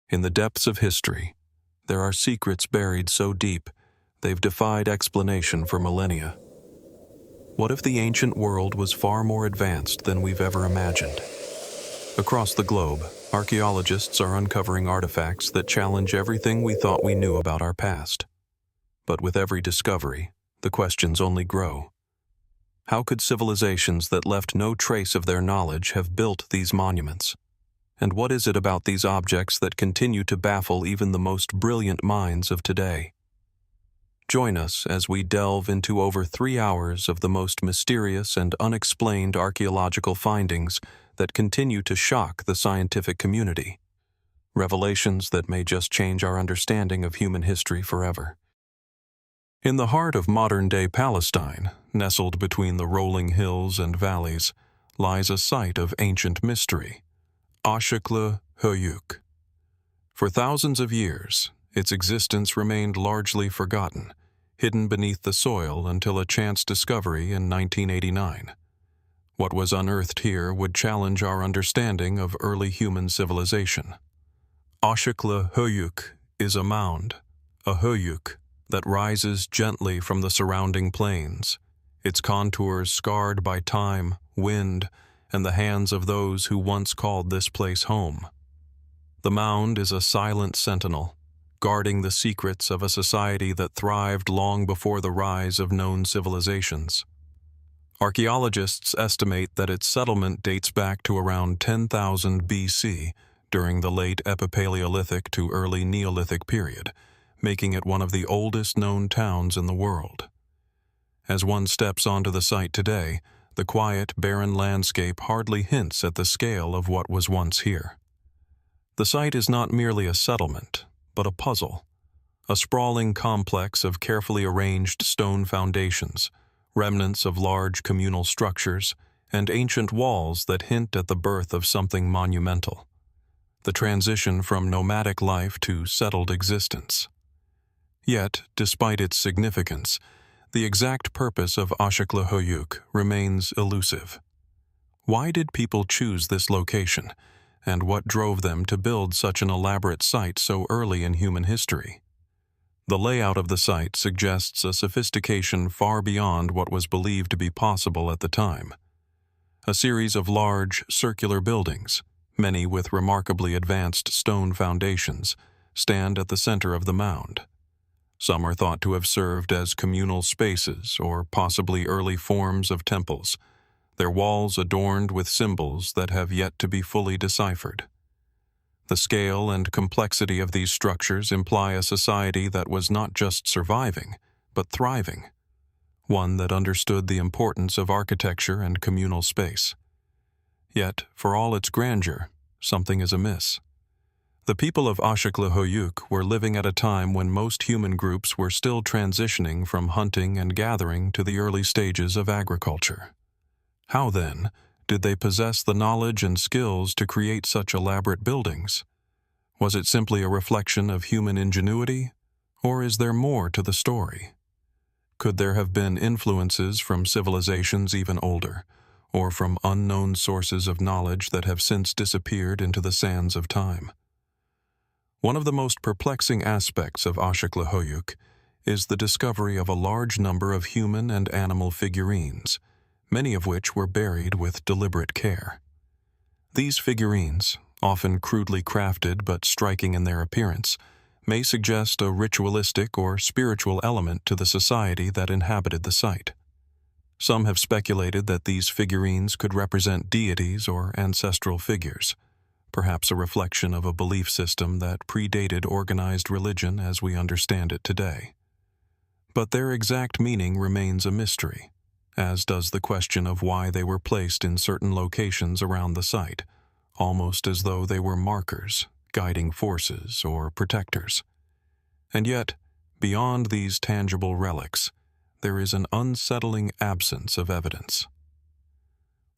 In the depths of history, there are secrets buried so deep they've defied explanation for millennia. What if the ancient world was far more advanced than we've ever imagined? Across the globe, archaeologists are uncovering artifacts that challenge everything we thought we knew about our past. But with every discovery, the questions only grow. How could civilizations that left no trace of their knowledge have built these monuments? And what is it about these objects that continue to baffle even the most brilliant minds of today? Join us as we delve into over 3 hours of the most mysterious and unexplained archaeological findings that continue to shock the scientific community. Revelations that may just change our understanding of human history forever. In the heart of modern-day Palestine, nestled between the rolling hills and valleys, lies a site of ancient mystery, Asikli Hoyuk. For thousands of years, its existence remained largely forgotten, hidden beneath the soil until a chance discovery in 1989. What was unearthed here would challenge our understanding of early human civilization. Asikli Hoyuk is a mound, a Hoyuk, that rises gently from the surrounding plains, its contours scarred by time, wind, and the hands of those who once called this place home. The mound is a silent sentinel, guarding the secrets of a society that thrived long before the rise of known civilizations. Archaeologists estimate that its settlement dates back to around 10,000 BC during the late Epipaleolithic to early Neolithic period, making it one of the oldest known towns in the world. As one steps onto the site today, the quiet, barren landscape hardly hints at the scale of what was once here. The site is not merely a settlement, but a puzzle, a sprawling complex of carefully arranged stone foundations, remnants of large communal structures, and ancient walls that hint at the birth of something monumental, the transition from nomadic life to settled existence. Yet, despite its significance, the exact purpose of Asikli Hoyuk remains elusive. Why did people choose this location, and what drove them to build such an elaborate site so early in human history? The layout of the site suggests a sophistication far beyond what was believed to be possible at the time. A series of large, circular buildings, many with remarkably advanced stone foundations, stand at the center of the mound. Some are thought to have served as communal spaces or possibly early forms of temples, their walls adorned with symbols that have yet to be fully deciphered. The scale and complexity of these structures imply a society that was not just surviving, but thriving, one that understood the importance of architecture and communal space. Yet, for all its grandeur, something is amiss. The people of Asikli Hoyuk were living at a time when most human groups were still transitioning from hunting and gathering to the early stages of agriculture. How, then, did they possess the knowledge and skills to create such elaborate buildings? Was it simply a reflection of human ingenuity, or is there more to the story? Could there have been influences from civilizations even older, or from unknown sources of knowledge that have since disappeared into the sands of time? One of the most perplexing aspects of Asikli Hoyuk is the discovery of a large number of human and animal figurines, many of which were buried with deliberate care. These figurines, often crudely crafted but striking in their appearance, may suggest a ritualistic or spiritual element to the society that inhabited the site. Some have speculated that these figurines could represent deities or ancestral figures, perhaps a reflection of a belief system that predated organized religion as we understand it today. But their exact meaning remains a mystery, as does the question of why they were placed in certain locations around the site, almost as though they were markers, guiding forces, or protectors. And yet, beyond these tangible relics, there is an unsettling absence of evidence.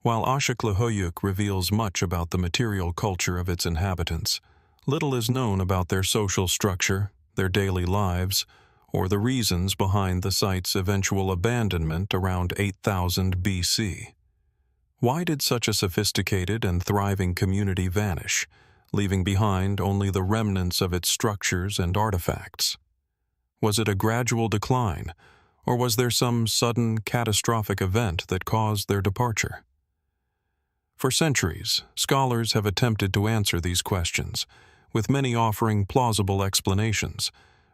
While Asikli Hoyuk reveals much about the material culture of its inhabitants, little is known about their social structure, their daily lives, or the reasons behind the site's eventual abandonment around 8000 BC. Why did such a sophisticated and thriving community vanish, leaving behind only the remnants of its structures and artifacts. Was it a gradual decline, or was there some sudden catastrophic event that caused their departure? For centuries, scholars have attempted to answer these questions, with many offering plausible explanations,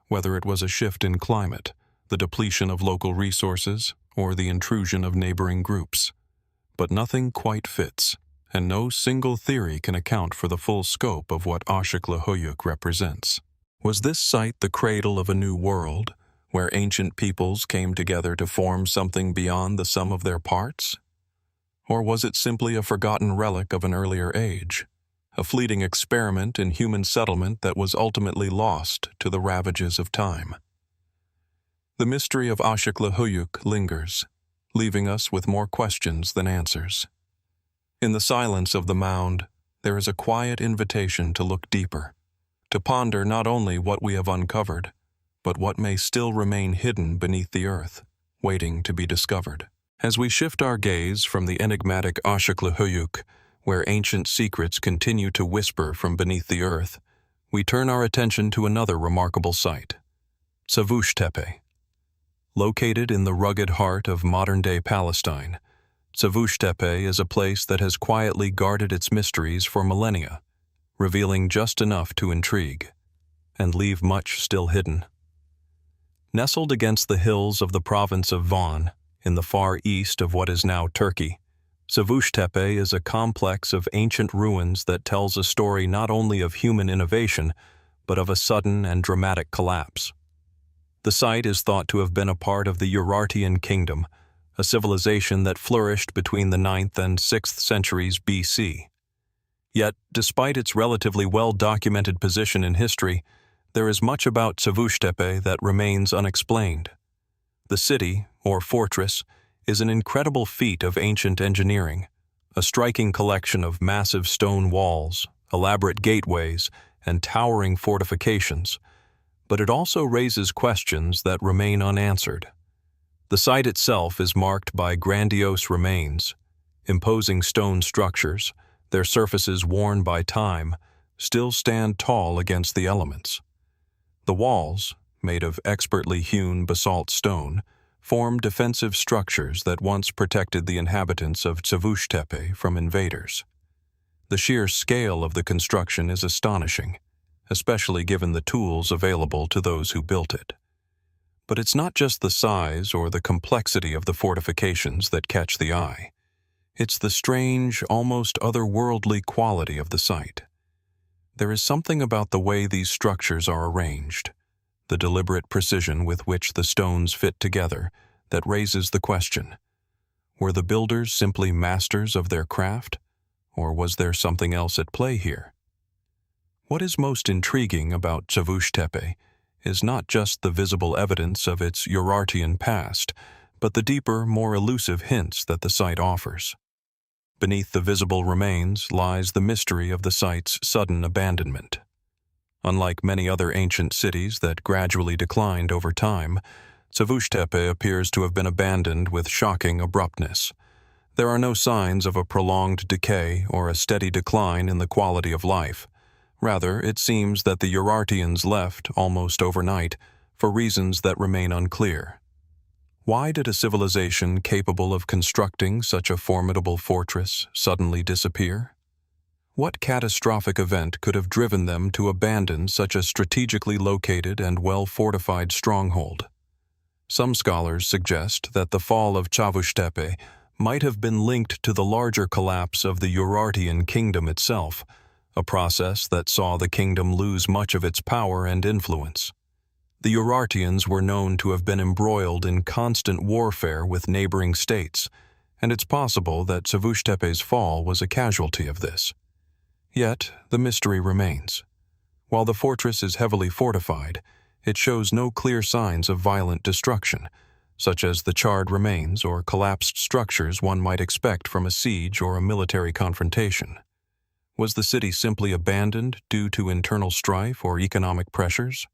whether it was a shift in climate, the depletion of local resources, or the intrusion of neighboring groups. But nothing quite fits, and no single theory can account for the full scope of what Asikli Hoyuk represents. Was this site the cradle of a new world, where ancient peoples came together to form something beyond the sum of their parts? Or was it simply a forgotten relic of an earlier age, a fleeting experiment in human settlement that was ultimately lost to the ravages of time? The mystery of Asikli Hoyuk lingers, leaving us with more questions than answers. In the silence of the mound, there is a quiet invitation to look deeper, to ponder not only what we have uncovered, but what may still remain hidden beneath the earth, waiting to be discovered. As we shift our gaze from the enigmatic Asikli Hoyuk, where ancient secrets continue to whisper from beneath the earth, we turn our attention to another remarkable site, Çavuştepe. Located in the rugged heart of modern-day Palestine, Çavuştepe is a place that has quietly guarded its mysteries for millennia, revealing just enough to intrigue, and leave much still hidden. Nestled against the hills of the province of Van, in the far east of what is now Turkey, Çavuştepe is a complex of ancient ruins that tells a story not only of human innovation, but of a sudden and dramatic collapse. The site is thought to have been a part of the Urartian kingdom, a civilization that flourished between the 9th and 6th centuries BC. Yet, despite its relatively well-documented position in history, there is much about Çavuştepe that remains unexplained. The city, or fortress, is an incredible feat of ancient engineering, a striking collection of massive stone walls, elaborate gateways, and towering fortifications, but it also raises questions that remain unanswered. The site itself is marked by grandiose remains, imposing stone structures, their surfaces worn by time, still stand tall against the elements. The walls, made of expertly hewn basalt stone, form defensive structures that once protected the inhabitants of Çavuştepe from invaders. The sheer scale of the construction is astonishing, especially given the tools available to those who built it. But it's not just the size or the complexity of the fortifications that catch the eye. It's the strange, almost otherworldly quality of the site. There is something about the way these structures are arranged, the deliberate precision with which the stones fit together, that raises the question: were the builders simply masters of their craft, or was there something else at play here? What is most intriguing about Çavuştepe is not just the visible evidence of its Urartian past, but the deeper, more elusive hints that the site offers. Beneath the visible remains lies the mystery of the site's sudden abandonment. Unlike many other ancient cities that gradually declined over time, Çavuştepe appears to have been abandoned with shocking abruptness. There are no signs of a prolonged decay or a steady decline in the quality of life. Rather, it seems that the Urartians left almost overnight for reasons that remain unclear. Why did a civilization capable of constructing such a formidable fortress suddenly disappear? What catastrophic event could have driven them to abandon such a strategically located and well-fortified stronghold? Some scholars suggest that the fall of Çavuştepe might have been linked to the larger collapse of the Urartian kingdom itself, a process that saw the kingdom lose much of its power and influence. The Urartians were known to have been embroiled in constant warfare with neighboring states, and it's possible that Çavuştepe's fall was a casualty of this. Yet, the mystery remains. While the fortress is heavily fortified, it shows no clear signs of violent destruction, such as the charred remains or collapsed structures one might expect from a siege or a military confrontation. Was the city simply abandoned due to internal strife or economic pressures?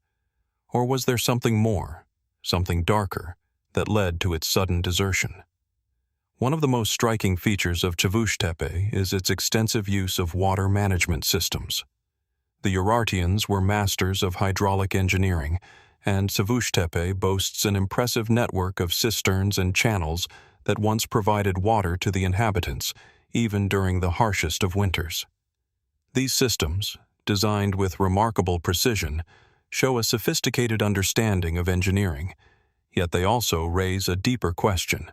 Or was there something more, something darker, that led to its sudden desertion? One of the most striking features of Çavuştepe is its extensive use of water management systems. The Urartians were masters of hydraulic engineering, and Çavuştepe boasts an impressive network of cisterns and channels that once provided water to the inhabitants, even during the harshest of winters. These systems, designed with remarkable precision, show a sophisticated understanding of engineering, yet they also raise a deeper question.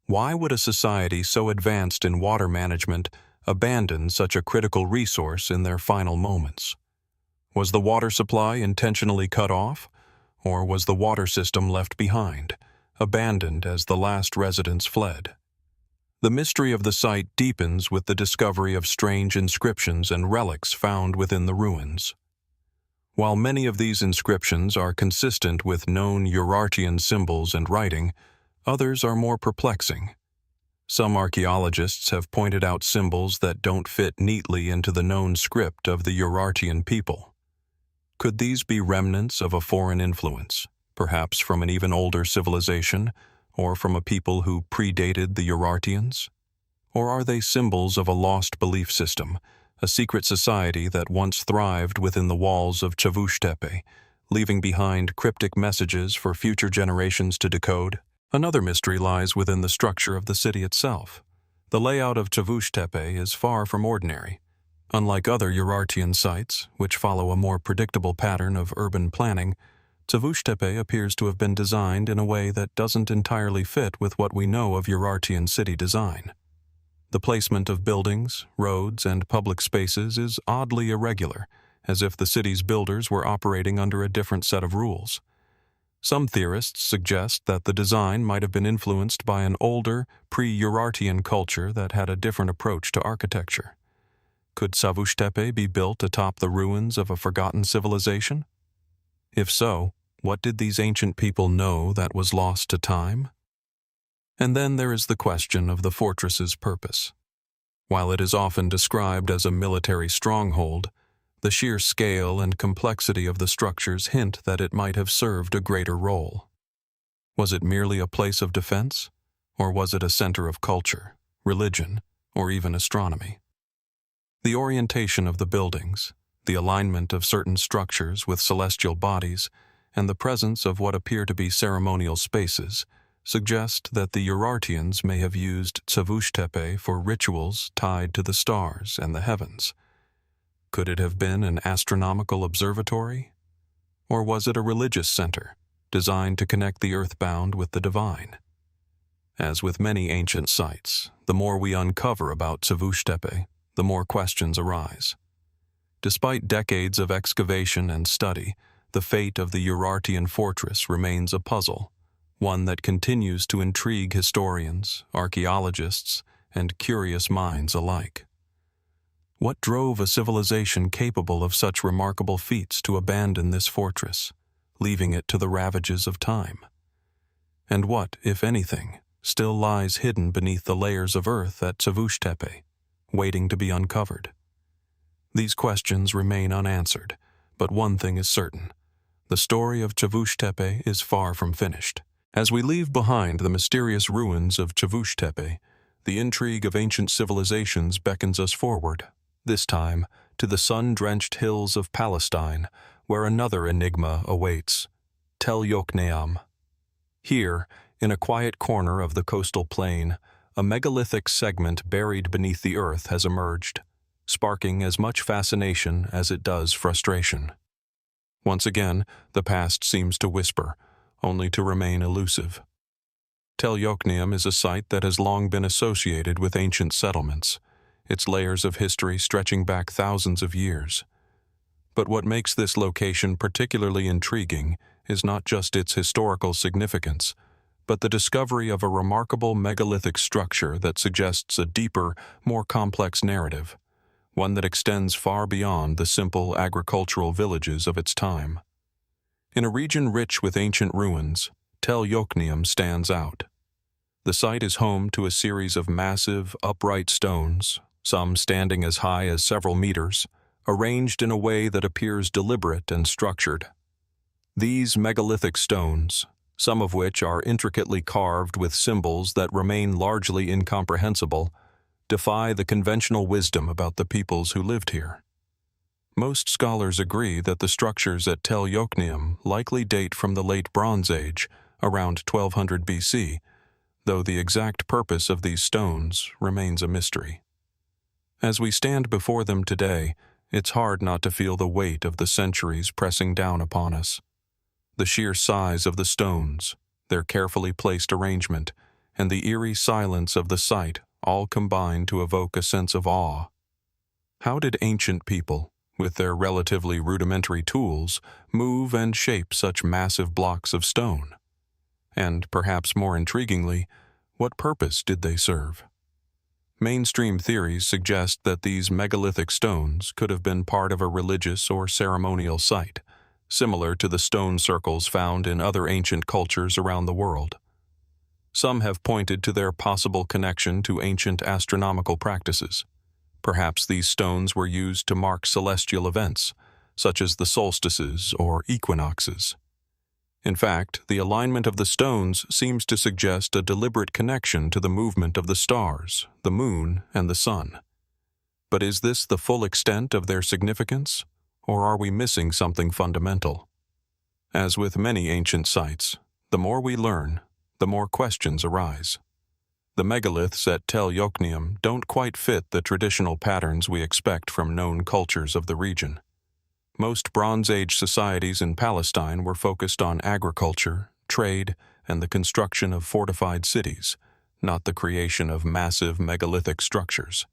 Why would a society so advanced in water management abandon such a critical resource in their final moments? Was the water supply intentionally cut off, or was the water system left behind, abandoned as the last residents fled? The mystery of the site deepens with the discovery of strange inscriptions and relics found within the ruins. While many of these inscriptions are consistent with known Urartian symbols and writing, others are more perplexing. Some archaeologists have pointed out symbols that don't fit neatly into the known script of the Urartian people. Could these be remnants of a foreign influence, perhaps from an even older civilization, or from a people who predated the Urartians? Or are they symbols of a lost belief system, a secret society that once thrived within the walls of Çavuştepe, leaving behind cryptic messages for future generations to decode? Another mystery lies within the structure of the city itself. The layout of Çavuştepe is far from ordinary. Unlike other Urartian sites, which follow a more predictable pattern of urban planning, Çavuştepe appears to have been designed in a way that doesn't entirely fit with what we know of Urartian city design. The placement of buildings, roads, and public spaces is oddly irregular, as if the city's builders were operating under a different set of rules. Some theorists suggest that the design might have been influenced by an older, pre-Urartian culture that had a different approach to architecture. Could Çavuştepe be built atop the ruins of a forgotten civilization? If so, what did these ancient people know that was lost to time? And then there is the question of the fortress's purpose. While it is often described as a military stronghold, the sheer scale and complexity of the structures hint that it might have served a greater role. Was it merely a place of defense, or was it a center of culture, religion, or even astronomy? The orientation of the buildings, the alignment of certain structures with celestial bodies, and the presence of what appear to be ceremonial spaces suggest that the Urartians may have used Çavuştepe for rituals tied to the stars and the heavens. Could it have been an astronomical observatory? Or was it a religious center, designed to connect the earthbound with the divine? As with many ancient sites, the more we uncover about Çavuştepe, the more questions arise. Despite decades of excavation and study, the fate of the Urartian fortress remains a puzzle, one that continues to intrigue historians, archaeologists, and curious minds alike. What drove a civilization capable of such remarkable feats to abandon this fortress, leaving it to the ravages of time? And what, if anything, still lies hidden beneath the layers of earth at Çavuştepe, waiting to be uncovered? These questions remain unanswered, but one thing is certain: the story of Çavuştepe is far from finished. As we leave behind the mysterious ruins of Çavuştepe, the intrigue of ancient civilizations beckons us forward, this time to the sun-drenched hills of Palestine, where another enigma awaits: Yokneam. Here, in a quiet corner of the coastal plain, a megalithic segment buried beneath the earth has emerged, sparking as much fascination as it does frustration. Once again, the past seems to whisper, only to remain elusive. Yokneam is a site that has long been associated with ancient settlements, its layers of history stretching back thousands of years. But what makes this location particularly intriguing is not just its historical significance, but the discovery of a remarkable megalithic structure that suggests a deeper, more complex narrative, one that extends far beyond the simple agricultural villages of its time. In a region rich with ancient ruins, Yokneam stands out. The site is home to a series of massive, upright stones, some standing as high as several meters, arranged in a way that appears deliberate and structured. These megalithic stones, some of which are intricately carved with symbols that remain largely incomprehensible, defy the conventional wisdom about the peoples who lived here. Most scholars agree that the structures at Tel Yokneam likely date from the Late Bronze Age, around 1200 BC, though the exact purpose of these stones remains a mystery. As we stand before them today, it's hard not to feel the weight of the centuries pressing down upon us. The sheer size of the stones, their carefully placed arrangement, and the eerie silence of the site all combine to evoke a sense of awe. How did ancient people, with their relatively rudimentary tools, move and shape such massive blocks of stone? And, perhaps more intriguingly, what purpose did they serve? Mainstream theories suggest that these megalithic stones could have been part of a religious or ceremonial site, similar to the stone circles found in other ancient cultures around the world. Some have pointed to their possible connection to ancient astronomical practices. Perhaps these stones were used to mark celestial events, such as the solstices or equinoxes. In fact, the alignment of the stones seems to suggest a deliberate connection to the movement of the stars, the moon, and the sun. But is this the full extent of their significance, or are we missing something fundamental? As with many ancient sites, the more we learn, the more questions arise. The megaliths at Tel Yokneam don't quite fit the traditional patterns we expect from known cultures of the region. Most Bronze Age societies in Palestine were focused on agriculture, trade, and the construction of fortified cities, not the creation of massive megalithic structures.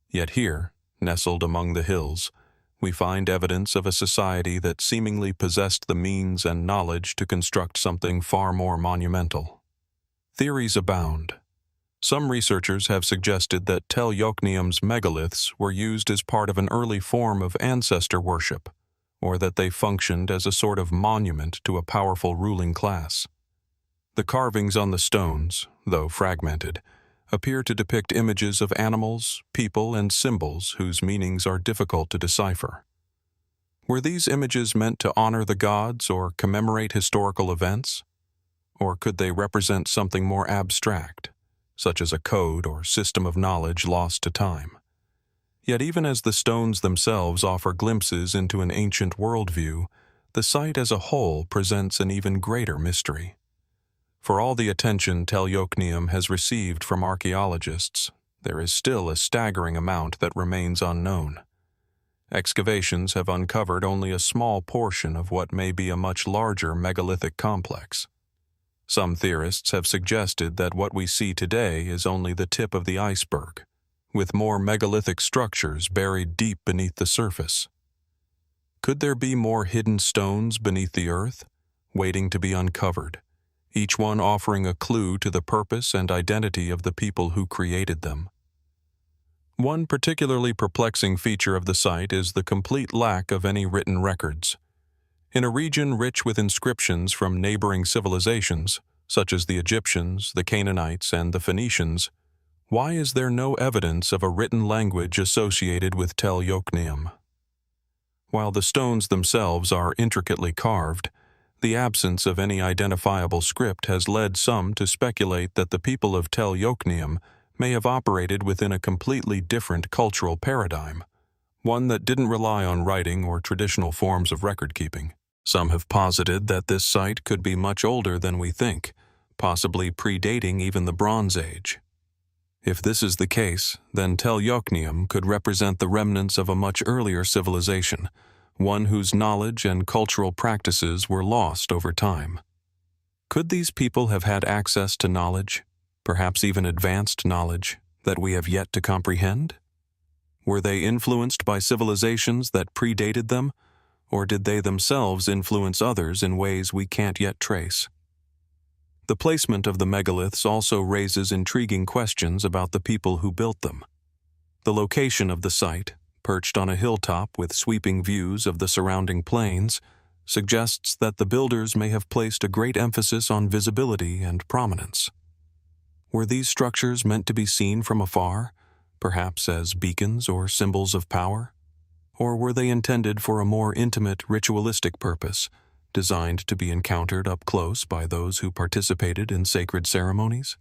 Yet here, nestled among the hills, we find evidence of a society that seemingly possessed the means and knowledge to construct something far more monumental. Theories abound. Some researchers have suggested that Tel Yokneam's megaliths were used as part of an early form of ancestor worship, or that they functioned as a sort of monument to a powerful ruling class. The carvings on the stones, though fragmented, appear to depict images of animals, people, and symbols whose meanings are difficult to decipher. Were these images meant to honor the gods or commemorate historical events? Or could they represent something more abstract, such as a code or system of knowledge lost to time? Yet even as the stones themselves offer glimpses into an ancient worldview, the site as a whole presents an even greater mystery. For all the attention Tel Yokneam has received from archaeologists, there is still a staggering amount that remains unknown. Excavations have uncovered only a small portion of what may be a much larger megalithic complex. Some theorists have suggested that what we see today is only the tip of the iceberg, with more megalithic structures buried deep beneath the surface. Could there be more hidden stones beneath the earth, waiting to be uncovered, each one offering a clue to the purpose and identity of the people who created them? One particularly perplexing feature of the site is the complete lack of any written records. In a region rich with inscriptions from neighboring civilizations, such as the Egyptians, the Canaanites, and the Phoenicians, why is there no evidence of a written language associated with Tel Yokneam? While the stones themselves are intricately carved, the absence of any identifiable script has led some to speculate that the people of Tel Yokneam may have operated within a completely different cultural paradigm, one that didn't rely on writing or traditional forms of record-keeping. Some have posited that this site could be much older than we think, possibly predating even the Bronze Age. If this is the case, then Tel Yokneam could represent the remnants of a much earlier civilization, one whose knowledge and cultural practices were lost over time. Could these people have had access to knowledge, perhaps even advanced knowledge, that we have yet to comprehend? Were they influenced by civilizations that predated them, or did they themselves influence others in ways we can't yet trace? The placement of the megaliths also raises intriguing questions about the people who built them. The location of the site, perched on a hilltop with sweeping views of the surrounding plains, suggests that the builders may have placed a great emphasis on visibility and prominence. Were these structures meant to be seen from afar, perhaps as beacons or symbols of power? Or were they intended for a more intimate ritualistic purpose, designed to be encountered up close by those who participated in sacred ceremonies?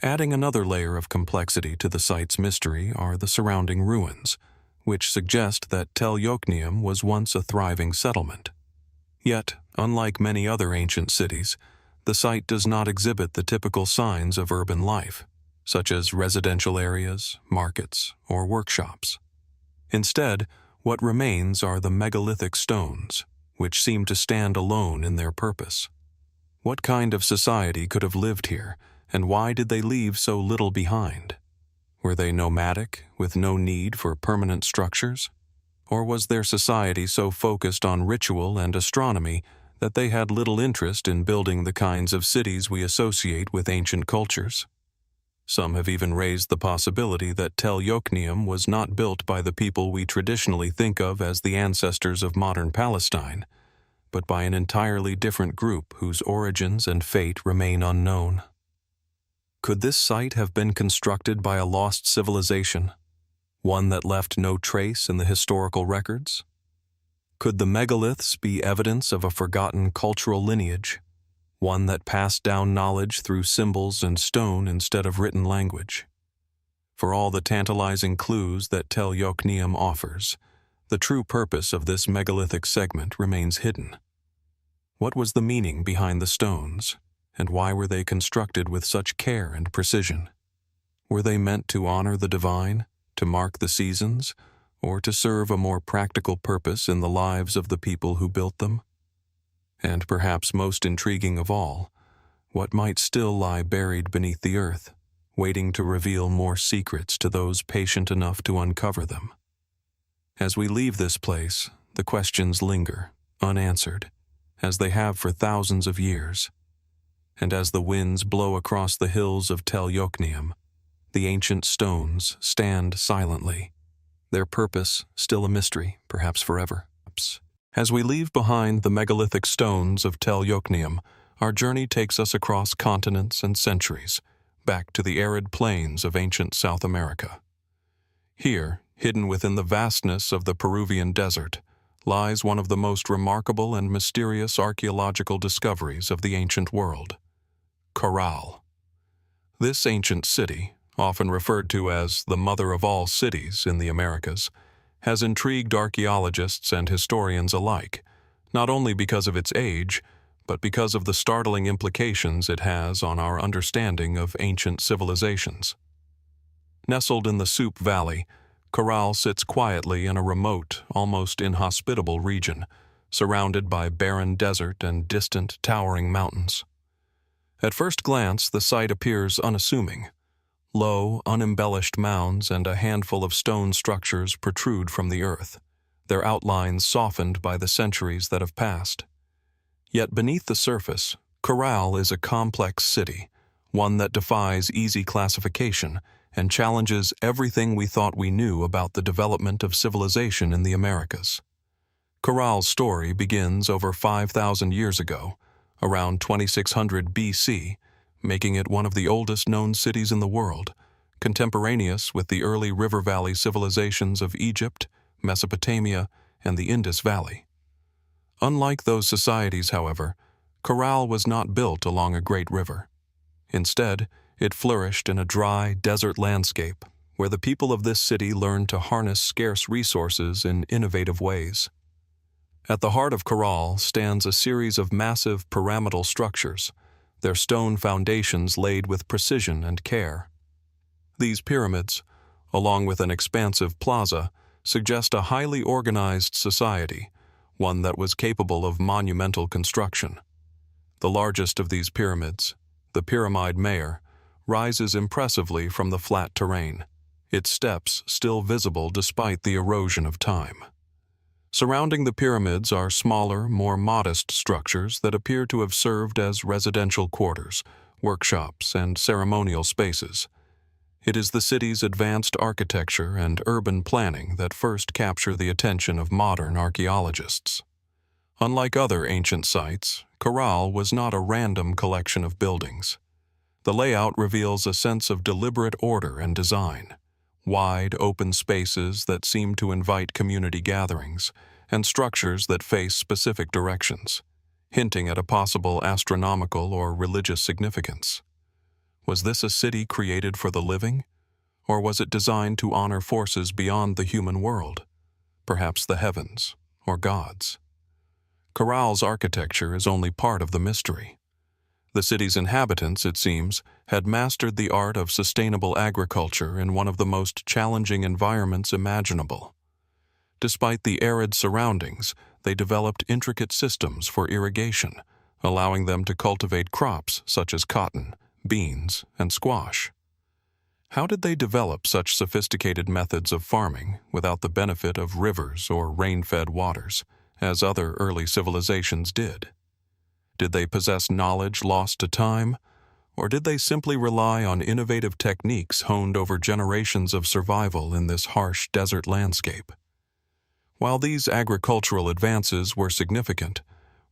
Adding another layer of complexity to the site's mystery are the surrounding ruins, which suggest that Yokneam was once a thriving settlement. Yet, unlike many other ancient cities, the site does not exhibit the typical signs of urban life, such as residential areas, markets, or workshops. Instead, what remains are the megalithic stones, which seem to stand alone in their purpose. What kind of society could have lived here, and why did they leave so little behind? Were they nomadic, with no need for permanent structures? Or was their society so focused on ritual and astronomy that they had little interest in building the kinds of cities we associate with ancient cultures? Some have even raised the possibility that Yokneam was not built by the people we traditionally think of as the ancestors of modern Palestine, but by an entirely different group whose origins and fate remain unknown. Could this site have been constructed by a lost civilization, one that left no trace in the historical records? Could the megaliths be evidence of a forgotten cultural lineage, one that passed down knowledge through symbols and stone instead of written language? For all the tantalizing clues that Yokneam offers, the true purpose of this megalithic segment remains hidden. What was the meaning behind the stones, and why were they constructed with such care and precision? Were they meant to honor the divine, to mark the seasons, or to serve a more practical purpose in the lives of the people who built them? And perhaps most intriguing of all, what might still lie buried beneath the earth, waiting to reveal more secrets to those patient enough to uncover them? As we leave this place, the questions linger, unanswered, as they have for thousands of years. And as the winds blow across the hills of Yokneam, the ancient stones stand silently, their purpose still a mystery, perhaps forever. As we leave behind the megalithic stones of Yokneam, our journey takes us across continents and centuries, back to the arid plains of ancient South America. Here, hidden within the vastness of the Peruvian desert, lies one of the most remarkable and mysterious archaeological discoveries of the ancient world: Caral. This ancient city, often referred to as the mother of all cities in the Americas, has intrigued archaeologists and historians alike, not only because of its age, but because of the startling implications it has on our understanding of ancient civilizations. Nestled in the Soup Valley, Caral sits quietly in a remote, almost inhospitable region, surrounded by barren desert and distant, towering mountains. At first glance, the site appears unassuming. Low, unembellished mounds and a handful of stone structures protrude from the earth, their outlines softened by the centuries that have passed. Yet beneath the surface, Caral is a complex city, one that defies easy classification and challenges everything we thought we knew about the development of civilization in the Americas. Caral's story begins over 5,000 years ago, around 2600 BC, making it one of the oldest known cities in the world, contemporaneous with the early river valley civilizations of Egypt, Mesopotamia, and the Indus Valley. Unlike those societies, however, Caral was not built along a great river. Instead, it flourished in a dry, desert landscape where the people of this city learned to harness scarce resources in innovative ways. At the heart of Caral stands a series of massive pyramidal structures, their stone foundations laid with precision and care. These pyramids, along with an expansive plaza, suggest a highly organized society, one that was capable of monumental construction. The largest of these pyramids, the Pyramid Mayor, rises impressively from the flat terrain, its steps still visible despite the erosion of time. Surrounding the pyramids are smaller, more modest structures that appear to have served as residential quarters, workshops, and ceremonial spaces. It is the city's advanced architecture and urban planning that first capture the attention of modern archaeologists. Unlike other ancient sites, Caral was not a random collection of buildings. The layout reveals a sense of deliberate order and design. Wide, open spaces that seem to invite community gatherings, and structures that face specific directions, hinting at a possible astronomical or religious significance. Was this a city created for the living, Or was it designed to honor forces beyond the human world, perhaps the heavens or gods? Caral's architecture is only part of the mystery. The city's inhabitants, it seems, had mastered the art of sustainable agriculture in one of the most challenging environments imaginable. Despite the arid surroundings, they developed intricate systems for irrigation, allowing them to cultivate crops such as cotton, beans, and squash. How did they develop such sophisticated methods of farming without the benefit of rivers or rain-fed waters, as other early civilizations did? Did they possess knowledge lost to time, or did they simply rely on innovative techniques honed over generations of survival in this harsh desert landscape? While these agricultural advances were significant,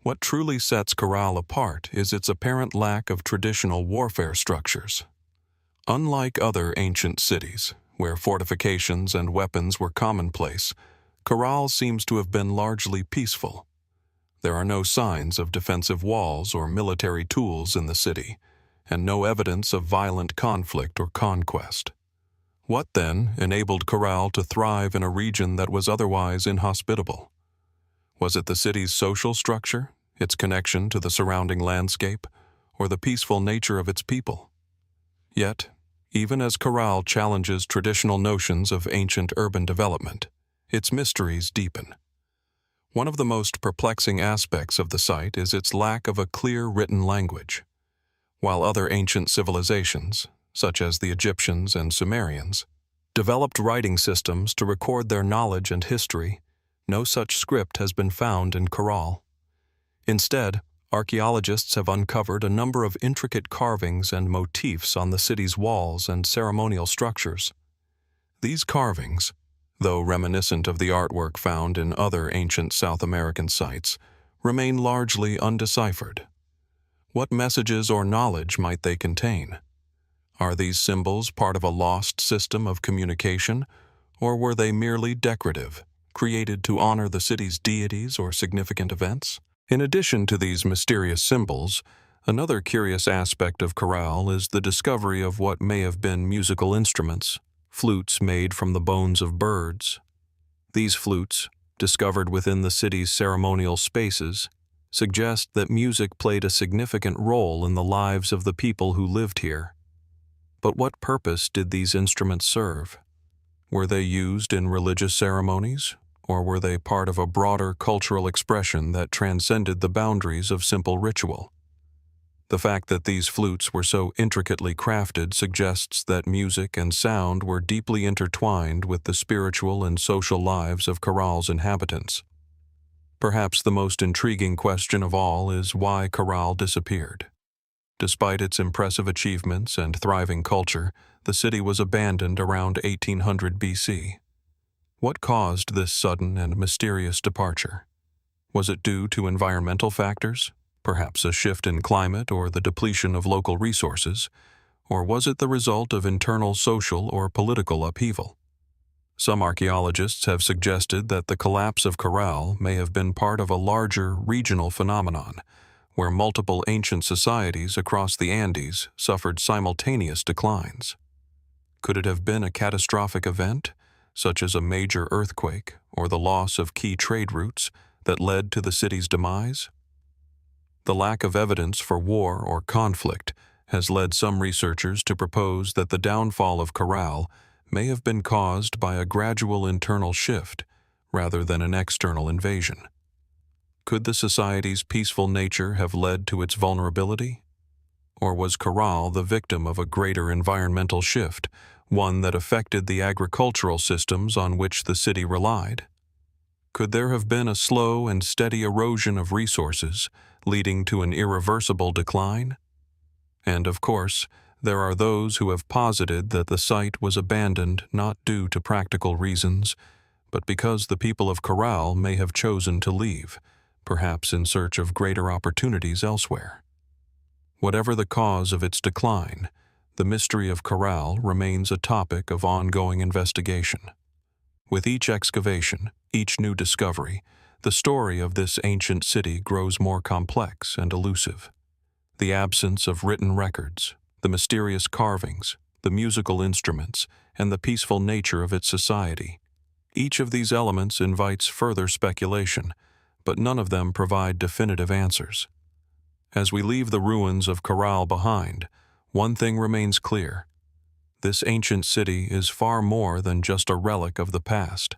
what truly sets Caral apart is its apparent lack of traditional warfare structures. Unlike other ancient cities, where fortifications and weapons were commonplace, Caral seems to have been largely peaceful. There are no signs of defensive walls or military tools in the city, and no evidence of violent conflict or conquest. What, then, enabled Caral to thrive in a region that was otherwise inhospitable? Was it the city's social structure, its connection to the surrounding landscape, or the peaceful nature of its people? Yet, even as Caral challenges traditional notions of ancient urban development, its mysteries deepen. One of the most perplexing aspects of the site is its lack of a clear written language. While other ancient civilizations, such as the Egyptians and Sumerians, developed writing systems to record their knowledge and history, no such script has been found in Caral. Instead, archaeologists have uncovered a number of intricate carvings and motifs on the city's walls and ceremonial structures. These carvings, though reminiscent of the artwork found in other ancient South American sites, remain largely undeciphered. What messages or knowledge might they contain? Are these symbols part of a lost system of communication, or were they merely decorative, created to honor the city's deities or significant events? In addition to these mysterious symbols, another curious aspect of Caral is the discovery of what may have been musical instruments, flutes made from the bones of birds. These flutes, discovered within the city's ceremonial spaces, suggest that music played a significant role in the lives of the people who lived here. But what purpose did these instruments serve? Were they used in religious ceremonies, or were they part of a broader cultural expression that transcended the boundaries of simple ritual? The fact that these flutes were so intricately crafted suggests that music and sound were deeply intertwined with the spiritual and social lives of Caral's inhabitants. Perhaps the most intriguing question of all is why Caral disappeared. Despite its impressive achievements and thriving culture, the city was abandoned around 1800 BC. What caused this sudden and mysterious departure? Was it due to environmental factors, perhaps a shift in climate or the depletion of local resources, or was it the result of internal social or political upheaval? Some archaeologists have suggested that the collapse of Caral may have been part of a larger regional phenomenon, where multiple ancient societies across the Andes suffered simultaneous declines. Could it have been a catastrophic event, such as a major earthquake or the loss of key trade routes, that led to the city's demise? The lack of evidence for war or conflict has led some researchers to propose that the downfall of Caral may have been caused by a gradual internal shift rather than an external invasion. Could the society's peaceful nature have led to its vulnerability? Or was Caral the victim of a greater environmental shift, one that affected the agricultural systems on which the city relied? Could there have been a slow and steady erosion of resources, leading to an irreversible decline? And of course, there are those who have posited that the site was abandoned not due to practical reasons, but because the people of Caral may have chosen to leave, perhaps in search of greater opportunities elsewhere. Whatever the cause of its decline, the mystery of Caral remains a topic of ongoing investigation. With each excavation, each new discovery, the story of this ancient city grows more complex and elusive. The absence of written records, the mysterious carvings, the musical instruments, and the peaceful nature of its society. Each of these elements invites further speculation, but none of them provide definitive answers. As we leave the ruins of Caral behind, one thing remains clear. This ancient city is far more than just a relic of the past.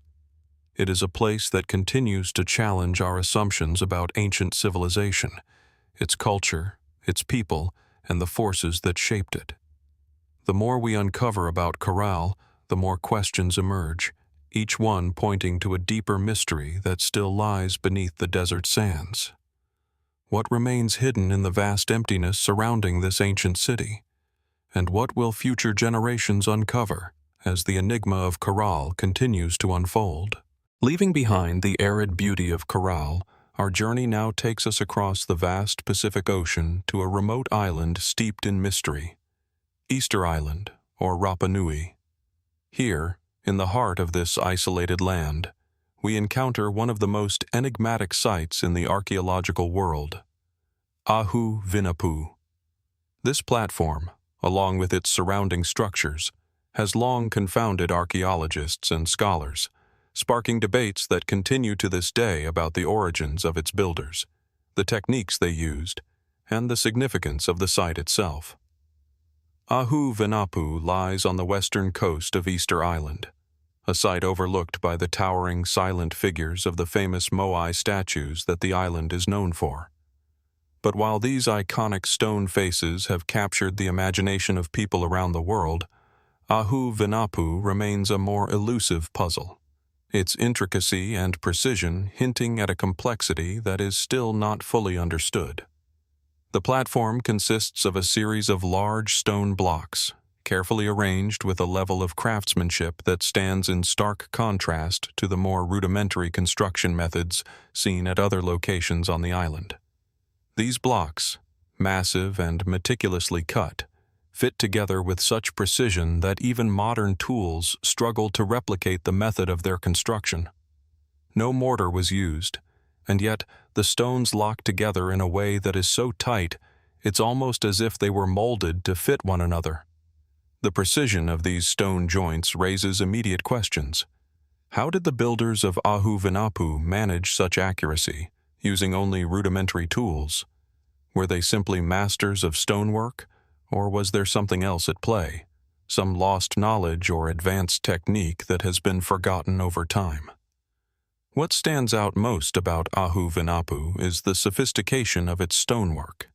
It is a place that continues to challenge our assumptions about ancient civilization, its culture, its people, and the forces that shaped it. The more we uncover about Caral, the more questions emerge, each one pointing to a deeper mystery that still lies beneath the desert sands. What remains hidden in the vast emptiness surrounding this ancient city? And what will future generations uncover as the enigma of Caral continues to unfold? Leaving behind the arid beauty of Caral, our journey now takes us across the vast Pacific Ocean to a remote island steeped in mystery, Easter Island, or Rapa Nui. Here, in the heart of this isolated land, we encounter one of the most enigmatic sites in the archaeological world, Ahu Vinapu. This platform, along with its surrounding structures, has long confounded archaeologists and scholars, sparking debates that continue to this day about the origins of its builders, the techniques they used, and the significance of the site itself. Ahu Vinapu lies on the western coast of Easter Island, a site overlooked by the towering silent figures of the famous Maui statues that the island is known for. But while these iconic stone faces have captured the imagination of people around the world, Ahu Vinapu remains a more elusive puzzle, its intricacy and precision hinting at a complexity that is still not fully understood. The platform consists of a series of large stone blocks, carefully arranged with a level of craftsmanship that stands in stark contrast to the more rudimentary construction methods seen at other locations on the island. These blocks, massive and meticulously cut, fit together with such precision that even modern tools struggle to replicate the method of their construction. No mortar was used, and yet the stones lock together in a way that is so tight it's almost as if they were molded to fit one another. The precision of these stone joints raises immediate questions. How did the builders of Ahu Vinapu manage such accuracy, using only rudimentary tools? Were they simply masters of stonework, or was there something else at play, some lost knowledge or advanced technique that has been forgotten over time? What stands out most about Ahu Vinapu is the sophistication of its stonework.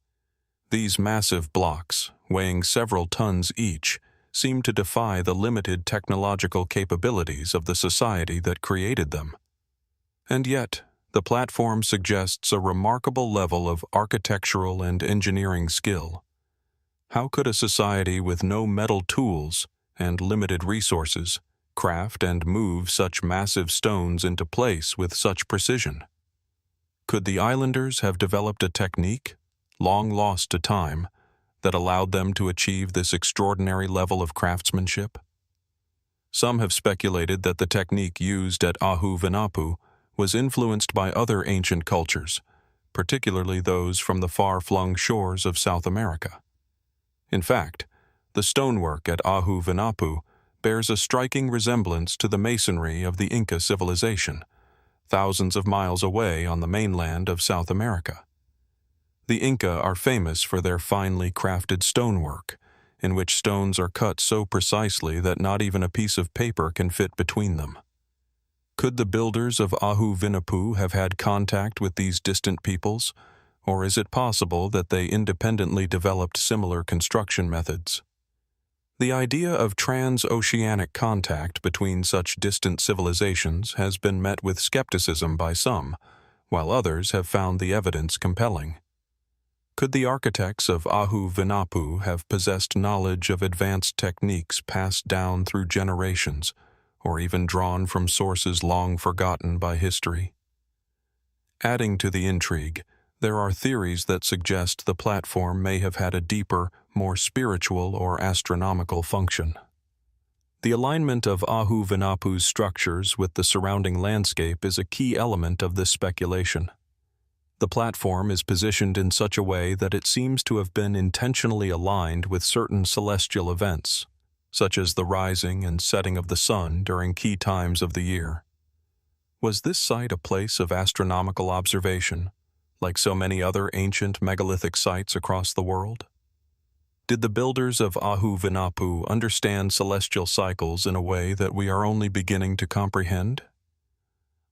These massive blocks, weighing several tons each, seem to defy the limited technological capabilities of the society that created them. And yet, the platform suggests a remarkable level of architectural and engineering skill. How could a society with no metal tools and limited resources craft and move such massive stones into place with such precision? Could the islanders have developed a technique, long lost to time, that allowed them to achieve this extraordinary level of craftsmanship? Some have speculated that the technique used at Ahu Vinapu was influenced by other ancient cultures, particularly those from the far-flung shores of South America. In fact, the stonework at Ahu Vinapu bears a striking resemblance to the masonry of the Inca civilization, thousands of miles away on the mainland of South America. The Inca are famous for their finely crafted stonework, in which stones are cut so precisely that not even a piece of paper can fit between them. Could the builders of Ahu Vinapu have had contact with these distant peoples, or is it possible that they independently developed similar construction methods? The idea of transoceanic contact between such distant civilizations has been met with skepticism by some, while others have found the evidence compelling. Could the architects of Ahu Vinapu have possessed knowledge of advanced techniques passed down through generations, or even drawn from sources long forgotten by history? Adding to the intrigue, there are theories that suggest the platform may have had a deeper, more spiritual or astronomical function. The alignment of Ahu Vinapu's structures with the surrounding landscape is a key element of this speculation. The platform is positioned in such a way that it seems to have been intentionally aligned with certain celestial events, such as the rising and setting of the sun during key times of the year. Was this site a place of astronomical observation, like so many other ancient megalithic sites across the world? Did the builders of Ahu Vinapu understand celestial cycles in a way that we are only beginning to comprehend?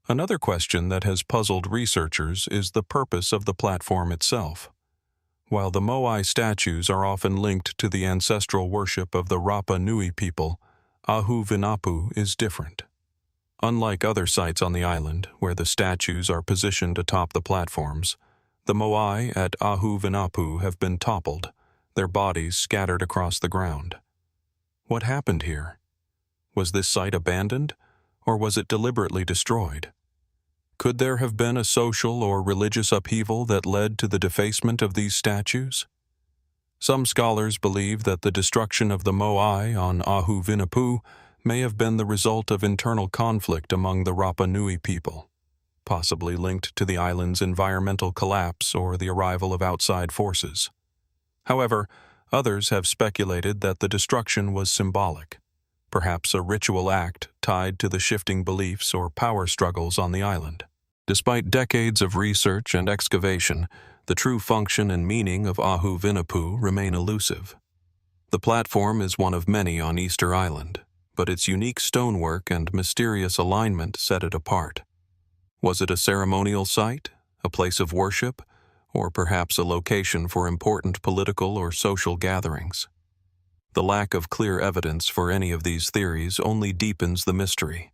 Another question that has puzzled researchers is the purpose of the platform itself. While the Moai statues are often linked to the ancestral worship of the Rapa Nui people, Ahu Vinapu is different. Unlike other sites on the island, where the statues are positioned atop the platforms, the Moai at Ahu Vinapu have been toppled, their bodies scattered across the ground. What happened here? Was this site abandoned, or was it deliberately destroyed? Could there have been a social or religious upheaval that led to the defacement of these statues? Some scholars believe that the destruction of the Moai on Ahu Vinapu may have been the result of internal conflict among the Rapa Nui people, possibly linked to the island's environmental collapse or the arrival of outside forces. However, others have speculated that the destruction was symbolic, perhaps a ritual act tied to the shifting beliefs or power struggles on the island. Despite decades of research and excavation, the true function and meaning of Ahu Vinapu remain elusive. The platform is one of many on Easter Island, but its unique stonework and mysterious alignment set it apart. Was it a ceremonial site, a place of worship, or perhaps a location for important political or social gatherings? The lack of clear evidence for any of these theories only deepens the mystery.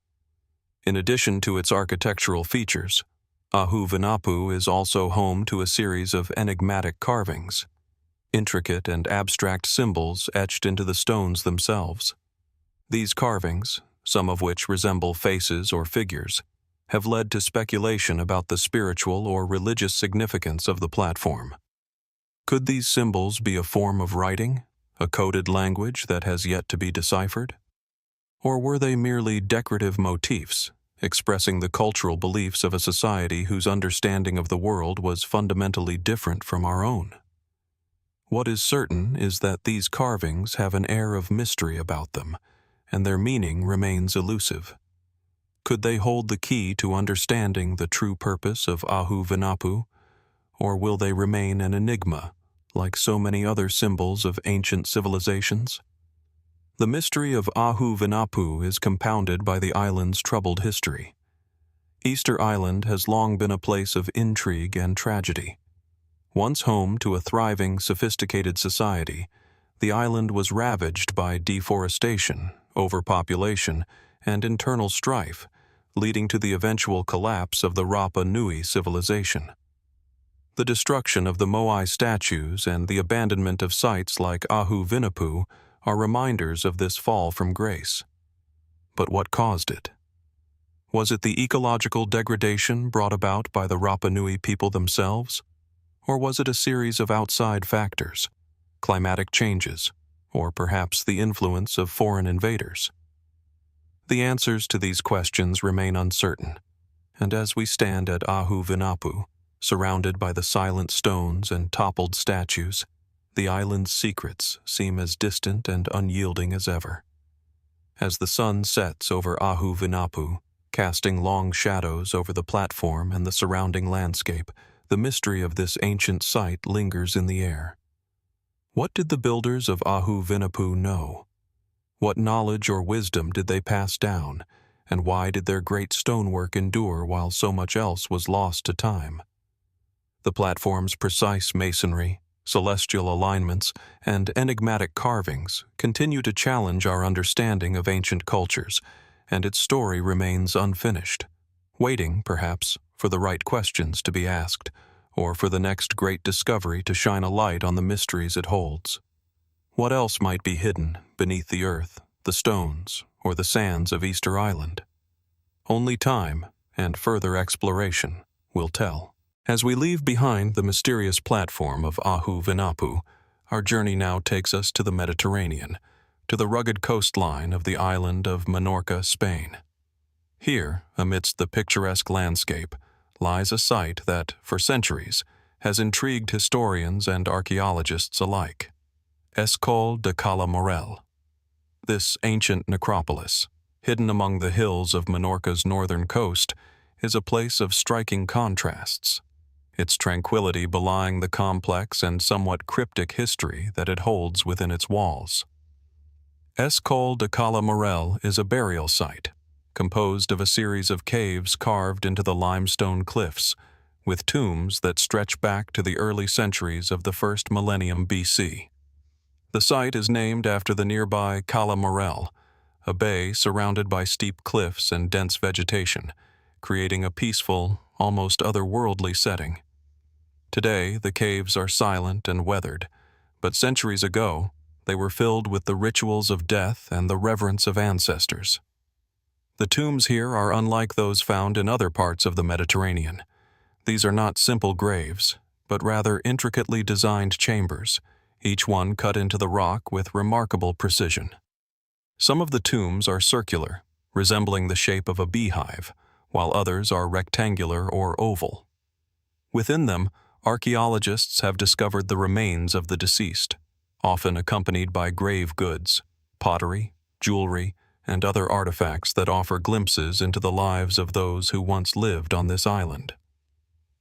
In addition to its architectural features, Ahu Vinapu is also home to a series of enigmatic carvings, intricate and abstract symbols etched into the stones themselves. These carvings, some of which resemble faces or figures, have led to speculation about the spiritual or religious significance of the platform. Could these symbols be a form of writing, a coded language that has yet to be deciphered? Or were they merely decorative motifs, expressing the cultural beliefs of a society whose understanding of the world was fundamentally different from our own? What is certain is that these carvings have an air of mystery about them, and their meaning remains elusive. Could they hold the key to understanding the true purpose of Ahu Vinapu, or will they remain an enigma, like so many other symbols of ancient civilizations? The mystery of Ahu Vinapu is compounded by the island's troubled history. Easter Island has long been a place of intrigue and tragedy. Once home to a thriving, sophisticated society, the island was ravaged by deforestation, overpopulation, and internal strife, leading to the eventual collapse of the Rapa Nui civilization. The destruction of the Moai statues and the abandonment of sites like Ahu Vinapu are reminders of this fall from grace. But what caused it? Was it the ecological degradation brought about by the Rapa Nui people themselves? Or was it a series of outside factors, climatic changes, or perhaps the influence of foreign invaders? The answers to these questions remain uncertain, and as we stand at Ahu Vinapu, surrounded by the silent stones and toppled statues, the island's secrets seem as distant and unyielding as ever. As the sun sets over Ahu Vinapu, casting long shadows over the platform and the surrounding landscape, the mystery of this ancient site lingers in the air. What did the builders of Ahu Vinapu know? What knowledge or wisdom did they pass down, and why did their great stonework endure while so much else was lost to time? The platform's precise masonry, celestial alignments, and enigmatic carvings continue to challenge our understanding of ancient cultures, and its story remains unfinished, waiting, perhaps, for the right questions to be asked, or for the next great discovery to shine a light on the mysteries it holds. What else might be hidden beneath the earth, the stones, or the sands of Easter Island? Only time and further exploration will tell. As we leave behind the mysterious platform of Ahu Vinapu, our journey now takes us to the Mediterranean, to the rugged coastline of the island of Menorca, Spain. Here, amidst the picturesque landscape, lies a site that, for centuries, has intrigued historians and archaeologists alike. Coll de Cala Morell. This ancient necropolis, hidden among the hills of Menorca's northern coast, is a place of striking contrasts, its tranquility belying the complex and somewhat cryptic history that it holds within its walls. Coll de Cala Morell is a burial site, composed of a series of caves carved into the limestone cliffs, with tombs that stretch back to the early centuries of the first millennium BC. The site is named after the nearby Cala Morell, a bay surrounded by steep cliffs and dense vegetation, creating a peaceful, almost otherworldly setting. Today, the caves are silent and weathered, but centuries ago, they were filled with the rituals of death and the reverence of ancestors. The tombs here are unlike those found in other parts of the Mediterranean. These are not simple graves, but rather intricately designed chambers, each one cut into the rock with remarkable precision. Some of the tombs are circular, resembling the shape of a beehive, while others are rectangular or oval. Within them, archaeologists have discovered the remains of the deceased, often accompanied by grave goods, pottery, jewelry, and other artifacts that offer glimpses into the lives of those who once lived on this island.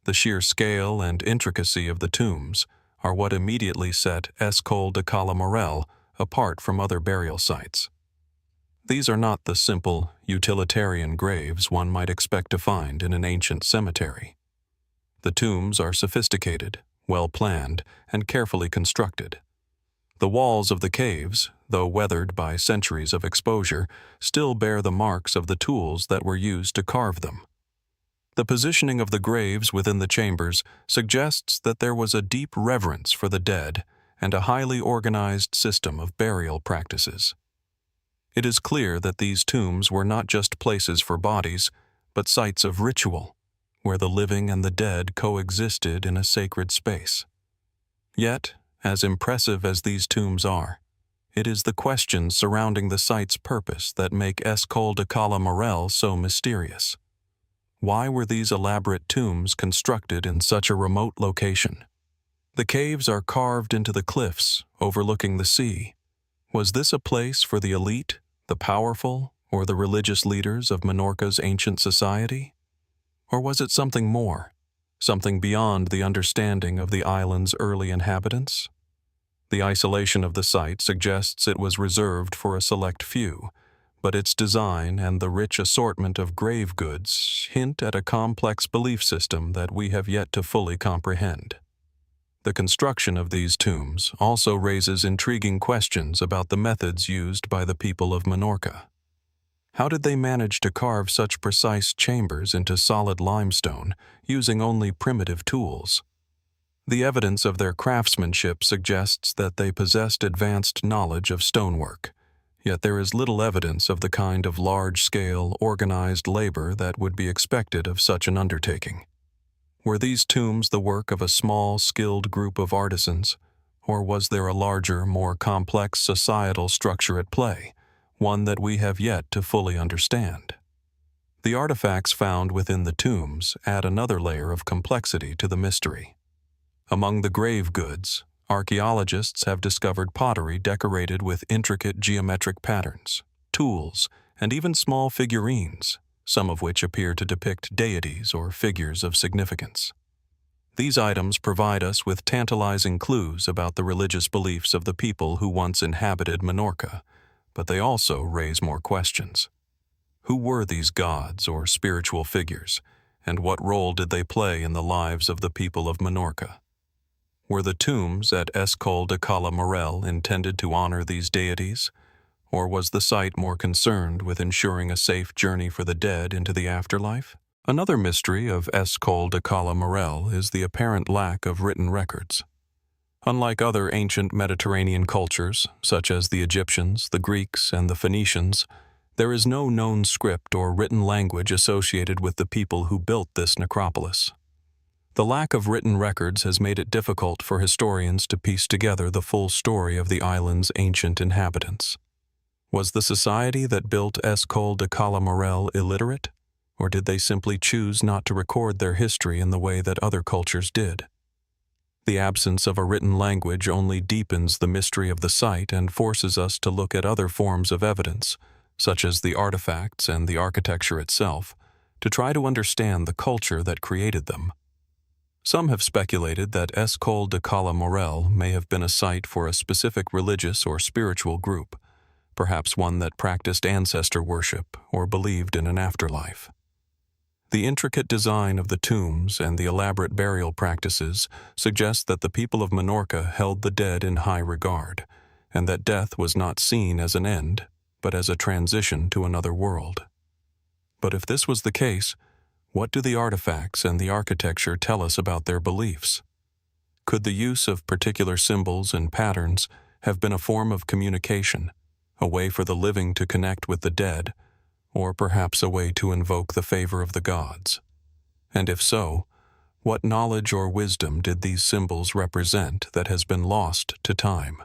The sheer scale and intricacy of the tombs are what immediately set Coll de Cala Morell apart from other burial sites. These are not the simple, utilitarian graves one might expect to find in an ancient cemetery. The tombs are sophisticated, well-planned, and carefully constructed. The walls of the caves, though weathered by centuries of exposure, still bear the marks of the tools that were used to carve them. The positioning of the graves within the chambers suggests that there was a deep reverence for the dead and a highly organized system of burial practices. It is clear that these tombs were not just places for bodies, but sites of ritual, where the living and the dead coexisted in a sacred space. Yet, as impressive as these tombs are, it is the questions surrounding the site's purpose that make Coll de Cala Morell so mysterious. Why were these elaborate tombs constructed in such a remote location? The caves are carved into the cliffs, overlooking the sea. Was this a place for the elite, the powerful, or the religious leaders of Menorca's ancient society? Or was it something more, something beyond the understanding of the island's early inhabitants? The isolation of the site suggests it was reserved for a select few, but its design and the rich assortment of grave goods hint at a complex belief system that we have yet to fully comprehend. The construction of these tombs also raises intriguing questions about the methods used by the people of Menorca. How did they manage to carve such precise chambers into solid limestone using only primitive tools? The evidence of their craftsmanship suggests that they possessed advanced knowledge of stonework, yet there is little evidence of the kind of large-scale, organized labor that would be expected of such an undertaking. Were these tombs the work of a small, skilled group of artisans, or was there a larger, more complex societal structure at play, one that we have yet to fully understand? The artifacts found within the tombs add another layer of complexity to the mystery. Among the grave goods, archaeologists have discovered pottery decorated with intricate geometric patterns, tools, and even small figurines, some of which appear to depict deities or figures of significance. These items provide us with tantalizing clues about the religious beliefs of the people who once inhabited Menorca, but they also raise more questions. Who were these gods or spiritual figures, and what role did they play in the lives of the people of Menorca? Were the tombs at Coll de Cala Morell intended to honor these deities, or was the site more concerned with ensuring a safe journey for the dead into the afterlife? Another mystery of Coll de Cala Morell is the apparent lack of written records. Unlike other ancient Mediterranean cultures, such as the Egyptians, the Greeks, and the Phoenicians, there is no known script or written language associated with the people who built this necropolis. The lack of written records has made it difficult for historians to piece together the full story of the island's ancient inhabitants. Was the society that built Coll de Cala Morell illiterate, or did they simply choose not to record their history in the way that other cultures did? the absence of a written language only deepens the mystery of the site and forces us to look at other forms of evidence, such as the artifacts and the architecture itself, to try to understand the culture that created them. Some have speculated that Coll de Cala Morell may have been a site for a specific religious or spiritual group, perhaps one that practiced ancestor worship or believed in an afterlife. The intricate design of the tombs and the elaborate burial practices suggest that the people of Menorca held the dead in high regard, and that death was not seen as an end, but as a transition to another world. But if this was the case, what do the artifacts and the architecture tell us about their beliefs? Could the use of particular symbols and patterns have been a form of communication, a way for the living to connect with the dead, or perhaps a way to invoke the favor of the gods? And if so, what knowledge or wisdom did these symbols represent that has been lost to time?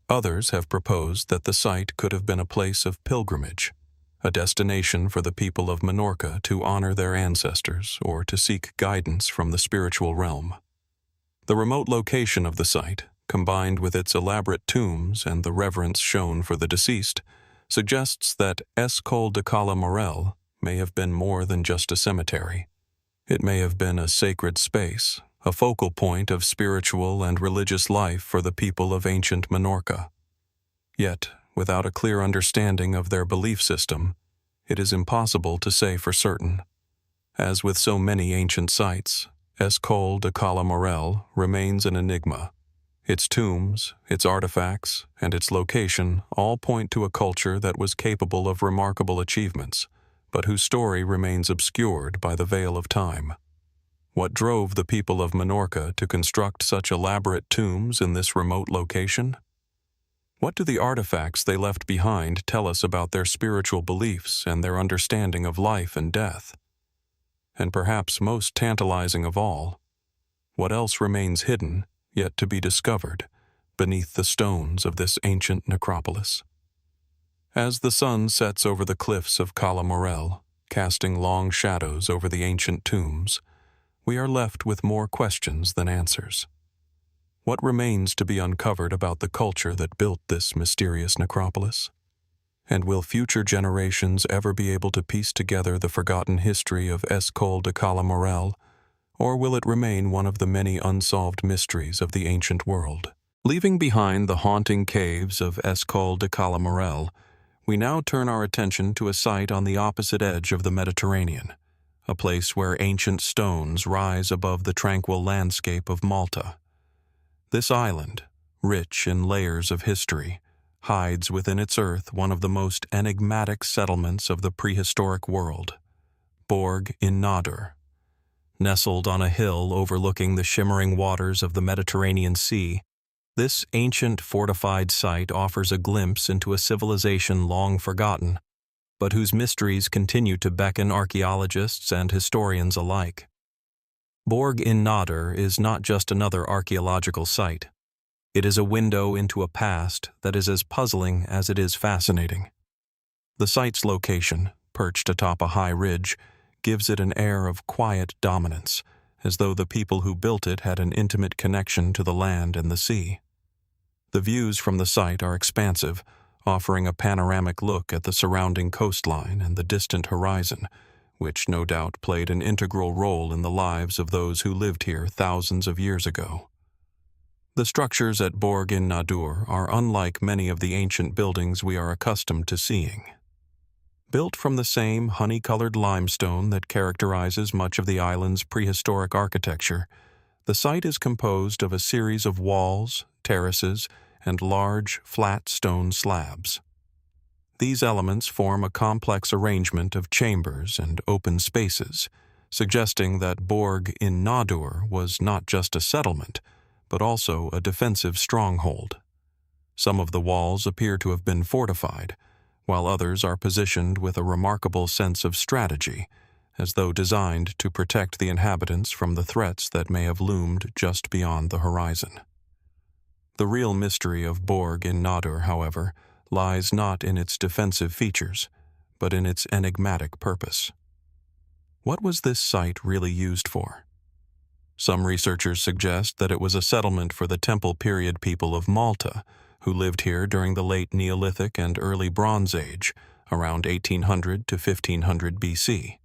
Others have proposed that the site could have been a place of pilgrimage, a destination for the people of Menorca to honor their ancestors or to seek guidance from the spiritual realm. The remote location of the site, combined with its elaborate tombs and the reverence shown for the deceased, suggests that Coll de Cala Morell may have been more than just a cemetery. It may have been a sacred space, a focal point of spiritual and religious life for the people of ancient Menorca. Yet, without a clear understanding of their belief system, it is impossible to say for certain. As with so many ancient sites, Coll de Cala Morell remains an enigma. Its tombs, its artifacts, and its location all point to a culture that was capable of remarkable achievements, but whose story remains obscured by the veil of time. What drove the people of Menorca to construct such elaborate tombs in this remote location? What do the artifacts they left behind tell us about their spiritual beliefs and their understanding of life and death? And perhaps most tantalizing of all, what else remains hidden, yet to be discovered, beneath the stones of this ancient necropolis? As the sun sets over the cliffs of Cala Morell, casting long shadows over the ancient tombs, we are left with more questions than answers. What remains to be uncovered about the culture that built this mysterious necropolis? And will future generations ever be able to piece together the forgotten history of Coll de Cala Morell, or will it remain one of the many unsolved mysteries of the ancient world? Leaving behind the haunting caves of Coll de Cala Morell, we now turn our attention to a site on the opposite edge of the Mediterranean, a place where ancient stones rise above the tranquil landscape of Malta. This island, rich in layers of history, hides within its earth one of the most enigmatic settlements of the prehistoric world, Borġ in-Nadur. Nestled on a hill overlooking the shimmering waters of the Mediterranean Sea, this ancient fortified site offers a glimpse into a civilization long forgotten, but whose mysteries continue to beckon archaeologists and historians alike. Borġ in-Nadur is not just another archaeological site. It is a window into a past that is as puzzling as it is fascinating. The site's location, perched atop a high ridge, gives it an air of quiet dominance, as though the people who built it had an intimate connection to the land and the sea. The views from the site are expansive, offering a panoramic look at the surrounding coastline and the distant horizon, which no doubt played an integral role in the lives of those who lived here thousands of years ago. The structures at Borġ in-Nadur are unlike many of the ancient buildings we are accustomed to seeing. Built from the same honey-colored limestone that characterizes much of the island's prehistoric architecture, the site is composed of a series of walls, terraces, and large, flat stone slabs. These elements form a complex arrangement of chambers and open spaces, suggesting that Borġ in-Nadur was not just a settlement, but also a defensive stronghold. Some of the walls appear to have been fortified, while others are positioned with a remarkable sense of strategy, as though designed to protect the inhabitants from the threats that may have loomed just beyond the horizon. The real mystery of Borġ in-Nadur, however, lies not in its defensive features, but in its enigmatic purpose. What was this site really used for? Some researchers suggest that it was a settlement for the Temple period people of Malta, who lived here during the late Neolithic and early Bronze Age, around 1800 to 1500 BC.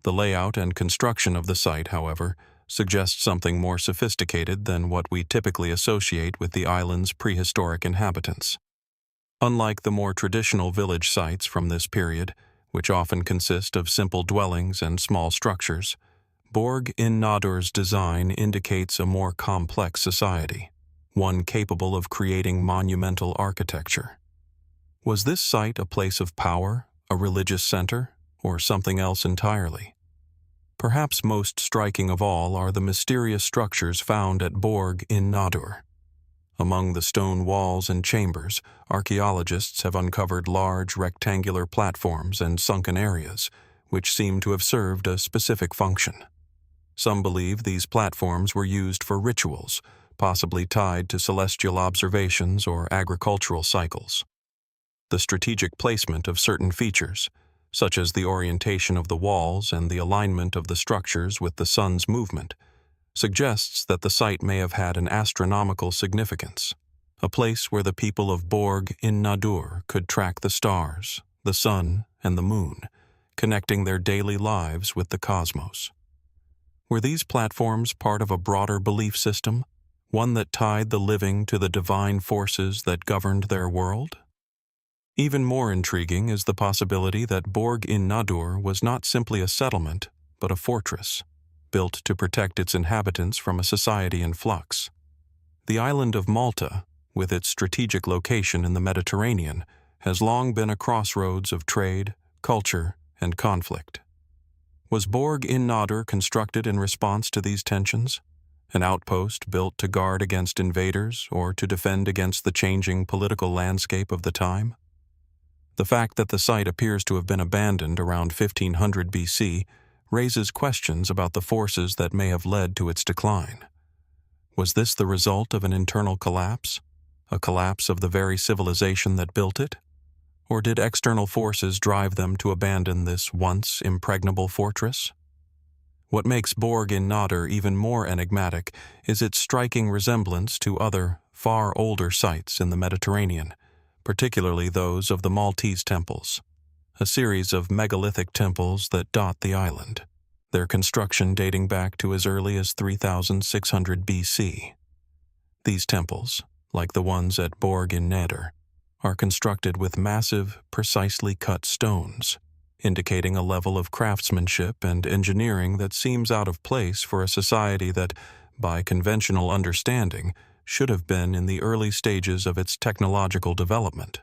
The layout and construction of the site, however, suggests something more sophisticated than what we typically associate with the island's prehistoric inhabitants. Unlike the more traditional village sites from this period, which often consist of simple dwellings and small structures, Borg in-Nadur's design indicates a more complex society, one capable of creating monumental architecture. Was this site a place of power, a religious center, or something else entirely? Perhaps most striking of all are the mysterious structures found at Borg in-Nadur. Among the stone walls and chambers, archaeologists have uncovered large rectangular platforms and sunken areas, which seem to have served a specific function. Some believe these platforms were used for rituals, possibly tied to celestial observations or agricultural cycles. The strategic placement of certain features, such as the orientation of the walls and the alignment of the structures with the sun's movement, suggests that the site may have had an astronomical significance, a place where the people of Borg in-Nadur could track the stars, the sun, and the moon, connecting their daily lives with the cosmos. Were these platforms part of a broader belief system, one that tied the living to the divine forces that governed their world? Even more intriguing is the possibility that Borg in-Nadur was not simply a settlement, but a fortress, built to protect its inhabitants from a society in flux. The island of Malta, with its strategic location in the Mediterranean, has long been a crossroads of trade, culture, and conflict. Was Borg in-Nadur constructed in response to these tensions? An outpost built to guard against invaders or to defend against the changing political landscape of the time? The fact that the site appears to have been abandoned around 1500 BC raises questions about the forces that may have led to its decline. Was this the result of an internal collapse, a collapse of the very civilization that built it? Or did external forces drive them to abandon this once impregnable fortress? What makes Borg in-Nadur even more enigmatic is its striking resemblance to other, far older sites in the Mediterranean, particularly those of the Maltese temples, a series of megalithic temples that dot the island, their construction dating back to as early as 3600 BC. These temples, like the ones at Borg in-Nadur, are constructed with massive, precisely cut stones, indicating a level of craftsmanship and engineering that seems out of place for a society that, by conventional understanding, should have been in the early stages of its technological development.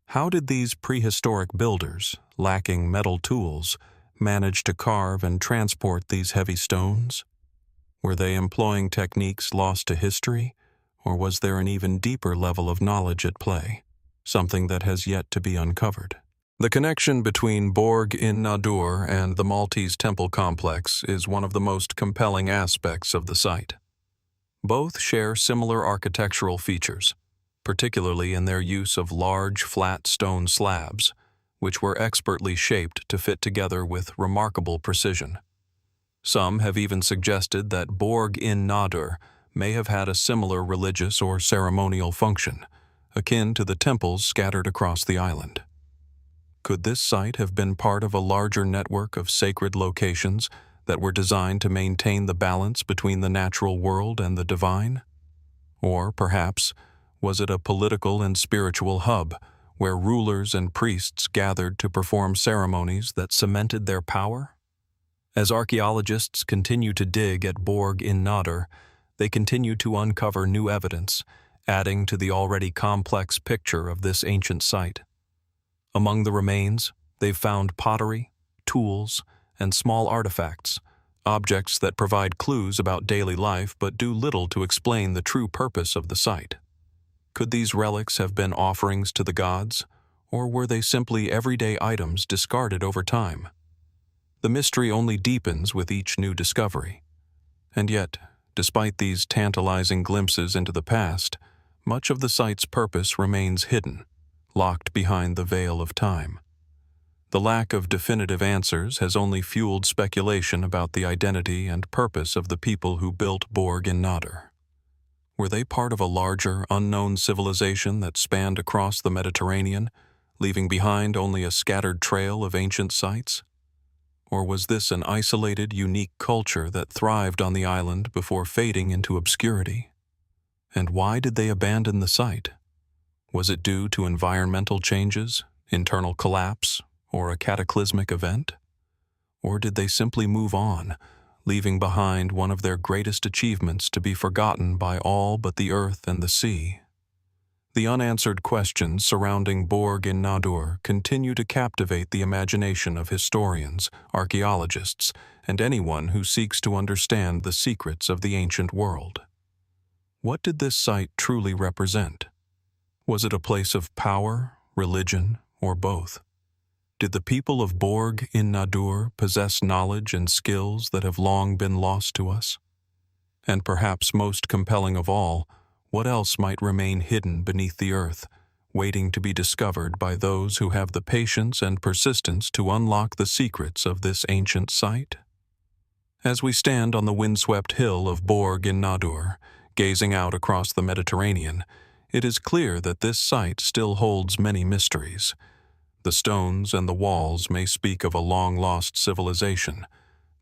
How did these prehistoric builders, lacking metal tools, manage to carve and transport these heavy stones? Were they employing techniques lost to history? Or was there an even deeper level of knowledge at play, something that has yet to be uncovered? The connection between Borg in-Nadur and the Maltese temple complex is one of the most compelling aspects of the site. Both share similar architectural features, particularly in their use of large, flat stone slabs, which were expertly shaped to fit together with remarkable precision. Some have even suggested that Borg in-Nadur may have had a similar religious or ceremonial function, akin to the temples scattered across the island. Could this site have been part of a larger network of sacred locations that were designed to maintain the balance between the natural world and the divine? Or, perhaps, was it a political and spiritual hub where rulers and priests gathered to perform ceremonies that cemented their power? As archaeologists continue to dig at Borg in-Nadur, they continue to uncover new evidence, adding to the already complex picture of this ancient site. Among the remains, they've found pottery, tools, and small artifacts, objects that provide clues about daily life but do little to explain the true purpose of the site. Could these relics have been offerings to the gods, or were they simply everyday items discarded over time? The mystery only deepens with each new discovery. And yet, despite these tantalizing glimpses into the past, much of the site's purpose remains hidden, locked behind the veil of time. The lack of definitive answers has only fueled speculation about the identity and purpose of the people who built Borg in-Nadur. Were they part of a larger, unknown civilization that spanned across the Mediterranean, leaving behind only a scattered trail of ancient sites? Or was this an isolated, unique culture that thrived on the island before fading into obscurity? And why did they abandon the site? Was it due to environmental changes, internal collapse, or a cataclysmic event? Or did they simply move on, leaving behind one of their greatest achievements to be forgotten by all but the earth and the sea? The unanswered questions surrounding Borg in-Nadur continue to captivate the imagination of historians, archaeologists, and anyone who seeks to understand the secrets of the ancient world. What did this site truly represent? Was it a place of power, religion, or both? Did the people of Borg in-Nadur possess knowledge and skills that have long been lost to us? And perhaps most compelling of all, what else might remain hidden beneath the earth, waiting to be discovered by those who have the patience and persistence to unlock the secrets of this ancient site? As we stand on the windswept hill of Borg in-Nadur, gazing out across the Mediterranean, it is clear that this site still holds many mysteries. The stones and the walls may speak of a long-lost civilization,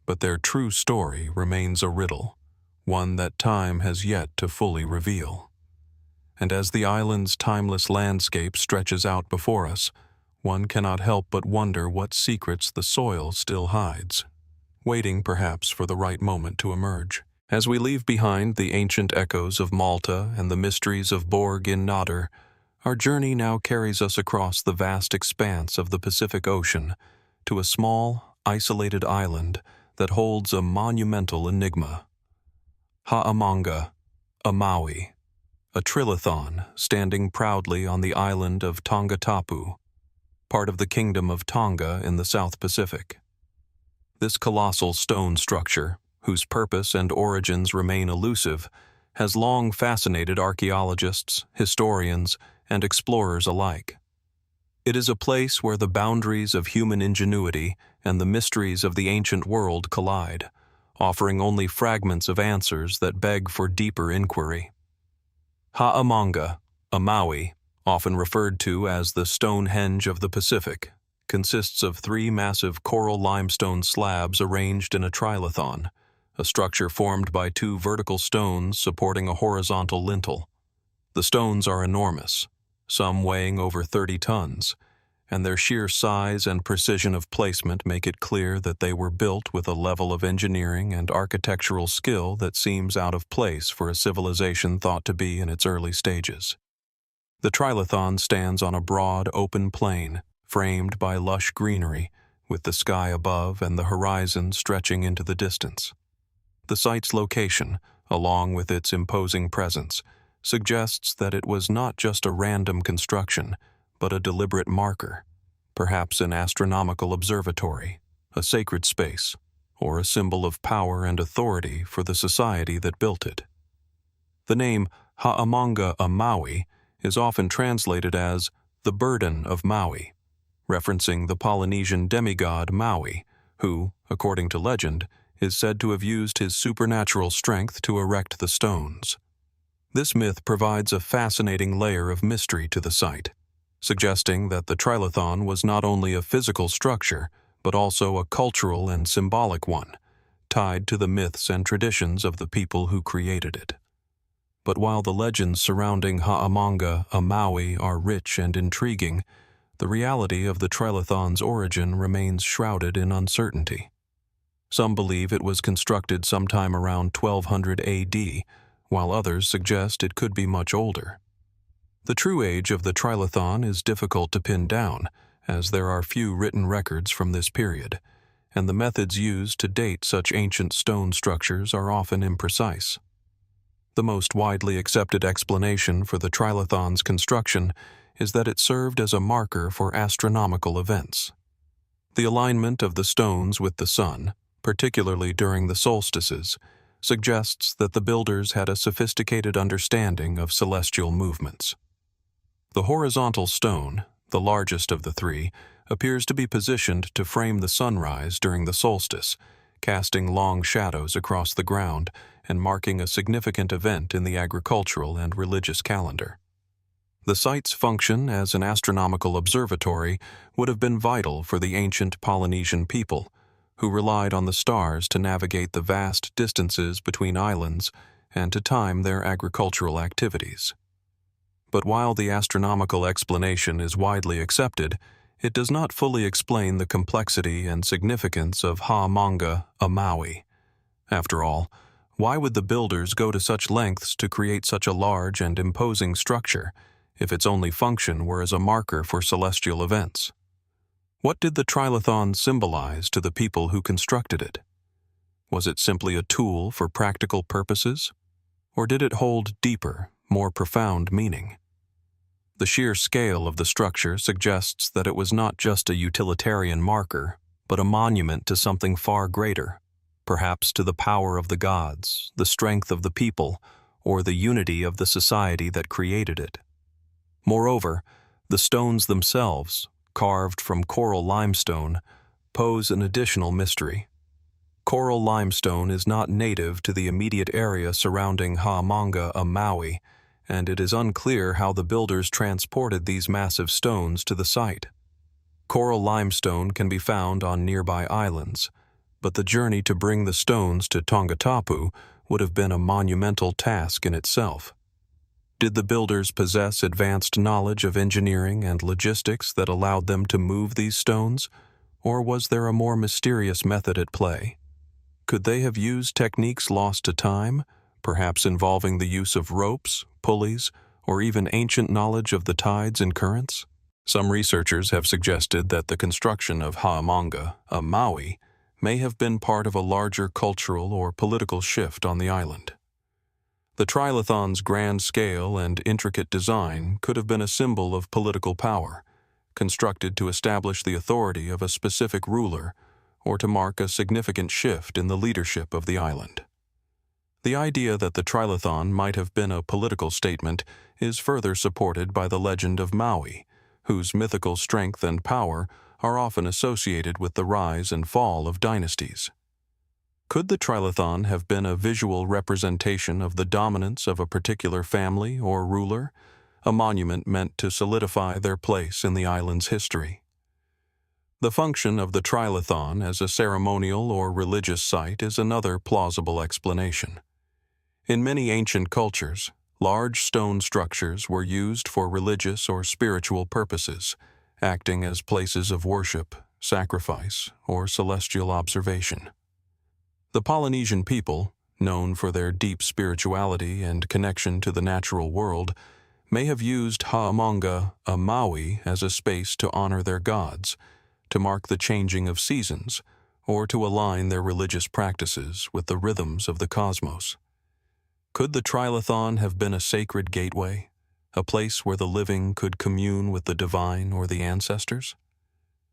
but their true story remains a riddle, one that time has yet to fully reveal. And as the island's timeless landscape stretches out before us, one cannot help but wonder what secrets the soil still hides, waiting perhaps for the right moment to emerge. As we leave behind the ancient echoes of Malta and the mysteries of Borg in-Nadur, our journey now carries us across the vast expanse of the Pacific Ocean to a small, isolated island that holds a monumental enigma. Ha'amanga, a Maui, a Trilithon standing proudly on the island of Tongatapu, part of the Kingdom of Tonga in the South Pacific. This colossal stone structure, whose purpose and origins remain elusive, has long fascinated archaeologists, historians, and explorers alike. It is a place where the boundaries of human ingenuity and the mysteries of the ancient world collide, offering only fragments of answers that beg for deeper inquiry. Ha'amanga, a Maui, often referred to as the Stonehenge of the Pacific, consists of 3 massive coral limestone slabs arranged in a trilithon, a structure formed by 2 vertical stones supporting a horizontal lintel. The stones are enormous, some weighing over 30 tons, and their sheer size and precision of placement make it clear that they were built with a level of engineering and architectural skill that seems out of place for a civilization thought to be in its early stages. The trilithon stands on a broad, open plain, framed by lush greenery, with the sky above and the horizon stretching into the distance. The site's location, along with its imposing presence, suggests that it was not just a random construction, but a deliberate marker, perhaps an astronomical observatory, a sacred space, or a symbol of power and authority for the society that built it. The name Ha'amanga a Maui is often translated as the burden of Maui, referencing the Polynesian demigod Maui, who, according to legend, is said to have used his supernatural strength to erect the stones. This myth provides a fascinating layer of mystery to the site, suggesting that the trilithon was not only a physical structure, but also a cultural and symbolic one, tied to the myths and traditions of the people who created it. But while the legends surrounding Ha'amanga a Maui are rich and intriguing, the reality of the trilithon's origin remains shrouded in uncertainty. Some believe it was constructed sometime around 1200 AD, while others suggest it could be much older. The true age of the trilithon is difficult to pin down, as there are few written records from this period, and the methods used to date such ancient stone structures are often imprecise. The most widely accepted explanation for the trilithon's construction is that it served as a marker for astronomical events. The alignment of the stones with the sun, particularly during the solstices, suggests that the builders had a sophisticated understanding of celestial movements. The horizontal stone, the largest of the 3, appears to be positioned to frame the sunrise during the solstice, casting long shadows across the ground and marking a significant event in the agricultural and religious calendar. The site's function as an astronomical observatory would have been vital for the ancient Polynesian people, who relied on the stars to navigate the vast distances between islands and to time their agricultural activities. But while the astronomical explanation is widely accepted, it does not fully explain the complexity and significance of Ha'amonga, a Maui. After all, why would the builders go to such lengths to create such a large and imposing structure if its only function were as a marker for celestial events? What did the Trilithon symbolize to the people who constructed it? Was it simply a tool for practical purposes, or did it hold deeper, more profound meaning? The sheer scale of the structure suggests that it was not just a utilitarian marker, but a monument to something far greater, perhaps to the power of the gods, the strength of the people, or the unity of the society that created it. Moreover, the stones themselves, carved from coral limestone, pose an additional mystery. Coral limestone is not native to the immediate area surrounding Ha'amonga, a Maui, and it is unclear how the builders transported these massive stones to the site. Coral limestone can be found on nearby islands, but the journey to bring the stones to Tongatapu would have been a monumental task in itself. Did the builders possess advanced knowledge of engineering and logistics that allowed them to move these stones, or was there a more mysterious method at play? Could they have used techniques lost to time, perhaps involving the use of ropes, pulleys, or even ancient knowledge of the tides and currents? Some researchers have suggested that the construction of Ha'amonga, a Maui, may have been part of a larger cultural or political shift on the island. The Trilithon's grand scale and intricate design could have been a symbol of political power, constructed to establish the authority of a specific ruler or to mark a significant shift in the leadership of the island. The idea that the Trilithon might have been a political statement is further supported by the legend of Maui, whose mythical strength and power are often associated with the rise and fall of dynasties. Could the Trilithon have been a visual representation of the dominance of a particular family or ruler, a monument meant to solidify their place in the island's history? The function of the Trilithon as a ceremonial or religious site is another plausible explanation. In many ancient cultures, large stone structures were used for religious or spiritual purposes, acting as places of worship, sacrifice, or celestial observation. The Polynesian people, known for their deep spirituality and connection to the natural world, may have used Ha'amonga, a Maui, as a space to honor their gods, to mark the changing of seasons, or to align their religious practices with the rhythms of the cosmos. Could the Trilithon have been a sacred gateway, a place where the living could commune with the divine or the ancestors?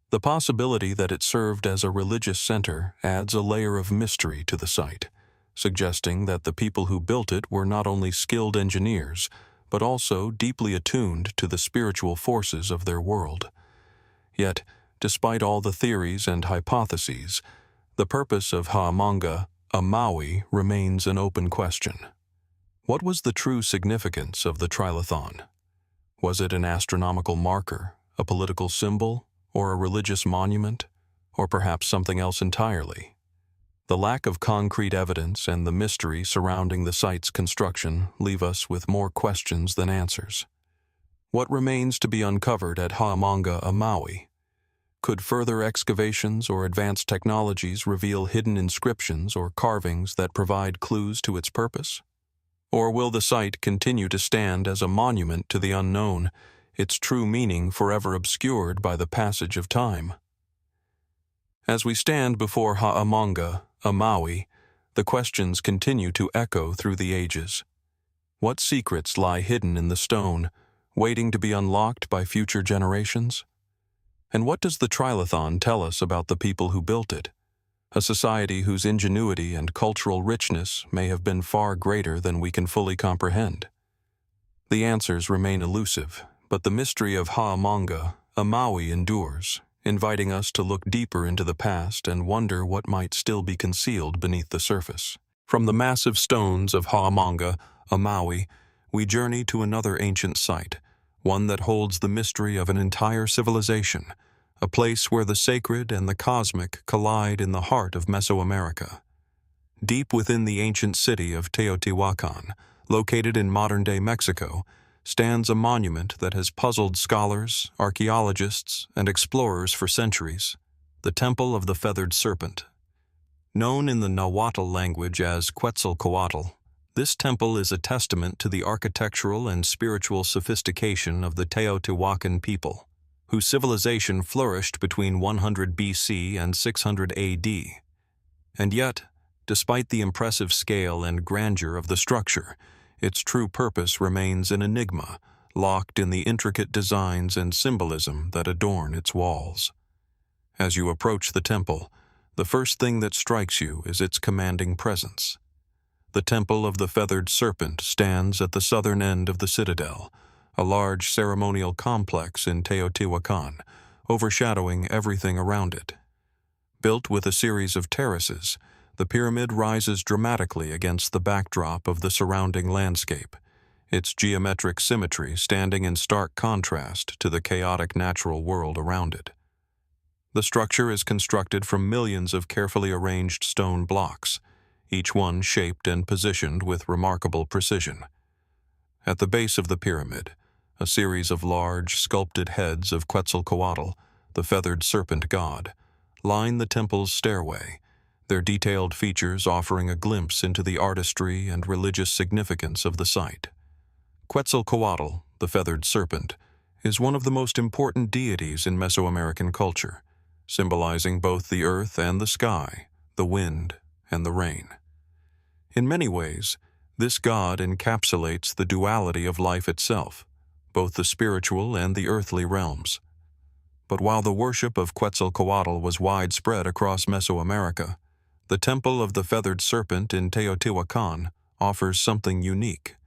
The possibility that it served as a religious center adds a layer of mystery to the site, suggesting that the people who built it were not only skilled engineers, but also deeply attuned to the spiritual forces of their world. Yet, despite all the theories and hypotheses, the purpose of Ha'amonga, a Maui, remains an open question. What was the true significance of the Trilithon? Was it an astronomical marker, a political symbol, or a religious monument, or perhaps something else entirely? The lack of concrete evidence and the mystery surrounding the site's construction leave us with more questions than answers. What remains to be uncovered at Ha'amonga, a Maui? Could further excavations or advanced technologies reveal hidden inscriptions or carvings that provide clues to its purpose? Or will the site continue to stand as a monument to the unknown, its true meaning forever obscured by the passage of time? As we stand before Ha'amonga, a Maui, the questions continue to echo through the ages. What secrets lie hidden in the stone, waiting to be unlocked by future generations? And what does the Trilithon tell us about the people who built it? A society whose ingenuity and cultural richness may have been far greater than we can fully comprehend. The answers remain elusive, but the mystery of Ha'amonga, a Maui, endures, inviting us to look deeper into the past and wonder what might still be concealed beneath the surface. From the massive stones of Menga, Maui, we journey to another ancient site, one that holds the mystery of an entire civilization, a place where the sacred and the cosmic collide in the heart of Mesoamerica. Deep within the ancient city of Teotihuacan, located in modern-day Mexico, stands a monument that has puzzled scholars, archaeologists, and explorers for centuries, the Temple of the Feathered Serpent. Known in the Nahuatl language as Quetzalcoatl, this temple is a testament to the architectural and spiritual sophistication of the Teotihuacan people, whose civilization flourished between 100 BC and 600 AD. And yet, despite the impressive scale and grandeur of the structure, its true purpose remains an enigma, locked in the intricate designs and symbolism that adorn its walls. As you approach the temple, the first thing that strikes you is its commanding presence. The Temple of the Feathered Serpent stands at the southern end of the citadel, a large ceremonial complex in Teotihuacan, overshadowing everything around it. Built with a series of terraces, the pyramid rises dramatically against the backdrop of the surrounding landscape, its geometric symmetry standing in stark contrast to the chaotic natural world around it. The structure is constructed from millions of carefully arranged stone blocks, each one shaped and positioned with remarkable precision. At the base of the pyramid, a series of large, sculpted heads of Quetzalcoatl, the feathered serpent god, line the temple's stairway, their detailed features offering a glimpse into the artistry and religious significance of the site. Quetzalcoatl, the feathered serpent, is one of the most important deities in Mesoamerican culture, symbolizing both the earth and the sky, the wind and the rain. In many ways, this god encapsulates the duality of life itself, both the spiritual and the earthly realms. But while the worship of Quetzalcoatl was widespread across Mesoamerica, the Temple of the Feathered Serpent in Teotihuacan offers something unique,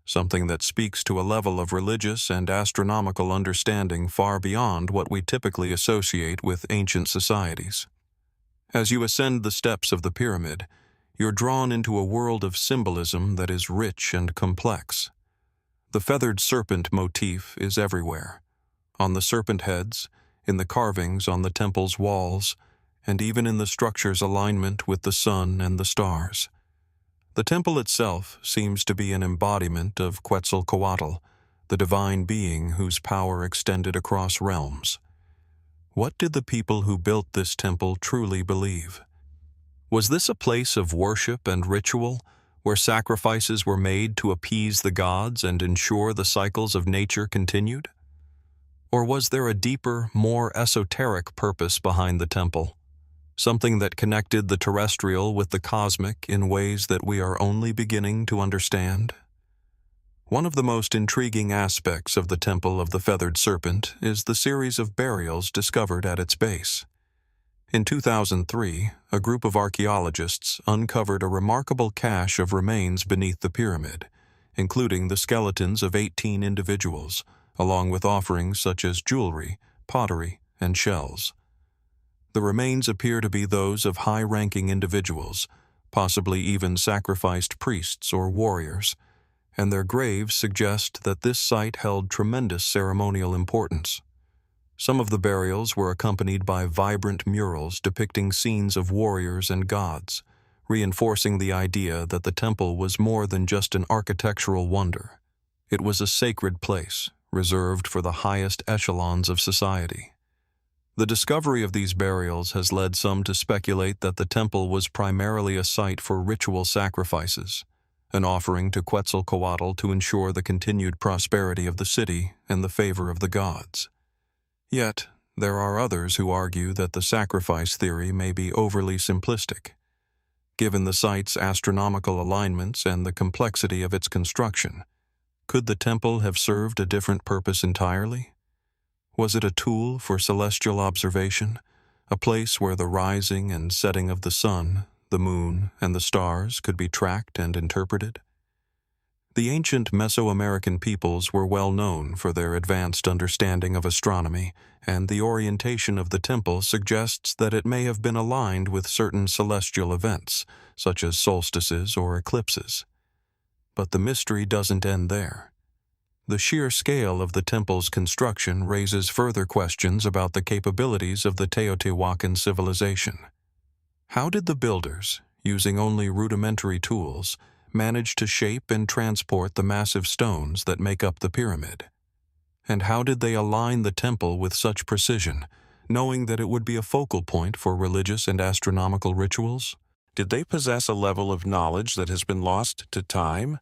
something that speaks to a level of religious and astronomical understanding far beyond what we typically associate with ancient societies. As you ascend the steps of the pyramid, you're drawn into a world of symbolism that is rich and complex. The feathered serpent motif is everywhere, on the serpent heads, in the carvings on the temple's walls, and even in the structure's alignment with the sun and the stars. The temple itself seems to be an embodiment of Quetzalcoatl, the divine being whose power extended across realms. What did the people who built this temple truly believe? Was this a place of worship and ritual, where sacrifices were made to appease the gods and ensure the cycles of nature continued? Or was there a deeper, more esoteric purpose behind the temple? Something that connected the terrestrial with the cosmic in ways that we are only beginning to understand? One of the most intriguing aspects of the Temple of the Feathered Serpent is the series of burials discovered at its base. In 2003, a group of archaeologists uncovered a remarkable cache of remains beneath the pyramid, including the skeletons of 18 individuals, along with offerings such as jewelry, pottery, and shells. The remains appear to be those of high-ranking individuals, possibly even sacrificed priests or warriors, and their graves suggest that this site held tremendous ceremonial importance. Some of the burials were accompanied by vibrant murals depicting scenes of warriors and gods, reinforcing the idea that the temple was more than just an architectural wonder. It was a sacred place, reserved for the highest echelons of society. The discovery of these burials has led some to speculate that the temple was primarily a site for ritual sacrifices, an offering to Quetzalcoatl to ensure the continued prosperity of the city and the favor of the gods. Yet, there are others who argue that the sacrifice theory may be overly simplistic. Given the site's astronomical alignments and the complexity of its construction, could the temple have served a different purpose entirely? Was it a tool for celestial observation, a place where the rising and setting of the sun, the moon, and the stars could be tracked and interpreted? The ancient Mesoamerican peoples were well known for their advanced understanding of astronomy, and the orientation of the temple suggests that it may have been aligned with certain celestial events, such as solstices or eclipses. But the mystery doesn't end there. The sheer scale of the temple's construction raises further questions about the capabilities of the Teotihuacan civilization. How did the builders, using only rudimentary tools, manage to shape and transport the massive stones that make up the pyramid? And how did they align the temple with such precision, knowing that it would be a focal point for religious and astronomical rituals? Did they possess a level of knowledge that has been lost to time?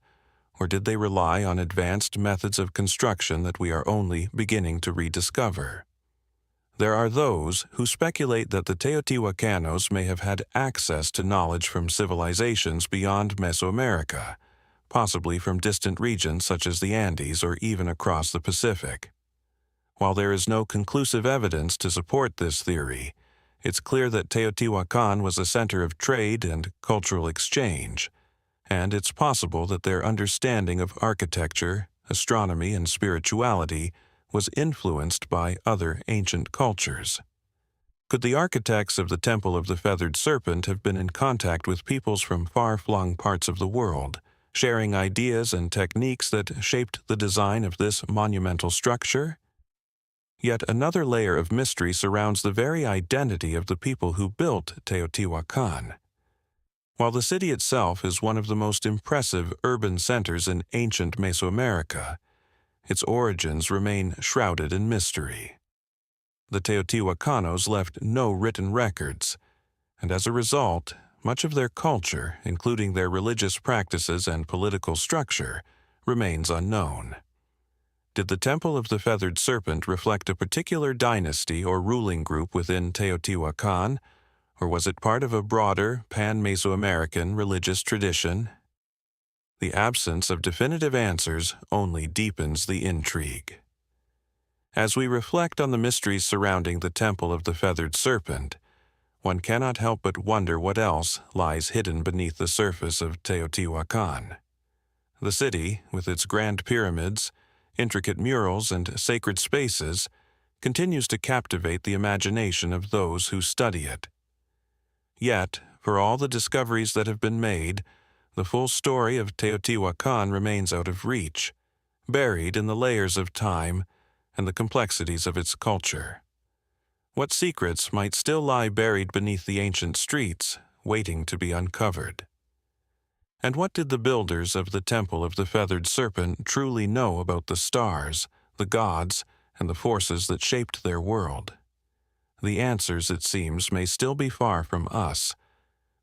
Or did they rely on advanced methods of construction that we are only beginning to rediscover? There are those who speculate that the Teotihuacanos may have had access to knowledge from civilizations beyond Mesoamerica, possibly from distant regions such as the Andes or even across the Pacific. While there is no conclusive evidence to support this theory, it's clear that Teotihuacan was a center of trade and cultural exchange, and it's possible that their understanding of architecture, astronomy, and spirituality was influenced by other ancient cultures. Could the architects of the Temple of the Feathered Serpent have been in contact with peoples from far-flung parts of the world, sharing ideas and techniques that shaped the design of this monumental structure? Yet another layer of mystery surrounds the very identity of the people who built Teotihuacan. While the city itself is one of the most impressive urban centers in ancient Mesoamerica, its origins remain shrouded in mystery. The Teotihuacanos left no written records, and as a result, much of their culture, including their religious practices and political structure, remains unknown. Did the Temple of the Feathered Serpent reflect a particular dynasty or ruling group within Teotihuacan, or was it part of a broader pan-Mesoamerican religious tradition? The absence of definitive answers only deepens the intrigue. As we reflect on the mysteries surrounding the Temple of the Feathered Serpent, one cannot help but wonder what else lies hidden beneath the surface of Teotihuacan. The city, with its grand pyramids, intricate murals, and sacred spaces, continues to captivate the imagination of those who study it. Yet, for all the discoveries that have been made, the full story of Teotihuacan remains out of reach, buried in the layers of time and the complexities of its culture. What secrets might still lie buried beneath the ancient streets, waiting to be uncovered? And what did the builders of the Temple of the Feathered Serpent truly know about the stars, the gods, and the forces that shaped their world? The answers, it seems, may still be far from us,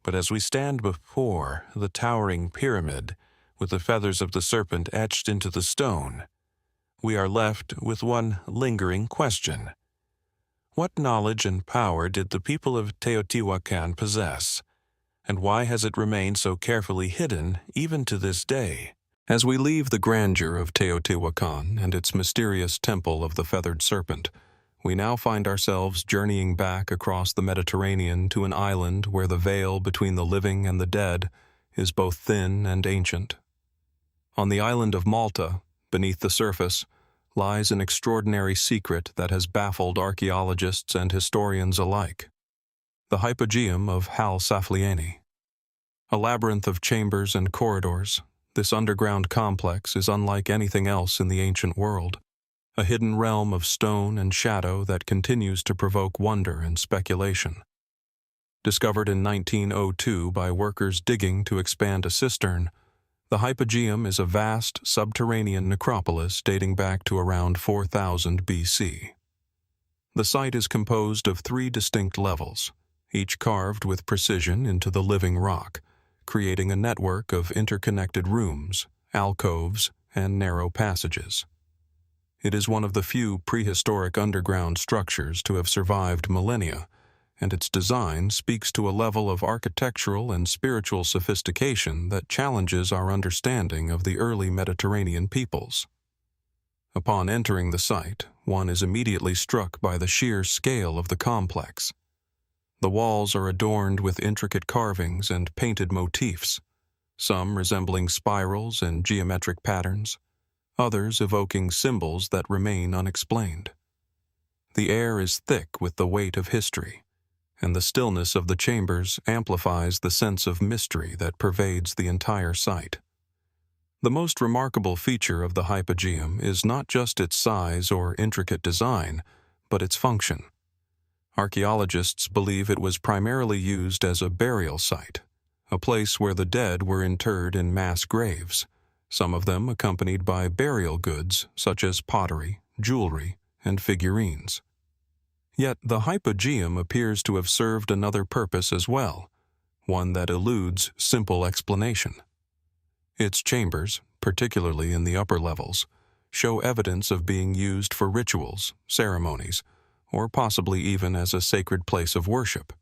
but as we stand before the towering pyramid, with the feathers of the serpent etched into the stone, we are left with one lingering question. What knowledge and power did the people of Teotihuacan possess, and why has it remained so carefully hidden even to this day? As we leave the grandeur of Teotihuacan and its mysterious Temple of the Feathered Serpent, we now find ourselves journeying back across the Mediterranean to an island where the veil between the living and the dead is both thin and ancient. On the island of Malta, beneath the surface, lies an extraordinary secret that has baffled archaeologists and historians alike: the Hypogeum of Ħal-Saflieni. A labyrinth of chambers and corridors, this underground complex is unlike anything else in the ancient world, a hidden realm of stone and shadow that continues to provoke wonder and speculation. Discovered in 1902 by workers digging to expand a cistern, the Hypogeum is a vast subterranean necropolis dating back to around 4000 BC. The site is composed of 3 distinct levels, each carved with precision into the living rock, creating a network of interconnected rooms, alcoves, and narrow passages. It is one of the few prehistoric underground structures to have survived millennia, and its design speaks to a level of architectural and spiritual sophistication that challenges our understanding of the early Mediterranean peoples. Upon entering the site, one is immediately struck by the sheer scale of the complex. The walls are adorned with intricate carvings and painted motifs, some resembling spirals and geometric patterns, others evoking symbols that remain unexplained. The air is thick with the weight of history, and the stillness of the chambers amplifies the sense of mystery that pervades the entire site. The most remarkable feature of the Hypogeum is not just its size or intricate design, but its function. Archaeologists believe it was primarily used as a burial site, a place where the dead were interred in mass graves, some of them accompanied by burial goods such as pottery, jewelry, and figurines. Yet the Hypogeum appears to have served another purpose as well, one that eludes simple explanation. Its chambers, particularly in the upper levels, show evidence of being used for rituals, ceremonies, or possibly even as a sacred place of worship.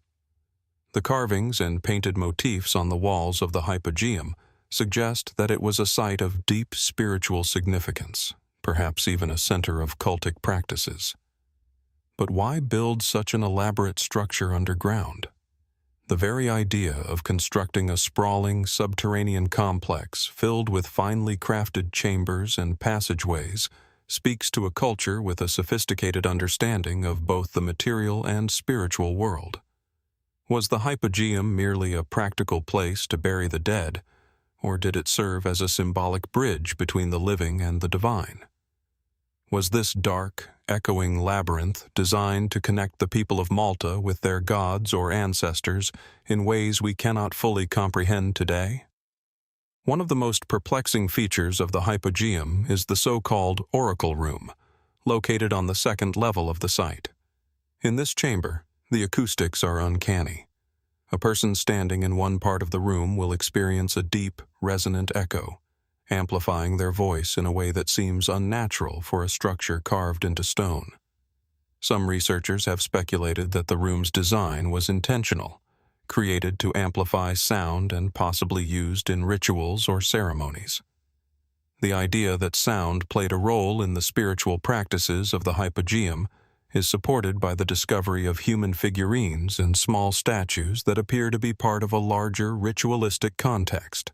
The carvings and painted motifs on the walls of the Hypogeum suggest that it was a site of deep spiritual significance, perhaps even a center of cultic practices. But why build such an elaborate structure underground? The very idea of constructing a sprawling subterranean complex filled with finely crafted chambers and passageways speaks to a culture with a sophisticated understanding of both the material and spiritual world. Was the Hypogeum merely a practical place to bury the dead, or did it serve as a symbolic bridge between the living and the divine? Was this dark, echoing labyrinth designed to connect the people of Malta with their gods or ancestors in ways we cannot fully comprehend today? One of the most perplexing features of the Hypogeum is the so-called oracle room, located on the second level of the site. In this chamber, the acoustics are uncanny. A person standing in one part of the room will experience a deep, resonant echo, amplifying their voice in a way that seems unnatural for a structure carved into stone. Some researchers have speculated that the room's design was intentional, created to amplify sound and possibly used in rituals or ceremonies. The idea that sound played a role in the spiritual practices of the Hypogeum is supported by the discovery of human figurines and small statues that appear to be part of a larger ritualistic context.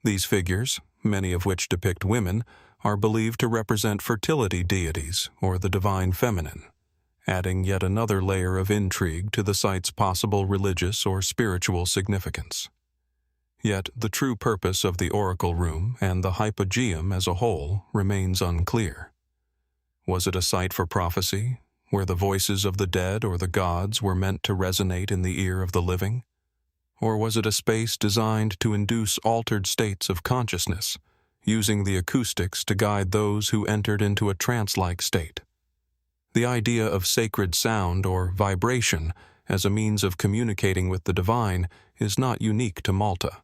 These figures, many of which depict women, are believed to represent fertility deities or the divine feminine, adding yet another layer of intrigue to the site's possible religious or spiritual significance. Yet the true purpose of the oracle room and the Hypogeum as a whole remains unclear. Was it a site for prophecy, where the voices of the dead or the gods were meant to resonate in the ear of the living? Or was it a space designed to induce altered states of consciousness, using the acoustics to guide those who entered into a trance-like state? The idea of sacred sound or vibration as a means of communicating with the divine is not unique to Malta.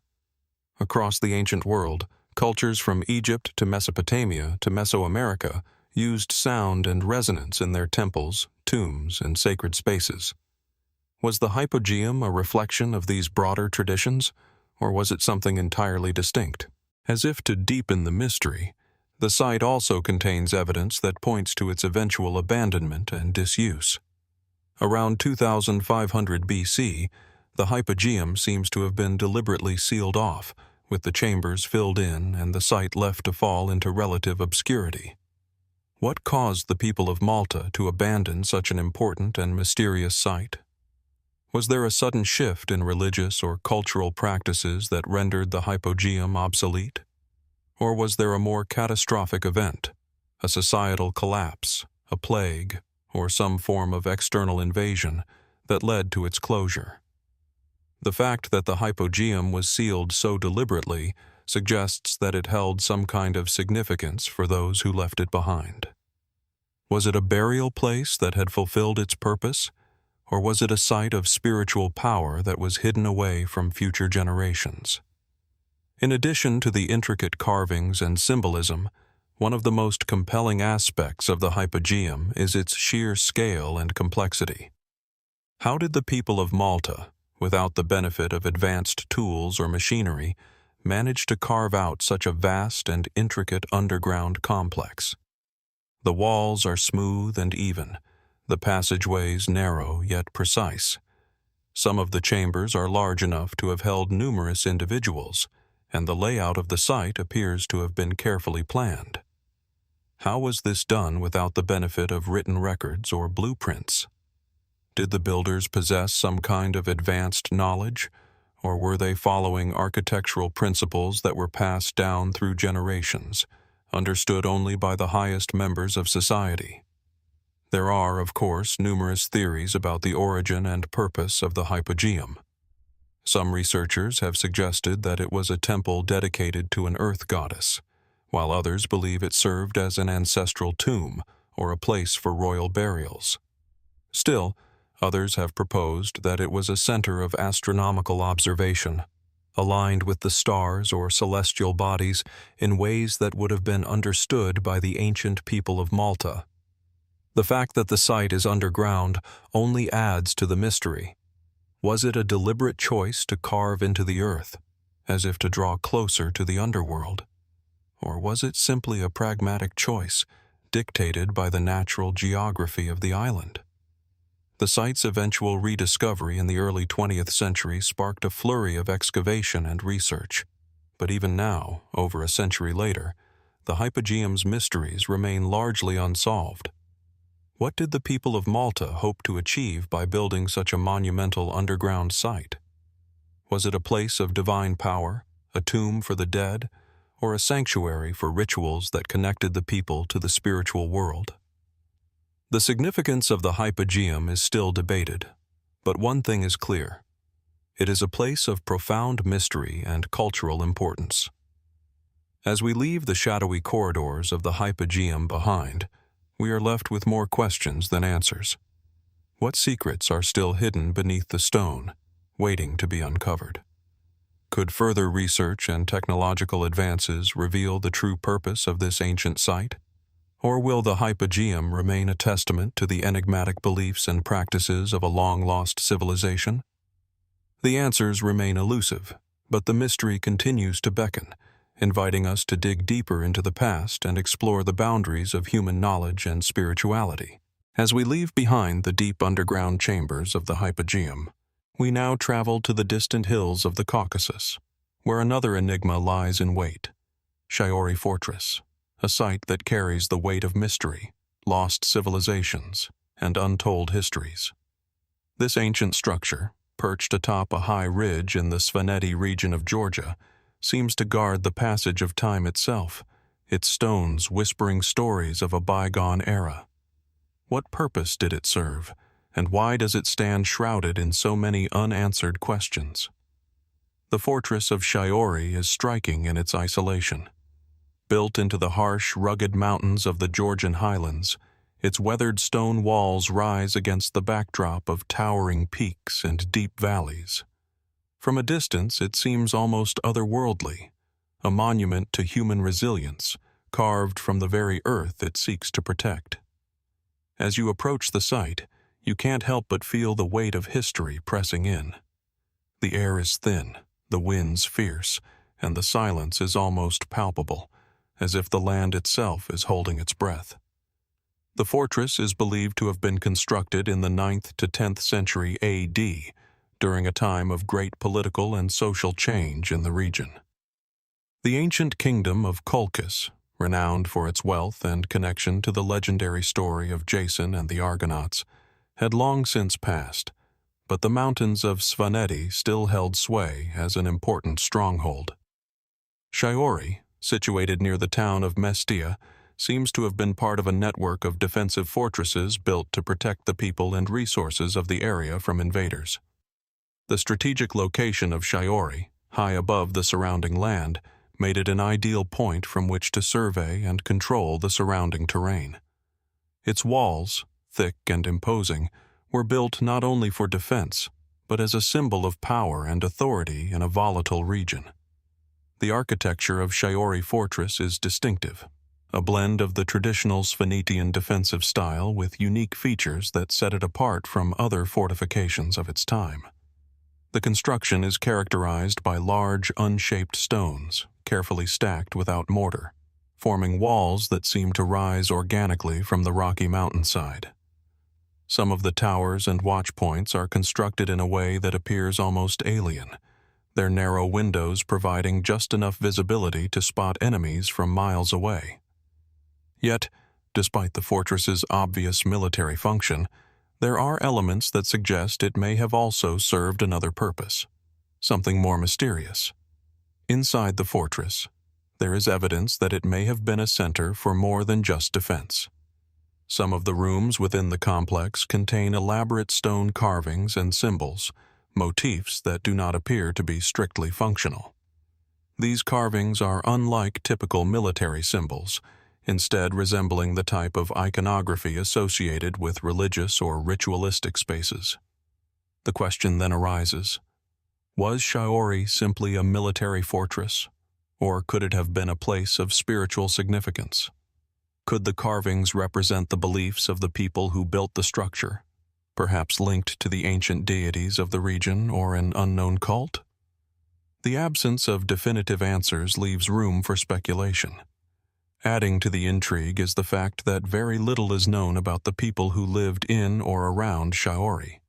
Across the ancient world, cultures from Egypt to Mesopotamia to Mesoamerica used sound and resonance in their temples, tombs, and sacred spaces. Was the Hypogeum a reflection of these broader traditions, or was it something entirely distinct? As if to deepen the mystery, the site also contains evidence that points to its eventual abandonment and disuse. Around 2500 BC, the Hypogeum seems to have been deliberately sealed off, with the chambers filled in and the site left to fall into relative obscurity. What caused the people of Malta to abandon such an important and mysterious site? Was there a sudden shift in religious or cultural practices that rendered the Hypogeum obsolete? Or was there a more catastrophic event, a societal collapse, a plague, or some form of external invasion that led to its closure? The fact that the Hypogeum was sealed so deliberately suggests that it held some kind of significance for those who left it behind. Was it a burial place that had fulfilled its purpose, or was it a site of spiritual power that was hidden away from future generations? In addition to the intricate carvings and symbolism, one of the most compelling aspects of the Hypogeum is its sheer scale and complexity. How did the people of Malta, without the benefit of advanced tools or machinery, manage to carve out such a vast and intricate underground complex? The walls are smooth and even, the passageways narrow yet precise. Some of the chambers are large enough to have held numerous individuals, and the layout of the site appears to have been carefully planned. How was this done without the benefit of written records or blueprints? Did the builders possess some kind of advanced knowledge, or were they following architectural principles that were passed down through generations, understood only by the highest members of society? There are, of course, numerous theories about the origin and purpose of the Hypogeum. Some researchers have suggested that it was a temple dedicated to an earth goddess, while others believe it served as an ancestral tomb or a place for royal burials. Still, others have proposed that it was a center of astronomical observation, aligned with the stars or celestial bodies in ways that would have been understood by the ancient people of Malta. The fact that the site is underground only adds to the mystery. Was it a deliberate choice to carve into the earth, as if to draw closer to the underworld? Or was it simply a pragmatic choice, dictated by the natural geography of the island? The site's eventual rediscovery in the early 20th century sparked a flurry of excavation and research. But even now, over a century later, the Hypogeum's mysteries remain largely unsolved. What did the people of Malta hope to achieve by building such a monumental underground site? Was it a place of divine power, a tomb for the dead, or a sanctuary for rituals that connected the people to the spiritual world? The significance of the Hypogeum is still debated, but one thing is clear. It is a place of profound mystery and cultural importance. As we leave the shadowy corridors of the Hypogeum behind, we are left with more questions than answers. What secrets are still hidden beneath the stone, waiting to be uncovered? Could further research and technological advances reveal the true purpose of this ancient site? Or will the Hypogeum remain a testament to the enigmatic beliefs and practices of a long-lost civilization? The answers remain elusive, but the mystery continues to beckon, inviting us to dig deeper into the past and explore the boundaries of human knowledge and spirituality. As we leave behind the deep underground chambers of the Hypogeum, we now travel to the distant hills of the Caucasus, where another enigma lies in wait: Shaori Fortress, a site that carries the weight of mystery, lost civilizations, and untold histories. This ancient structure, perched atop a high ridge in the Svaneti region of Georgia, seems to guard the passage of time itself, its stones whispering stories of a bygone era. What purpose did it serve, and why does it stand shrouded in so many unanswered questions? The fortress of Shaori is striking in its isolation. Built into the harsh, rugged mountains of the Georgian highlands, its weathered stone walls rise against the backdrop of towering peaks and deep valleys. From a distance, it seems almost otherworldly, a monument to human resilience, carved from the very earth it seeks to protect. As you approach the site, you can't help but feel the weight of history pressing in. The air is thin, the winds fierce, and the silence is almost palpable, as if the land itself is holding its breath. The fortress is believed to have been constructed in the 9th to 10th century AD, during a time of great political and social change in the region. The ancient kingdom of Colchis, renowned for its wealth and connection to the legendary story of Jason and the Argonauts, had long since passed, but the mountains of Svaneti still held sway as an important stronghold. Shaori, situated near the town of Mestia, seems to have been part of a network of defensive fortresses built to protect the people and resources of the area from invaders. The strategic location of Shaori, high above the surrounding land, made it an ideal point from which to survey and control the surrounding terrain. Its walls, thick and imposing, were built not only for defense, but as a symbol of power and authority in a volatile region. The architecture of Shaori Fortress is distinctive, a blend of the traditional Svanetian defensive style with unique features that set it apart from other fortifications of its time. The construction is characterized by large, unshaped stones, carefully stacked without mortar, forming walls that seem to rise organically from the rocky mountainside. Some of the towers and watch points are constructed in a way that appears almost alien, their narrow windows providing just enough visibility to spot enemies from miles away. Yet, despite the fortress's obvious military function, there are elements that suggest it may have also served another purpose, something more mysterious. Inside the fortress, there is evidence that it may have been a center for more than just defense. Some of the rooms within the complex contain elaborate stone carvings and symbols, motifs that do not appear to be strictly functional. These carvings are unlike typical military symbols, instead resembling the type of iconography associated with religious or ritualistic spaces. The question then arises, was Shaori simply a military fortress, or could it have been a place of spiritual significance? Could the carvings represent the beliefs of the people who built the structure, perhaps linked to the ancient deities of the region or an unknown cult? The absence of definitive answers leaves room for speculation. Adding to the intrigue is the fact that very little is known about the people who lived in or around Shaori.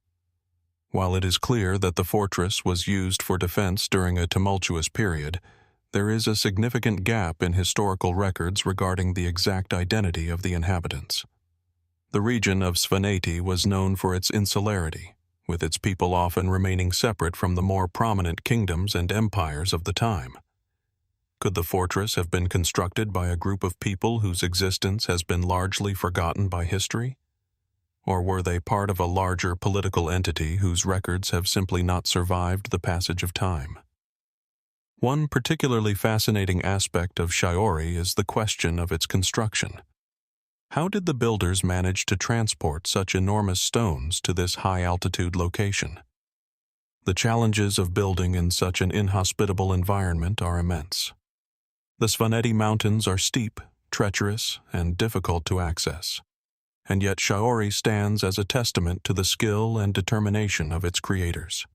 While it is clear that the fortress was used for defense during a tumultuous period, there is a significant gap in historical records regarding the exact identity of the inhabitants. The region of Svaneti was known for its insularity, with its people often remaining separate from the more prominent kingdoms and empires of the time. Could the fortress have been constructed by a group of people whose existence has been largely forgotten by history? Or were they part of a larger political entity whose records have simply not survived the passage of time? One particularly fascinating aspect of Shaori is the question of its construction. How did the builders manage to transport such enormous stones to this high-altitude location? The challenges of building in such an inhospitable environment are immense. The Svaneti Mountains are steep, treacherous, and difficult to access, and yet Shaori stands as a testament to the skill and determination of its creators.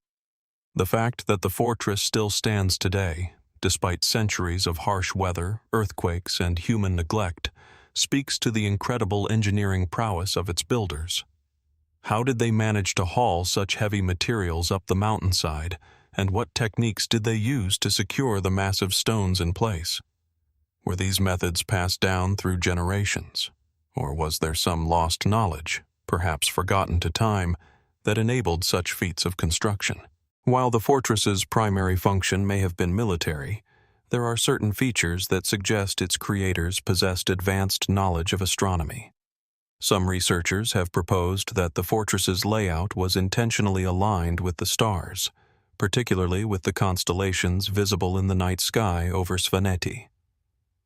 The fact that the fortress still stands today, despite centuries of harsh weather, earthquakes, and human neglect, speaks to the incredible engineering prowess of its builders. How did they manage to haul such heavy materials up the mountainside, and what techniques did they use to secure the massive stones in place? Were these methods passed down through generations, or was there some lost knowledge, perhaps forgotten to time, that enabled such feats of construction? While the fortress's primary function may have been military, there are certain features that suggest its creators possessed advanced knowledge of astronomy. Some researchers have proposed that the fortress's layout was intentionally aligned with the stars, particularly with the constellations visible in the night sky over Svaneti.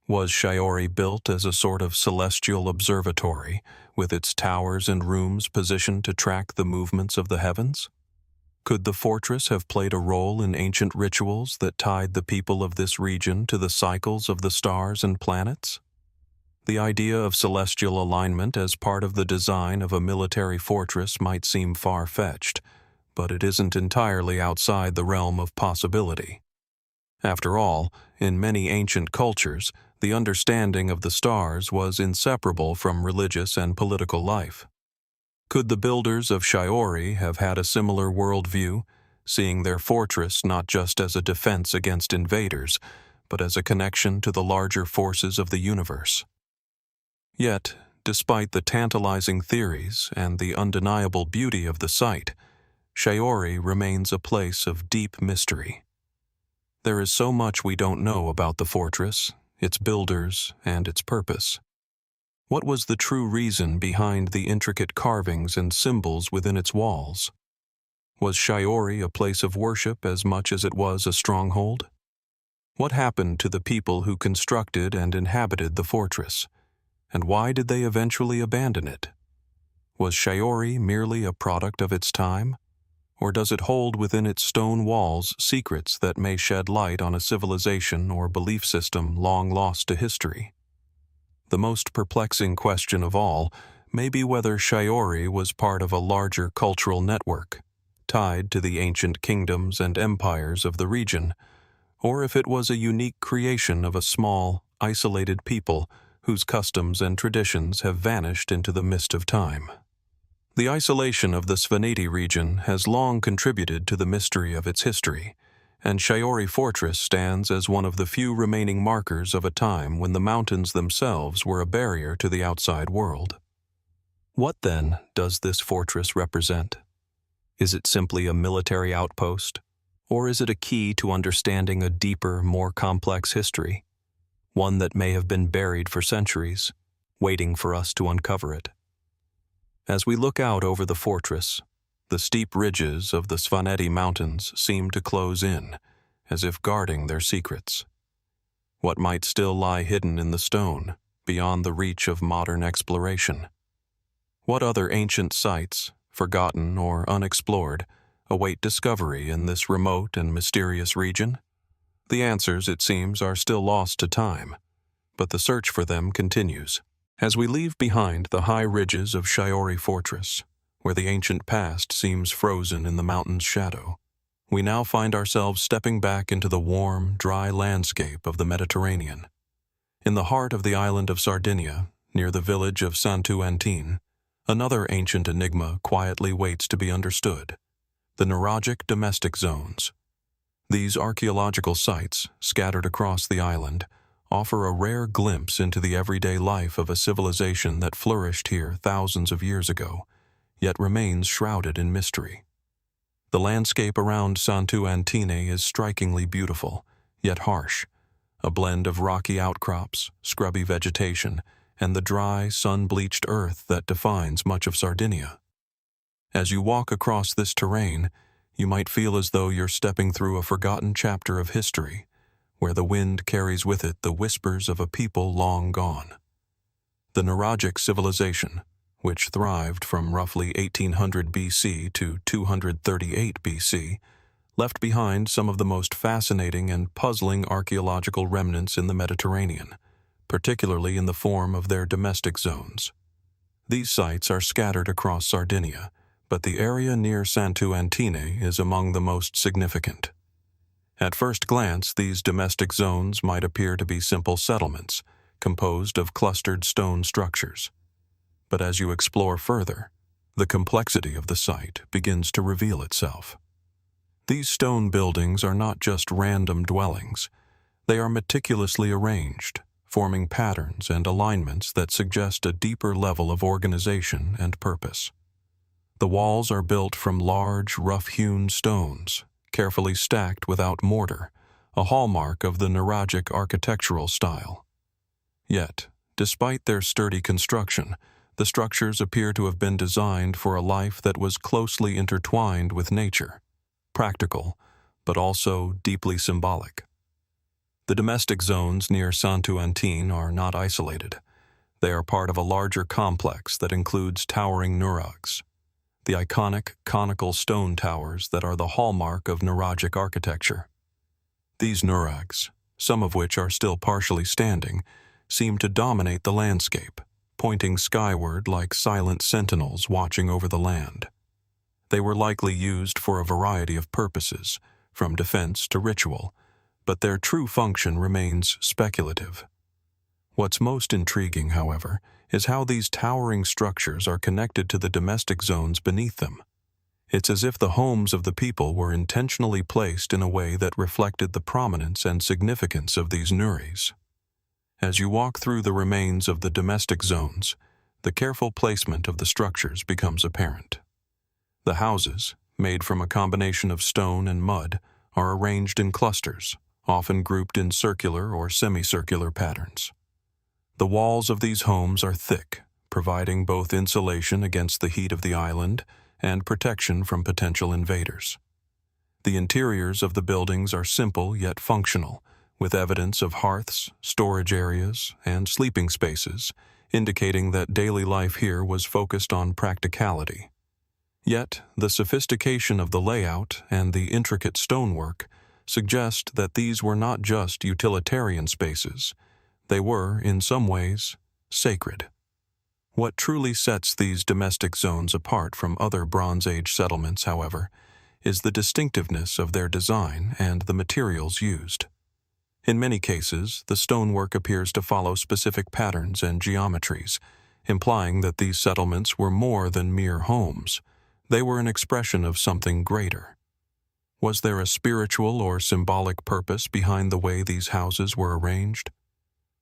Was Shaori built as a sort of celestial observatory, with its towers and rooms positioned to track the movements of the heavens? Could the fortress have played a role in ancient rituals that tied the people of this region to the cycles of the stars and planets? The idea of celestial alignment as part of the design of a military fortress might seem far-fetched, but it isn't entirely outside the realm of possibility. After all, in many ancient cultures, the understanding of the stars was inseparable from religious and political life. Could the builders of Shaori have had a similar worldview, seeing their fortress not just as a defense against invaders, but as a connection to the larger forces of the universe? Yet, despite the tantalizing theories and the undeniable beauty of the site, Shaori remains a place of deep mystery. There is so much we don't know about the fortress, its builders, and its purpose. What was the true reason behind the intricate carvings and symbols within its walls? Was Shaori a place of worship as much as it was a stronghold? What happened to the people who constructed and inhabited the fortress, and why did they eventually abandon it? Was Shaori merely a product of its time, or does it hold within its stone walls secrets that may shed light on a civilization or belief system long lost to history? The most perplexing question of all may be whether Shaori was part of a larger cultural network, tied to the ancient kingdoms and empires of the region, or if it was a unique creation of a small, isolated people whose customs and traditions have vanished into the mist of time. The isolation of the Svaneti region has long contributed to the mystery of its history, and Shaori Fortress stands as one of the few remaining markers of a time when the mountains themselves were a barrier to the outside world. What, then, does this fortress represent? Is it simply a military outpost, or is it a key to understanding a deeper, more complex history, one that may have been buried for centuries, waiting for us to uncover it? As we look out over the fortress, the steep ridges of the Svaneti Mountains seem to close in, as if guarding their secrets. What might still lie hidden in the stone, beyond the reach of modern exploration? What other ancient sites, forgotten or unexplored, await discovery in this remote and mysterious region? The answers, it seems, are still lost to time, but the search for them continues. As we leave behind the high ridges of Shaori Fortress, where the ancient past seems frozen in the mountain's shadow, we now find ourselves stepping back into the warm, dry landscape of the Mediterranean. In the heart of the island of Sardinia, near the village of Santu Antine, another ancient enigma quietly waits to be understood: the Nuragic domestic zones. These archaeological sites, scattered across the island, offer a rare glimpse into the everyday life of a civilization that flourished here thousands of years ago, yet remains shrouded in mystery. The landscape around Santu Antine is strikingly beautiful, yet harsh, a blend of rocky outcrops, scrubby vegetation, and the dry, sun-bleached earth that defines much of Sardinia. As you walk across this terrain, you might feel as though you're stepping through a forgotten chapter of history, where the wind carries with it the whispers of a people long gone. The Nuragic civilization, which thrived from roughly 1800 BC to 238 BC, left behind some of the most fascinating and puzzling archaeological remnants in the Mediterranean, particularly in the form of their domestic zones. These sites are scattered across Sardinia, but the area near Santu Antine is among the most significant. At first glance, these domestic zones might appear to be simple settlements, composed of clustered stone structures. But as you explore further, the complexity of the site begins to reveal itself. These stone buildings are not just random dwellings. They are meticulously arranged, forming patterns and alignments that suggest a deeper level of organization and purpose. The walls are built from large, rough-hewn stones, carefully stacked without mortar, a hallmark of the Nuragic architectural style. Yet, despite their sturdy construction, the structures appear to have been designed for a life that was closely intertwined with nature, practical, but also deeply symbolic. The domestic zones near Santu Antine are not isolated. They are part of a larger complex that includes towering nurags, the iconic conical stone towers that are the hallmark of Nuragic architecture. These nurags, some of which are still partially standing, seem to dominate the landscape, pointing skyward like silent sentinels watching over the land. They were likely used for a variety of purposes, from defense to ritual, but their true function remains speculative. What's most intriguing, however, is how these towering structures are connected to the domestic zones beneath them. It's as if the homes of the people were intentionally placed in a way that reflected the prominence and significance of these nuris. As you walk through the remains of the domestic zones, the careful placement of the structures becomes apparent. The houses, made from a combination of stone and mud, are arranged in clusters, often grouped in circular or semicircular patterns. The walls of these homes are thick, providing both insulation against the heat of the island and protection from potential invaders. The interiors of the buildings are simple yet functional, with evidence of hearths, storage areas, and sleeping spaces, indicating that daily life here was focused on practicality. Yet, the sophistication of the layout and the intricate stonework suggest that these were not just utilitarian spaces. They were, in some ways, sacred. What truly sets these domestic zones apart from other Bronze Age settlements, however, is the distinctiveness of their design and the materials used. In many cases, the stonework appears to follow specific patterns and geometries, implying that these settlements were more than mere homes. They were an expression of something greater. Was there a spiritual or symbolic purpose behind the way these houses were arranged?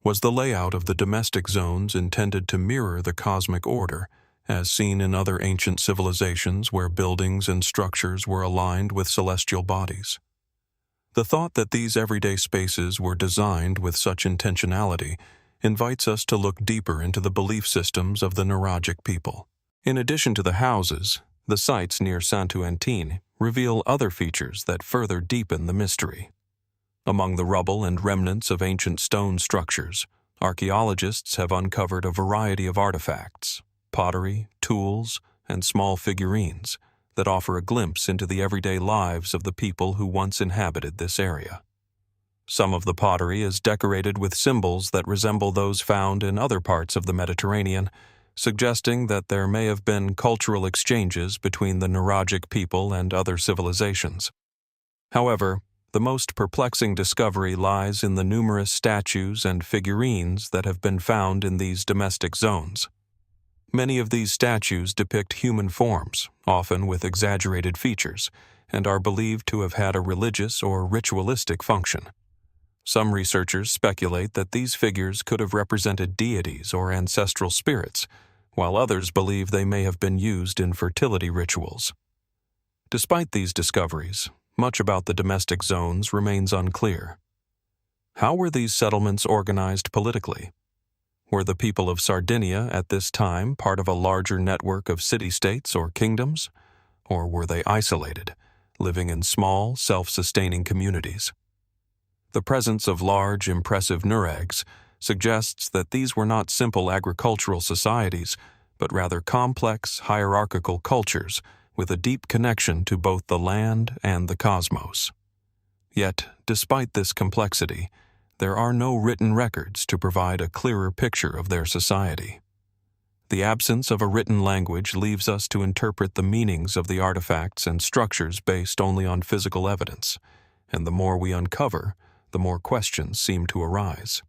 Was the layout of the domestic zones intended to mirror the cosmic order, as seen in other ancient civilizations where buildings and structures were aligned with celestial bodies? The thought that these everyday spaces were designed with such intentionality invites us to look deeper into the belief systems of the Nuragic people. In addition to the houses, the sites near Santu Antine reveal other features that further deepen the mystery. Among the rubble and remnants of ancient stone structures, archaeologists have uncovered a variety of artifacts, pottery, tools, and small figurines that offer a glimpse into the everyday lives of the people who once inhabited this area. Some of the pottery is decorated with symbols that resemble those found in other parts of the Mediterranean, suggesting that there may have been cultural exchanges between the Nuragic people and other civilizations. However, the most perplexing discovery lies in the numerous statues and figurines that have been found in these domestic zones. Many of these statues depict human forms, often with exaggerated features, and are believed to have had a religious or ritualistic function. Some researchers speculate that these figures could have represented deities or ancestral spirits, while others believe they may have been used in fertility rituals. Despite these discoveries, much about the domestic zones remains unclear. How were these settlements organized politically? Were the people of Sardinia at this time part of a larger network of city-states or kingdoms? Or were they isolated, living in small, self-sustaining communities? The presence of large, impressive nurags suggests that these were not simple agricultural societies, but rather complex, hierarchical cultures with a deep connection to both the land and the cosmos. Yet, despite this complexity, there are no written records to provide a clearer picture of their society. The absence of a written language leaves us to interpret the meanings of the artifacts and structures based only on physical evidence, and the more we uncover, the more questions seem to arise.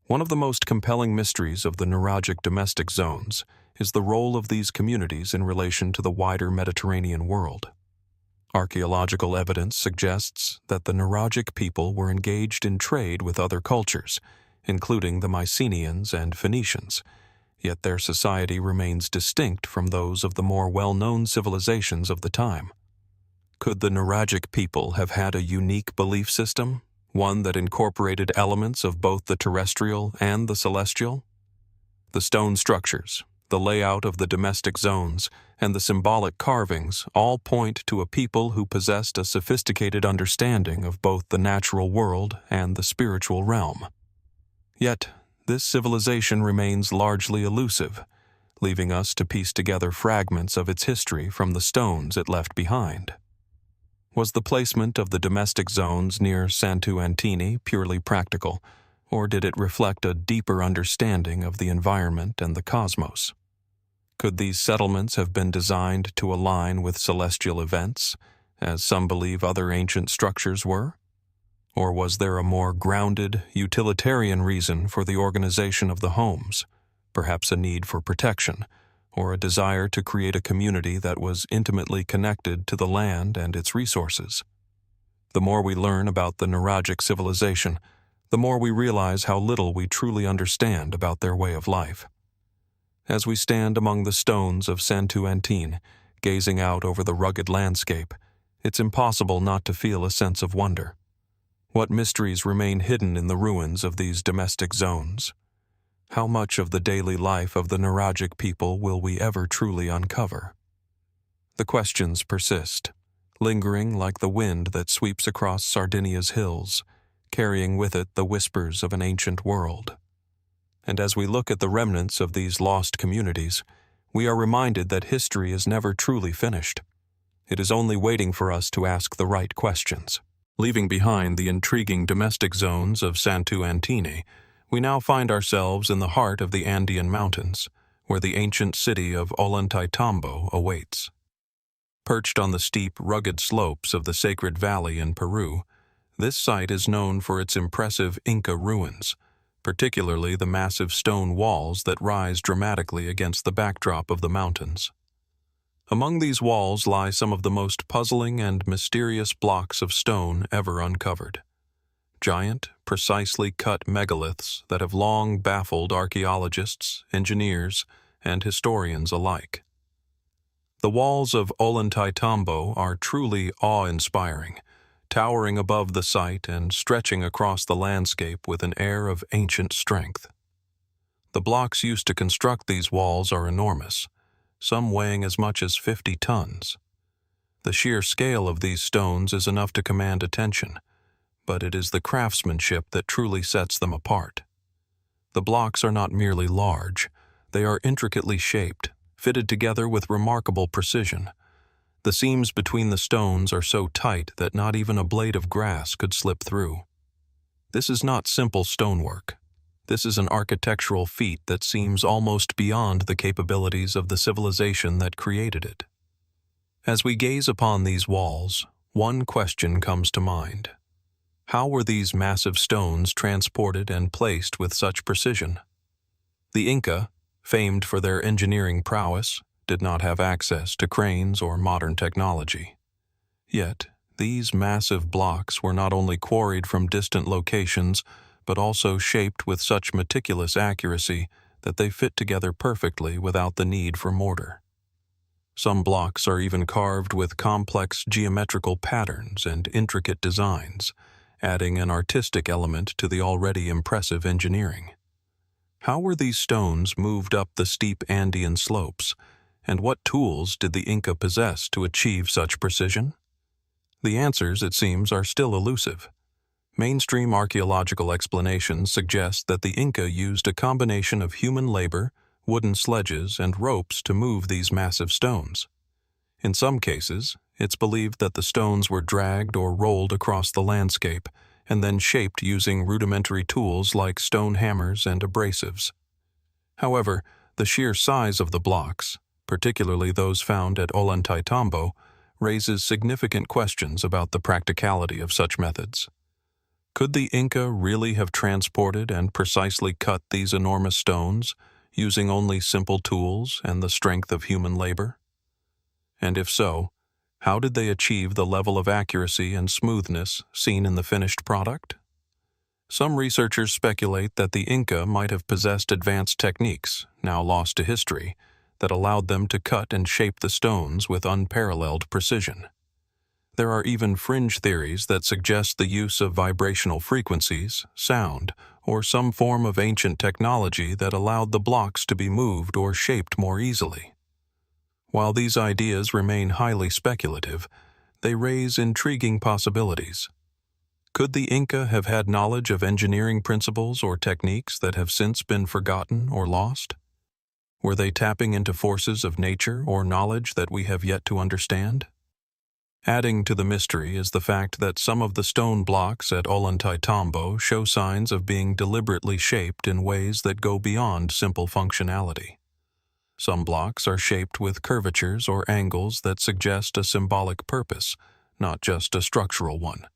One of the most compelling mysteries of the Nuragic domestic zones is the role of these communities in relation to the wider Mediterranean world. Archaeological evidence suggests that the Nuragic people were engaged in trade with other cultures, including the Mycenaeans and Phoenicians, yet their society remains distinct from those of the more well-known civilizations of the time. Could the Nuragic people have had a unique belief system, one that incorporated elements of both the terrestrial and the celestial? The stone structures, the layout of the domestic zones, and the symbolic carvings all point to a people who possessed a sophisticated understanding of both the natural world and the spiritual realm. Yet, this civilization remains largely elusive, leaving us to piece together fragments of its history from the stones it left behind. Was the placement of the domestic zones near Santu Antine purely practical, or did it reflect a deeper understanding of the environment and the cosmos? Could these settlements have been designed to align with celestial events, as some believe other ancient structures were? Or was there a more grounded, utilitarian reason for the organization of the homes, perhaps a need for protection, or a desire to create a community that was intimately connected to the land and its resources? The more we learn about the Nuragic civilization, the more we realize how little we truly understand about their way of life. As we stand among the stones of Santu Antine, gazing out over the rugged landscape, it's impossible not to feel a sense of wonder. What mysteries remain hidden in the ruins of these domestic zones? How much of the daily life of the Nuragic people will we ever truly uncover? The questions persist, lingering like the wind that sweeps across Sardinia's hills, carrying with it the whispers of an ancient world. And as we look at the remnants of these lost communities, we are reminded that history is never truly finished. It is only waiting for us to ask the right questions. Leaving behind the intriguing domestic zones of Santu Antine, we now find ourselves in the heart of the Andean Mountains, where the ancient city of Ollantaytambo awaits. Perched on the steep, rugged slopes of the Sacred Valley in Peru, this site is known for its impressive Inca ruins, particularly the massive stone walls that rise dramatically against the backdrop of the mountains. Among these walls lie some of the most puzzling and mysterious blocks of stone ever uncovered. Giant, precisely cut megaliths that have long baffled archaeologists, engineers, and historians alike. The walls of Ollantaytambo are truly awe-inspiring, towering above the site and stretching across the landscape with an air of ancient strength. The blocks used to construct these walls are enormous, some weighing as much as 50 tons. The sheer scale of these stones is enough to command attention, but it is the craftsmanship that truly sets them apart. The blocks are not merely large, they are intricately shaped, fitted together with remarkable precision. The seams between the stones are so tight that not even a blade of grass could slip through. This is not simple stonework. This is an architectural feat that seems almost beyond the capabilities of the civilization that created it. As we gaze upon these walls, one question comes to mind. How were these massive stones transported and placed with such precision? The Inca, famed for their engineering prowess, did not have access to cranes or modern technology. Yet, these massive blocks were not only quarried from distant locations, but also shaped with such meticulous accuracy that they fit together perfectly without the need for mortar. Some blocks are even carved with complex geometrical patterns and intricate designs, adding an artistic element to the already impressive engineering. How were these stones moved up the steep Andean slopes, and what tools did the Inca possess to achieve such precision? The answers, it seems, are still elusive. Mainstream archaeological explanations suggest that the Inca used a combination of human labor, wooden sledges, and ropes to move these massive stones. In some cases, it's believed that the stones were dragged or rolled across the landscape and then shaped using rudimentary tools like stone hammers and abrasives. However, the sheer size of the blocks, particularly those found at Ollantaytambo, raises significant questions about the practicality of such methods. Could the Inca really have transported and precisely cut these enormous stones, using only simple tools and the strength of human labor? And if so, how did they achieve the level of accuracy and smoothness seen in the finished product? Some researchers speculate that the Inca might have possessed advanced techniques, now lost to history, that allowed them to cut and shape the stones with unparalleled precision. There are even fringe theories that suggest the use of vibrational frequencies, sound, or some form of ancient technology that allowed the blocks to be moved or shaped more easily. While these ideas remain highly speculative, they raise intriguing possibilities. Could the Inca have had knowledge of engineering principles or techniques that have since been forgotten or lost? Were they tapping into forces of nature or knowledge that we have yet to understand? Adding to the mystery is the fact that some of the stone blocks at Ollantaytambo show signs of being deliberately shaped in ways that go beyond simple functionality. Some blocks are shaped with curvatures or angles that suggest a symbolic purpose, not just a structural one.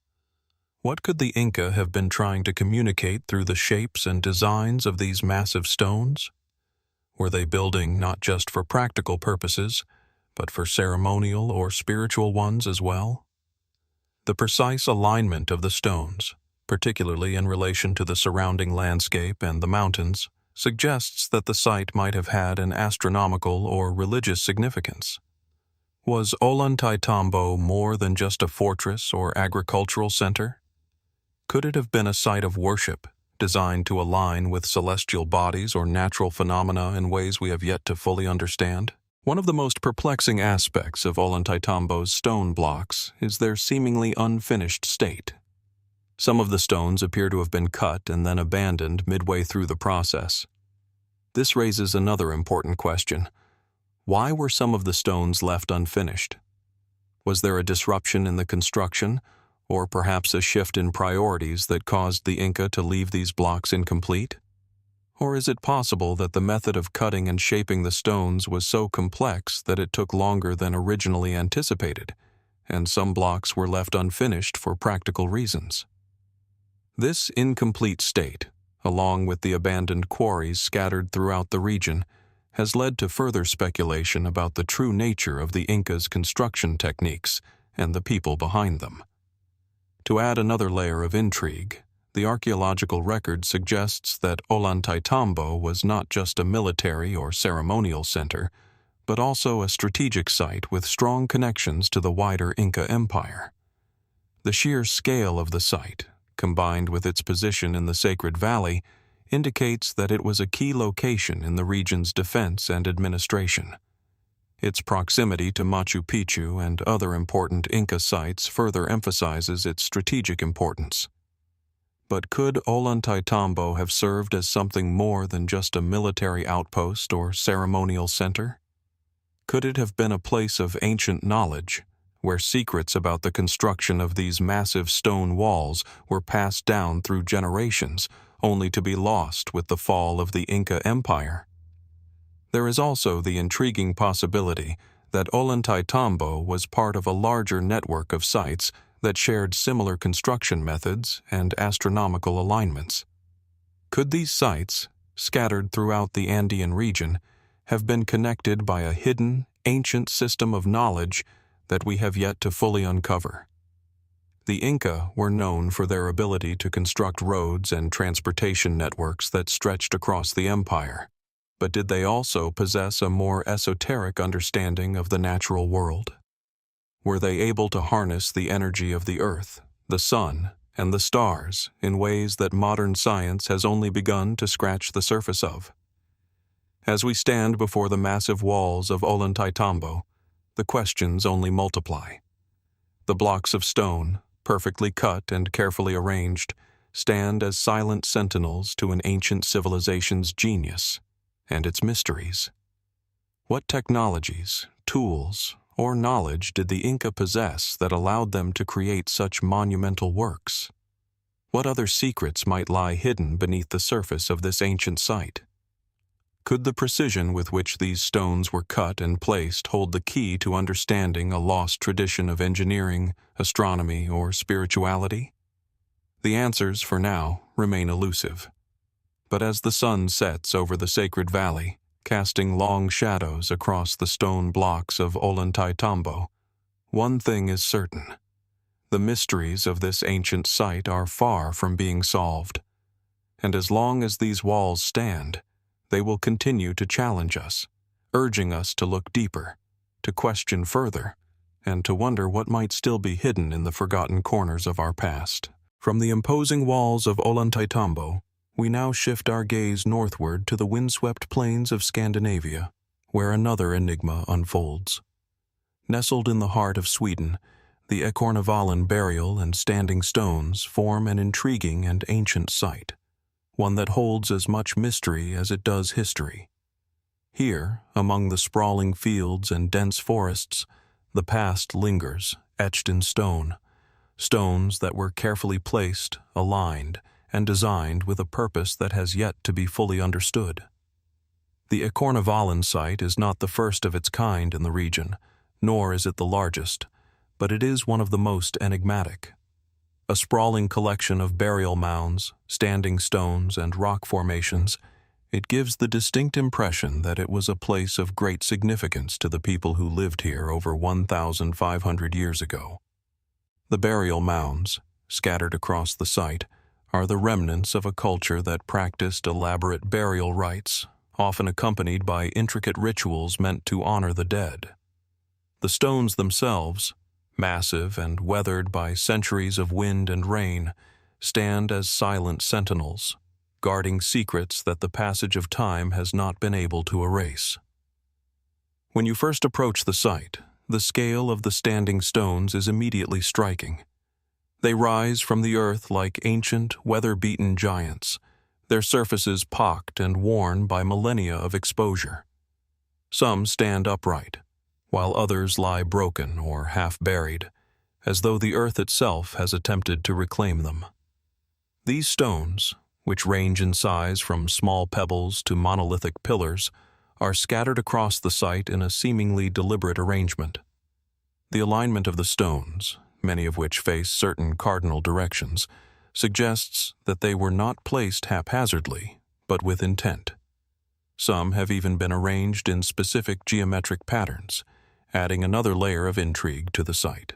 What could the Inca have been trying to communicate through the shapes and designs of these massive stones? Were they building not just for practical purposes, but for ceremonial or spiritual ones as well? The precise alignment of the stones, particularly in relation to the surrounding landscape and the mountains, suggests that the site might have had an astronomical or religious significance. Was Ollantaytambo more than just a fortress or agricultural center? Could it have been a site of worship, designed to align with celestial bodies or natural phenomena in ways we have yet to fully understand? One of the most perplexing aspects of Ollantaytambo's stone blocks is their seemingly unfinished state. Some of the stones appear to have been cut and then abandoned midway through the process. This raises another important question. Why were some of the stones left unfinished? Was there a disruption in the construction, or perhaps a shift in priorities that caused the Inca to leave these blocks incomplete? Or is it possible that the method of cutting and shaping the stones was so complex that it took longer than originally anticipated, and some blocks were left unfinished for practical reasons? This incomplete state, along with the abandoned quarries scattered throughout the region, has led to further speculation about the true nature of the Incas' construction techniques and the people behind them. To add another layer of intrigue, the archaeological record suggests that Ollantaytambo was not just a military or ceremonial center, but also a strategic site with strong connections to the wider Inca Empire. The sheer scale of the site, combined with its position in the Sacred Valley, indicates that it was a key location in the region's defense and administration. Its proximity to Machu Picchu and other important Inca sites further emphasizes its strategic importance. But could Ollantaytambo have served as something more than just a military outpost or ceremonial center? Could it have been a place of ancient knowledge, where secrets about the construction of these massive stone walls were passed down through generations, only to be lost with the fall of the Inca Empire? There is also the intriguing possibility that Ollantaytambo was part of a larger network of sites that shared similar construction methods and astronomical alignments. Could these sites, scattered throughout the Andean region, have been connected by a hidden, ancient system of knowledge that we have yet to fully uncover? The Inca were known for their ability to construct roads and transportation networks that stretched across the empire, but did they also possess a more esoteric understanding of the natural world? Were they able to harness the energy of the earth, the sun, and the stars in ways that modern science has only begun to scratch the surface of? As we stand before the massive walls of Ollantaytambo, the questions only multiply. The blocks of stone, perfectly cut and carefully arranged, stand as silent sentinels to an ancient civilization's genius and its mysteries. What technologies, tools, or knowledge did the Inca possess that allowed them to create such monumental works? What other secrets might lie hidden beneath the surface of this ancient site? Could the precision with which these stones were cut and placed hold the key to understanding a lost tradition of engineering, astronomy, or spirituality? The answers, for now, remain elusive. But as the sun sets over the Sacred Valley, casting long shadows across the stone blocks of Ollantaytambo, one thing is certain: the mysteries of this ancient site are far from being solved. And as long as these walls stand, they will continue to challenge us, urging us to look deeper, to question further, and to wonder what might still be hidden in the forgotten corners of our past. From the imposing walls of Ollantaytambo, we now shift our gaze northward to the windswept plains of Scandinavia, where another enigma unfolds. Nestled in the heart of Sweden, the Ekornavallen burial and standing stones form an intriguing and ancient site, one that holds as much mystery as it does history. Here, among the sprawling fields and dense forests, the past lingers, etched in stone, stones that were carefully placed, aligned, and designed with a purpose that has yet to be fully understood. The Ekornavallen site is not the first of its kind in the region, nor is it the largest, but it is one of the most enigmatic. A sprawling collection of burial mounds, standing stones, and rock formations, it gives the distinct impression that it was a place of great significance to the people who lived here over 1,500 years ago. The burial mounds, scattered across the site, are the remnants of a culture that practiced elaborate burial rites, often accompanied by intricate rituals meant to honor the dead. The stones themselves, massive and weathered by centuries of wind and rain, stand as silent sentinels, guarding secrets that the passage of time has not been able to erase. When you first approach the site, the scale of the standing stones is immediately striking. They rise from the earth like ancient, weather-beaten giants, their surfaces pocked and worn by millennia of exposure. Some stand upright, while others lie broken or half-buried, as though the earth itself has attempted to reclaim them. These stones, which range in size from small pebbles to monolithic pillars, are scattered across the site in a seemingly deliberate arrangement. The alignment of the stones, many of which face certain cardinal directions, suggests that they were not placed haphazardly, but with intent. Some have even been arranged in specific geometric patterns, adding another layer of intrigue to the site.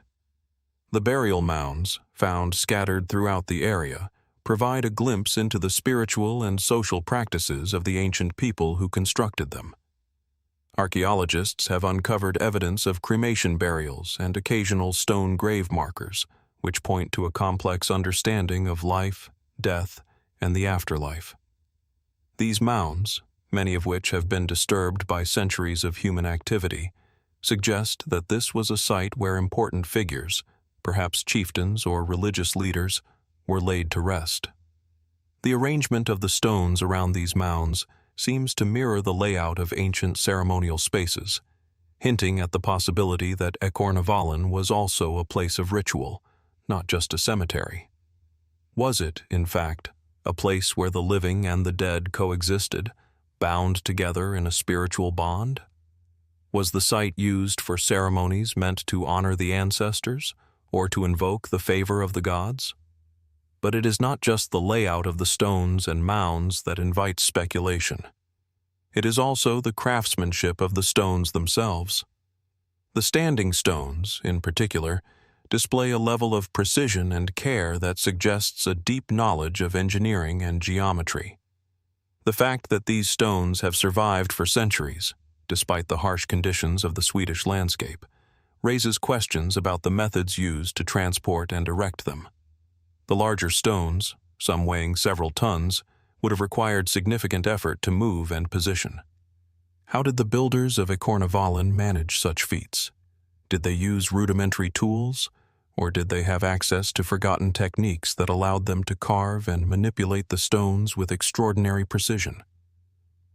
The burial mounds, found scattered throughout the area, provide a glimpse into the spiritual and social practices of the ancient people who constructed them. Archaeologists have uncovered evidence of cremation burials and occasional stone grave markers, which point to a complex understanding of life, death, and the afterlife. These mounds, many of which have been disturbed by centuries of human activity, suggest that this was a site where important figures, perhaps chieftains or religious leaders, were laid to rest. The arrangement of the stones around these mounds seems to mirror the layout of ancient ceremonial spaces, hinting at the possibility that Ekornavallen was also a place of ritual, not just a cemetery. Was it, in fact, a place where the living and the dead coexisted, bound together in a spiritual bond? Was the site used for ceremonies meant to honor the ancestors, or to invoke the favor of the gods? But it is not just the layout of the stones and mounds that invites speculation. It is also the craftsmanship of the stones themselves. The standing stones, in particular, display a level of precision and care that suggests a deep knowledge of engineering and geometry. The fact that these stones have survived for centuries, despite the harsh conditions of the Swedish landscape, raises questions about the methods used to transport and erect them. The larger stones, some weighing several tons, would have required significant effort to move and position. How did the builders of Ekornavallen manage such feats? Did they use rudimentary tools, or did they have access to forgotten techniques that allowed them to carve and manipulate the stones with extraordinary precision?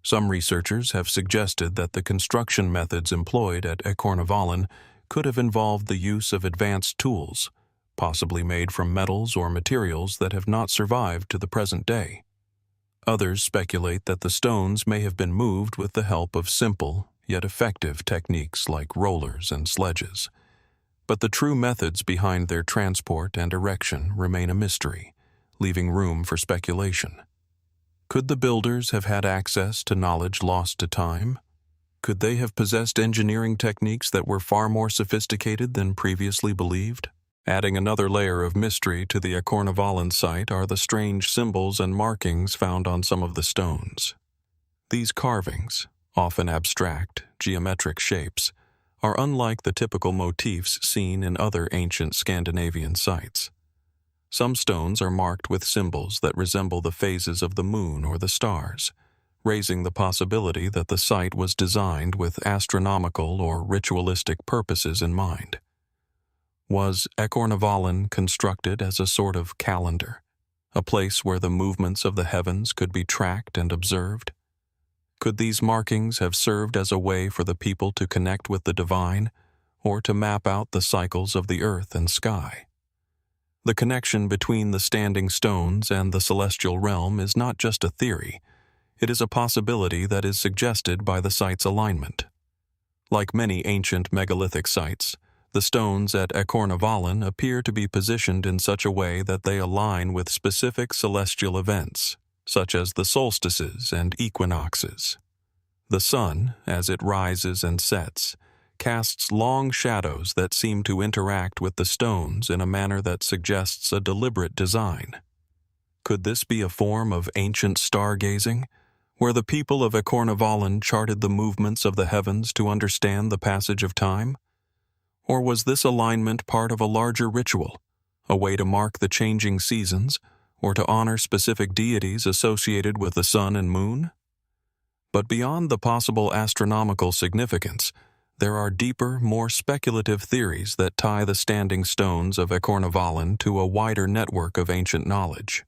Some researchers have suggested that the construction methods employed at Ekornavallen could have involved the use of advanced tools, possibly made from metals or materials that have not survived to the present day. Others speculate that the stones may have been moved with the help of simple, yet effective techniques like rollers and sledges. But the true methods behind their transport and erection remain a mystery, leaving room for speculation. Could the builders have had access to knowledge lost to time? Could they have possessed engineering techniques that were far more sophisticated than previously believed? Adding another layer of mystery to the Ekornavallen site are the strange symbols and markings found on some of the stones. These carvings, often abstract, geometric shapes, are unlike the typical motifs seen in other ancient Scandinavian sites. Some stones are marked with symbols that resemble the phases of the moon or the stars, raising the possibility that the site was designed with astronomical or ritualistic purposes in mind. Was Ekornavallen constructed as a sort of calendar, a place where the movements of the heavens could be tracked and observed? Could these markings have served as a way for the people to connect with the divine, or to map out the cycles of the earth and sky? The connection between the standing stones and the celestial realm is not just a theory, it is a possibility that is suggested by the site's alignment. Like many ancient megalithic sites, the stones at Ekornavallen appear to be positioned in such a way that they align with specific celestial events, such as the solstices and equinoxes. The sun, as it rises and sets, casts long shadows that seem to interact with the stones in a manner that suggests a deliberate design. Could this be a form of ancient stargazing, where the people of Ekornavallen charted the movements of the heavens to understand the passage of time? Or was this alignment part of a larger ritual, a way to mark the changing seasons, or to honor specific deities associated with the sun and moon? But beyond the possible astronomical significance, there are deeper, more speculative theories that tie the standing stones of Ekornavallen to a wider network of ancient knowledge.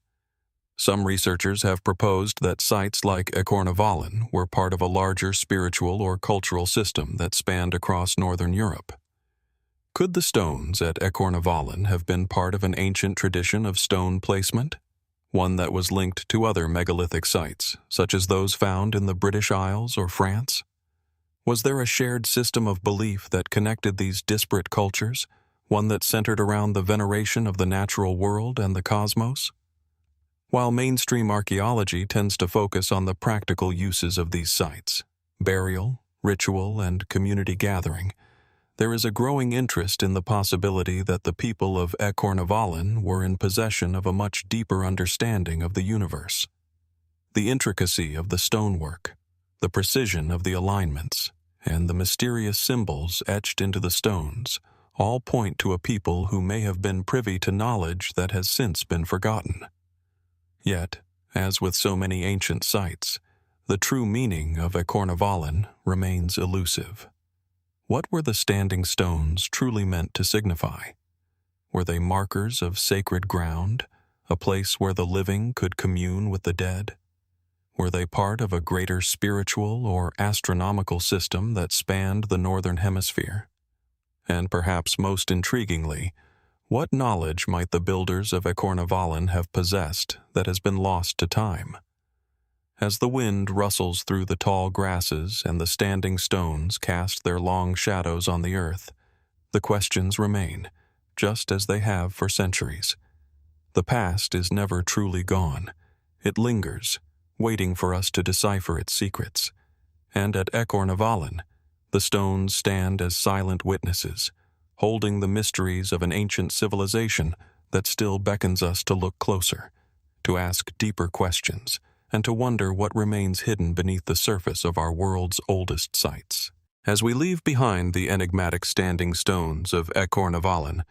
Some researchers have proposed that sites like Ekornavallen were part of a larger spiritual or cultural system that spanned across northern Europe. Could the stones at Ekornavallen have been part of an ancient tradition of stone placement, one that was linked to other megalithic sites, such as those found in the British Isles or France? Was there a shared system of belief that connected these disparate cultures, one that centered around the veneration of the natural world and the cosmos? While mainstream archaeology tends to focus on the practical uses of these sites, burial, ritual, and community gathering, there is a growing interest in the possibility that the people of Ekornavallen were in possession of a much deeper understanding of the universe. The intricacy of the stonework, the precision of the alignments, and the mysterious symbols etched into the stones all point to a people who may have been privy to knowledge that has since been forgotten. Yet, as with so many ancient sites, the true meaning of Ekornavallen remains elusive. What were the standing stones truly meant to signify? Were they markers of sacred ground, a place where the living could commune with the dead? Were they part of a greater spiritual or astronomical system that spanned the northern hemisphere? And perhaps most intriguingly, what knowledge might the builders of Ekornavallen have possessed that has been lost to time? As the wind rustles through the tall grasses and the standing stones cast their long shadows on the earth, the questions remain, just as they have for centuries. The past is never truly gone. It lingers, waiting for us to decipher its secrets. And at Ekornavallen, the stones stand as silent witnesses, holding the mysteries of an ancient civilization that still beckons us to look closer, to ask deeper questions, and to wonder what remains hidden beneath the surface of our world's oldest sites. As we leave behind the enigmatic standing stones of Ekornavallen,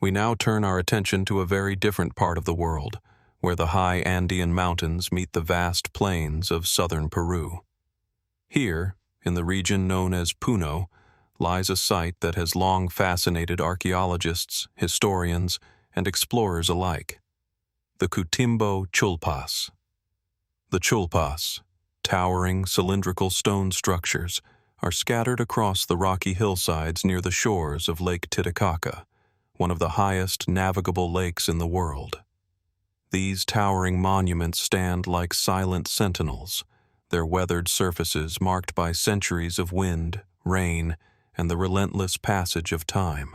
we now turn our attention to a very different part of the world, where the high Andean mountains meet the vast plains of southern Peru. Here, in the region known as Puno, lies a site that has long fascinated archaeologists, historians, and explorers alike: the Cutimbo Chullpas. The Chullpas, towering cylindrical stone structures, are scattered across the rocky hillsides near the shores of Lake Titicaca, one of the highest navigable lakes in the world. These towering monuments stand like silent sentinels, their weathered surfaces marked by centuries of wind, rain, and the relentless passage of time.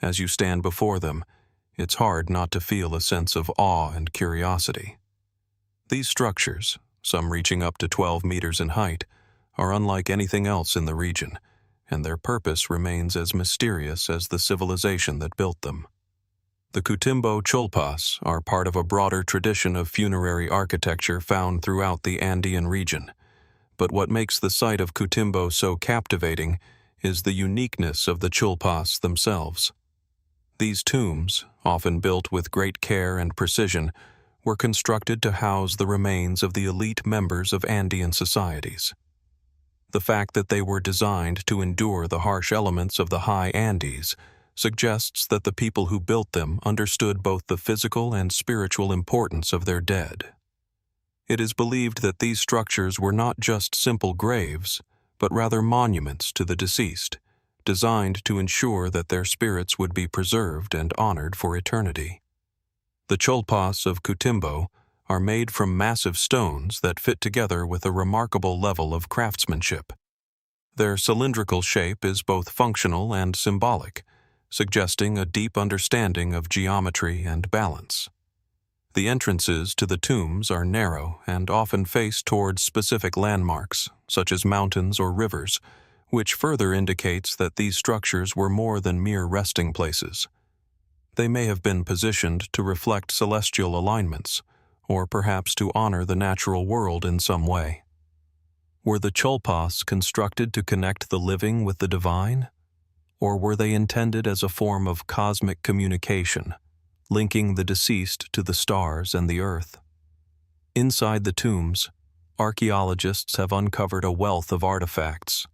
As you stand before them, it's hard not to feel a sense of awe and curiosity. These structures, some reaching up to 12 meters in height, are unlike anything else in the region, and their purpose remains as mysterious as the civilization that built them. The Cutimbo Chullpas are part of a broader tradition of funerary architecture found throughout the Andean region, but what makes the site of Cutimbo so captivating is the uniqueness of the Chullpas themselves. These tombs, often built with great care and precision, were constructed to house the remains of the elite members of Andean societies. The fact that they were designed to endure the harsh elements of the high Andes suggests that the people who built them understood both the physical and spiritual importance of their dead. It is believed that these structures were not just simple graves, but rather monuments to the deceased, designed to ensure that their spirits would be preserved and honored for eternity. The Chullpas of Cutimbo are made from massive stones that fit together with a remarkable level of craftsmanship. Their cylindrical shape is both functional and symbolic, suggesting a deep understanding of geometry and balance. The entrances to the tombs are narrow and often face towards specific landmarks, such as mountains or rivers, which further indicates that these structures were more than mere resting places. They may have been positioned to reflect celestial alignments, or perhaps to honor the natural world in some way. Were the Chullpas constructed to connect the living with the divine? Or were they intended as a form of cosmic communication, linking the deceased to the stars and the earth? Inside the tombs, archaeologists have uncovered a wealth of artifacts: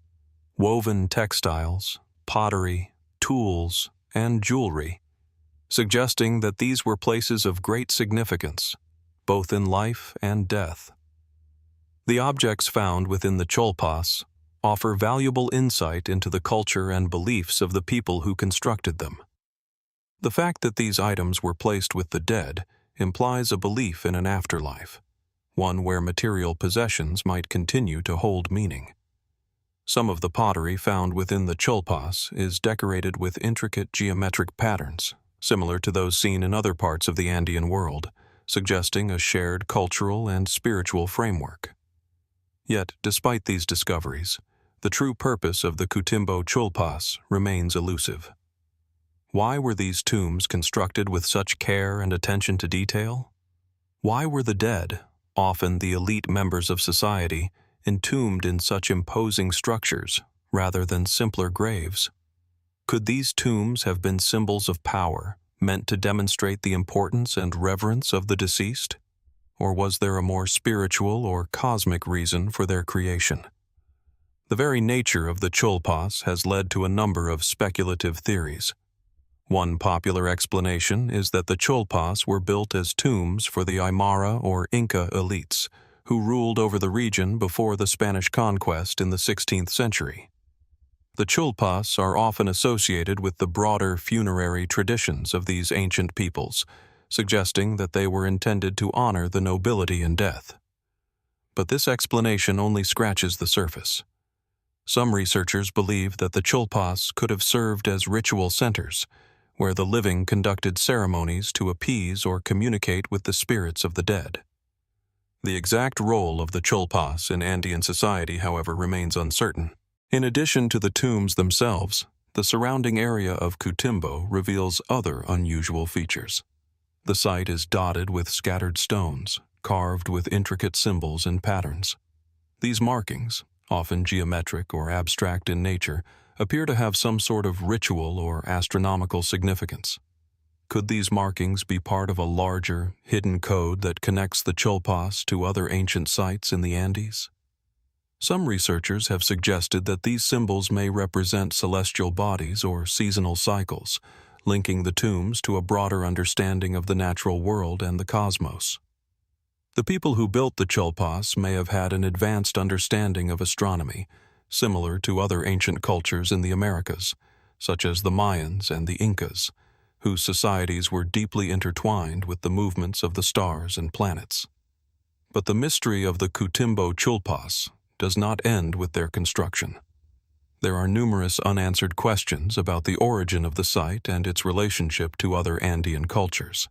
woven textiles, pottery, tools, and jewelry, suggesting that these were places of great significance, both in life and death. The objects found within the Chullpas offer valuable insight into the culture and beliefs of the people who constructed them. The fact that these items were placed with the dead implies a belief in an afterlife, one where material possessions might continue to hold meaning. Some of the pottery found within the Chullpas is decorated with intricate geometric patterns, similar to those seen in other parts of the Andean world, suggesting a shared cultural and spiritual framework. Yet, despite these discoveries, the true purpose of the Cutimbo Chullpas remains elusive. Why were these tombs constructed with such care and attention to detail? Why were the dead, often the elite members of society, entombed in such imposing structures rather than simpler graves? Could these tombs have been symbols of power, meant to demonstrate the importance and reverence of the deceased? Or was there a more spiritual or cosmic reason for their creation? The very nature of the Chullpas has led to a number of speculative theories. One popular explanation is that the Chullpas were built as tombs for the Aymara or Inca elites, who ruled over the region before the Spanish conquest in the 16th century. The Chullpas are often associated with the broader funerary traditions of these ancient peoples, suggesting that they were intended to honor the nobility in death. But this explanation only scratches the surface. Some researchers believe that the Chullpas could have served as ritual centers, where the living conducted ceremonies to appease or communicate with the spirits of the dead. The exact role of the Chullpas in Andean society, however, remains uncertain. In addition to the tombs themselves, the surrounding area of Cutimbo reveals other unusual features. The site is dotted with scattered stones, carved with intricate symbols and patterns. These markings, often geometric or abstract in nature, appear to have some sort of ritual or astronomical significance. Could these markings be part of a larger, hidden code that connects the Chullpas to other ancient sites in the Andes? Some researchers have suggested that these symbols may represent celestial bodies or seasonal cycles, linking the tombs to a broader understanding of the natural world and the cosmos. The people who built the Chullpas may have had an advanced understanding of astronomy, similar to other ancient cultures in the Americas, such as the Mayans and the Incas, whose societies were deeply intertwined with the movements of the stars and planets. But the mystery of the Cutimbo Chullpas does not end with their construction. There are numerous unanswered questions about the origin of the site and its relationship to other Andean cultures.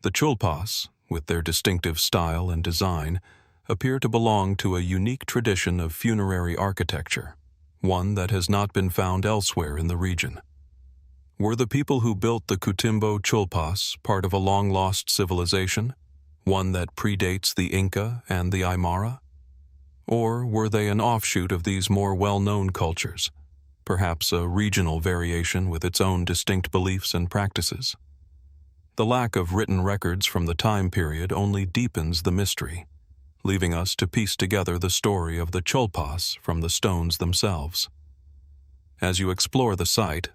The Chullpas, with their distinctive style and design, appear to belong to a unique tradition of funerary architecture, one that has not been found elsewhere in the region. Were the people who built the Cutimbo Chullpas part of a long-lost civilization, one that predates the Inca and the Aymara? Or were they an offshoot of these more well-known cultures, perhaps a regional variation with its own distinct beliefs and practices? The lack of written records from the time period only deepens the mystery, leaving us to piece together the story of the Chullpas from the stones themselves. As you explore the site,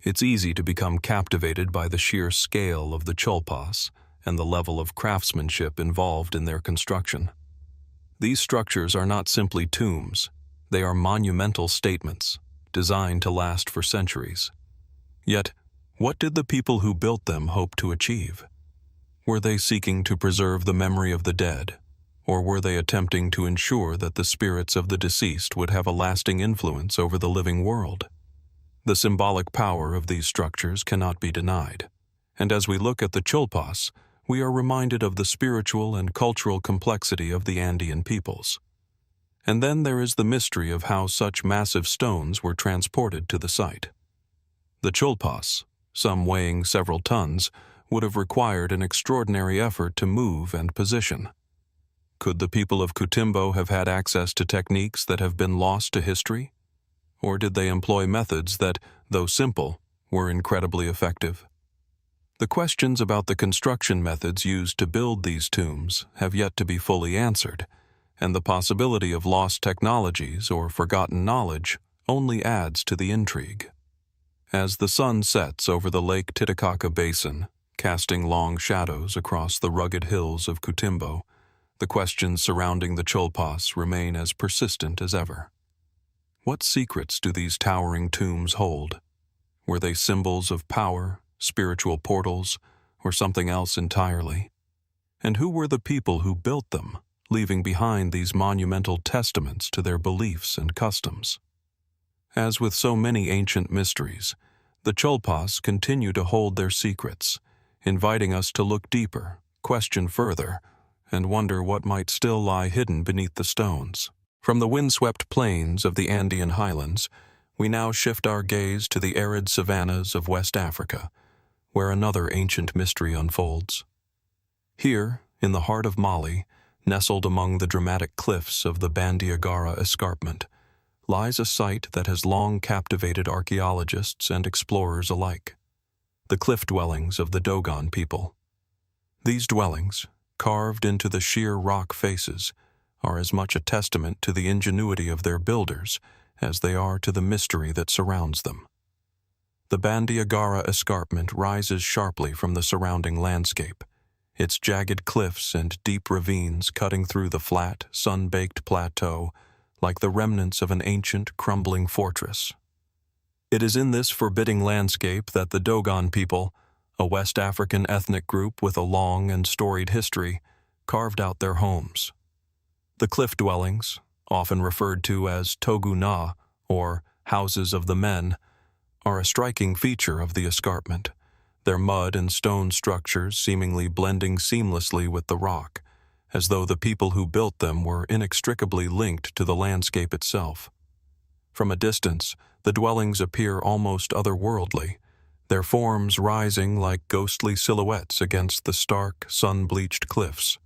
it's easy to become captivated by the sheer scale of the Chullpas and the level of craftsmanship involved in their construction. These structures are not simply tombs, they are monumental statements, designed to last for centuries. Yet, what did the people who built them hope to achieve? Were they seeking to preserve the memory of the dead, or were they attempting to ensure that the spirits of the deceased would have a lasting influence over the living world? The symbolic power of these structures cannot be denied, and as we look at the Chullpas, we are reminded of the spiritual and cultural complexity of the Andean peoples. And then there is the mystery of how such massive stones were transported to the site. The Chullpas, some weighing several tons, would have required an extraordinary effort to move and position. Could the people of Cutimbo have had access to techniques that have been lost to history? Or did they employ methods that, though simple, were incredibly effective? The questions about the construction methods used to build these tombs have yet to be fully answered, and the possibility of lost technologies or forgotten knowledge only adds to the intrigue. As the sun sets over the Lake Titicaca Basin, casting long shadows across the rugged hills of Cutimbo, the questions surrounding the Chullpas remain as persistent as ever. What secrets do these towering tombs hold? Were they symbols of power, spiritual portals, or something else entirely? And who were the people who built them, leaving behind these monumental testaments to their beliefs and customs? As with so many ancient mysteries, the Chullpas continue to hold their secrets, inviting us to look deeper, question further, and wonder what might still lie hidden beneath the stones. From the windswept plains of the Andean highlands, we now shift our gaze to the arid savannas of West Africa, where another ancient mystery unfolds. Here, in the heart of Mali, nestled among the dramatic cliffs of the Bandiagara escarpment, lies a site that has long captivated archaeologists and explorers alike: the cliff dwellings of the Dogon people. These dwellings, carved into the sheer rock faces, are as much a testament to the ingenuity of their builders as they are to the mystery that surrounds them. The Bandiagara escarpment rises sharply from the surrounding landscape, its jagged cliffs and deep ravines cutting through the flat, sun-baked plateau like the remnants of an ancient, crumbling fortress. It is in this forbidding landscape that the Dogon people, a West African ethnic group with a long and storied history, carved out their homes. The cliff dwellings, often referred to as Toguna, or houses of the men, are a striking feature of the escarpment, their mud and stone structures seemingly blending seamlessly with the rock, as though the people who built them were inextricably linked to the landscape itself. From a distance, the dwellings appear almost otherworldly, their forms rising like ghostly silhouettes against the stark, sun-bleached cliffs.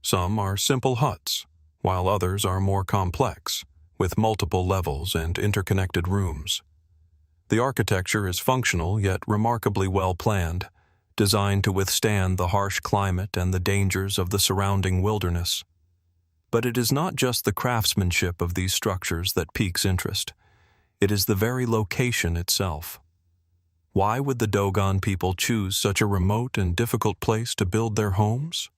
Some are simple huts, while others are more complex, with multiple levels and interconnected rooms. The architecture is functional yet remarkably well planned, designed to withstand the harsh climate and the dangers of the surrounding wilderness. But it is not just the craftsmanship of these structures that piques interest. It is the very location itself. Why would the Dogon people choose such a remote and difficult place to build their homes?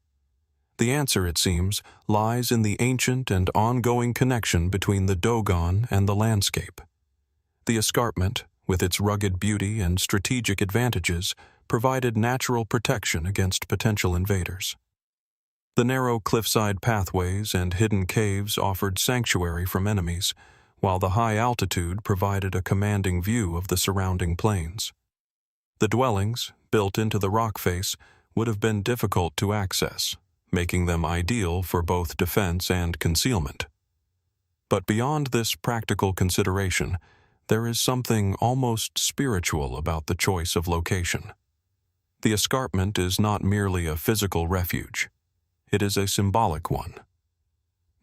The answer, it seems, lies in the ancient and ongoing connection between the Dogon and the landscape. The escarpment, with its rugged beauty and strategic advantages, provided natural protection against potential invaders. The narrow cliffside pathways and hidden caves offered sanctuary from enemies, while the high altitude provided a commanding view of the surrounding plains. The dwellings, built into the rock face, would have been difficult to access, making them ideal for both defense and concealment. But beyond this practical consideration, there is something almost spiritual about the choice of location. The escarpment is not merely a physical refuge. It is a symbolic one.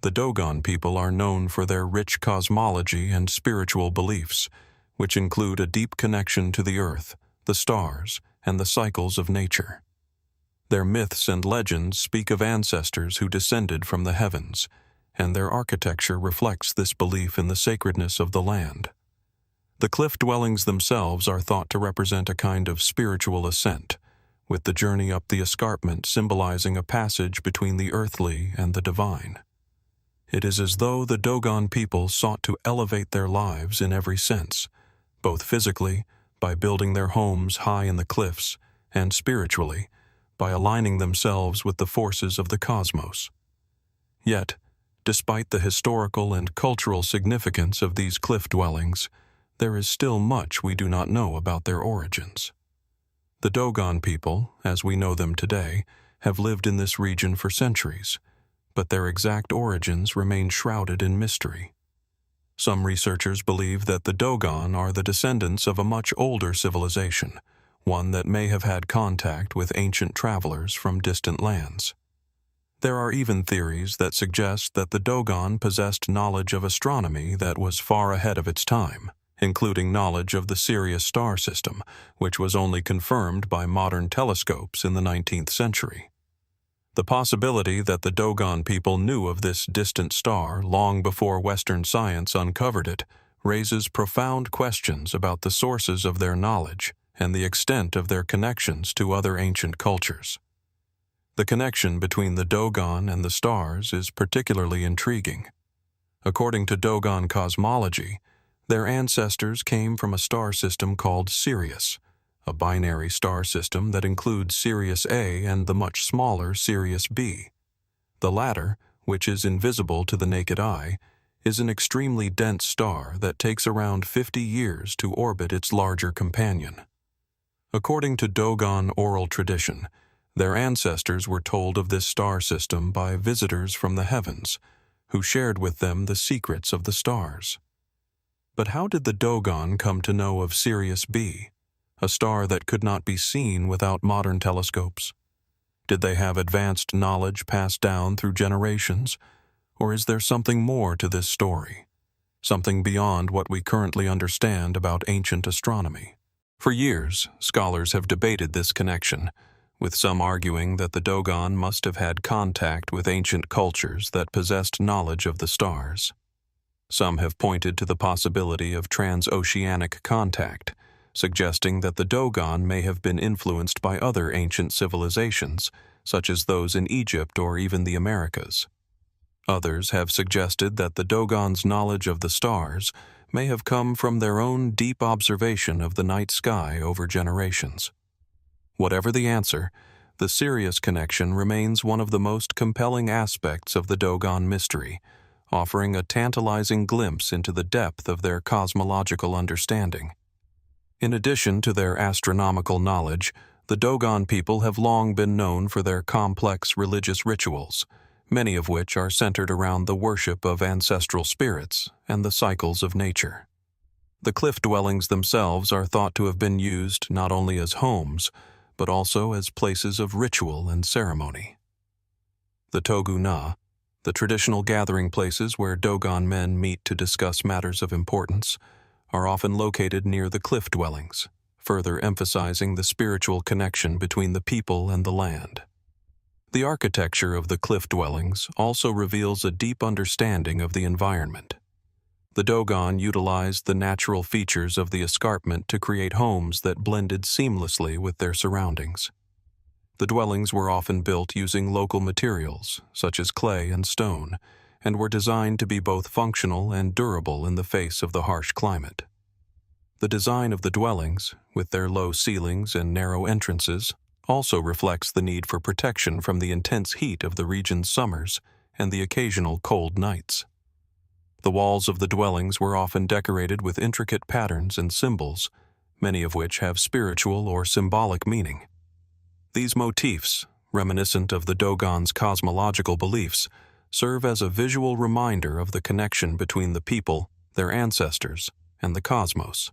The Dogon people are known for their rich cosmology and spiritual beliefs, which include a deep connection to the earth, the stars, and the cycles of nature. Their myths and legends speak of ancestors who descended from the heavens, and their architecture reflects this belief in the sacredness of the land. The cliff dwellings themselves are thought to represent a kind of spiritual ascent, with the journey up the escarpment symbolizing a passage between the earthly and the divine. It is as though the Dogon people sought to elevate their lives in every sense, both physically, by building their homes high in the cliffs, and spiritually, by aligning themselves with the forces of the cosmos. Yet, despite the historical and cultural significance of these cliff dwellings, there is still much we do not know about their origins. The Dogon people, as we know them today, have lived in this region for centuries, but their exact origins remain shrouded in mystery. Some researchers believe that the Dogon are the descendants of a much older civilization, one that may have had contact with ancient travelers from distant lands. There are even theories that suggest that the Dogon possessed knowledge of astronomy that was far ahead of its time, including knowledge of the Sirius star system, which was only confirmed by modern telescopes in the 19th century. The possibility that the Dogon people knew of this distant star long before Western science uncovered it raises profound questions about the sources of their knowledge and the extent of their connections to other ancient cultures. The connection between the Dogon and the stars is particularly intriguing. According to Dogon cosmology, their ancestors came from a star system called Sirius, a binary star system that includes Sirius A and the much smaller Sirius B. The latter, which is invisible to the naked eye, is an extremely dense star that takes around 50 years to orbit its larger companion. According to Dogon oral tradition, Their ancestors were told of this star system by visitors from the heavens, who shared with them the secrets of the stars. But how did the Dogon come to know of Sirius B, a star that could not be seen without modern telescopes? Did they have advanced knowledge passed down through generations, or is there something more to this story? Something beyond what we currently understand about ancient astronomy? For years, scholars have debated this connection, with some arguing that the Dogon must have had contact with ancient cultures that possessed knowledge of the stars. Some have pointed to the possibility of transoceanic contact, suggesting that the Dogon may have been influenced by other ancient civilizations, such as those in Egypt or even the Americas. Others have suggested that the Dogon's knowledge of the stars may have come from their own deep observation of the night sky over generations. Whatever the answer, the Sirius connection remains one of the most compelling aspects of the Dogon mystery, offering a tantalizing glimpse into the depth of their cosmological understanding. In addition to their astronomical knowledge, the Dogon people have long been known for their complex religious rituals, many of which are centered around the worship of ancestral spirits and the cycles of nature. The cliff dwellings themselves are thought to have been used not only as homes, but also as places of ritual and ceremony. The Toguna, the traditional gathering places where Dogon men meet to discuss matters of importance, are often located near the cliff dwellings, further emphasizing the spiritual connection between the people and the land. The architecture of the cliff dwellings also reveals a deep understanding of the environment. The Dogon utilized the natural features of the escarpment to create homes that blended seamlessly with their surroundings. The dwellings were often built using local materials, such as clay and stone, and were designed to be both functional and durable in the face of the harsh climate. The design of the dwellings, with their low ceilings and narrow entrances, also reflects the need for protection from the intense heat of the region's summers and the occasional cold nights. The walls of the dwellings were often decorated with intricate patterns and symbols, many of which have spiritual or symbolic meaning. These motifs, reminiscent of the Dogon's cosmological beliefs, serve as a visual reminder of the connection between the people, their ancestors, and the cosmos.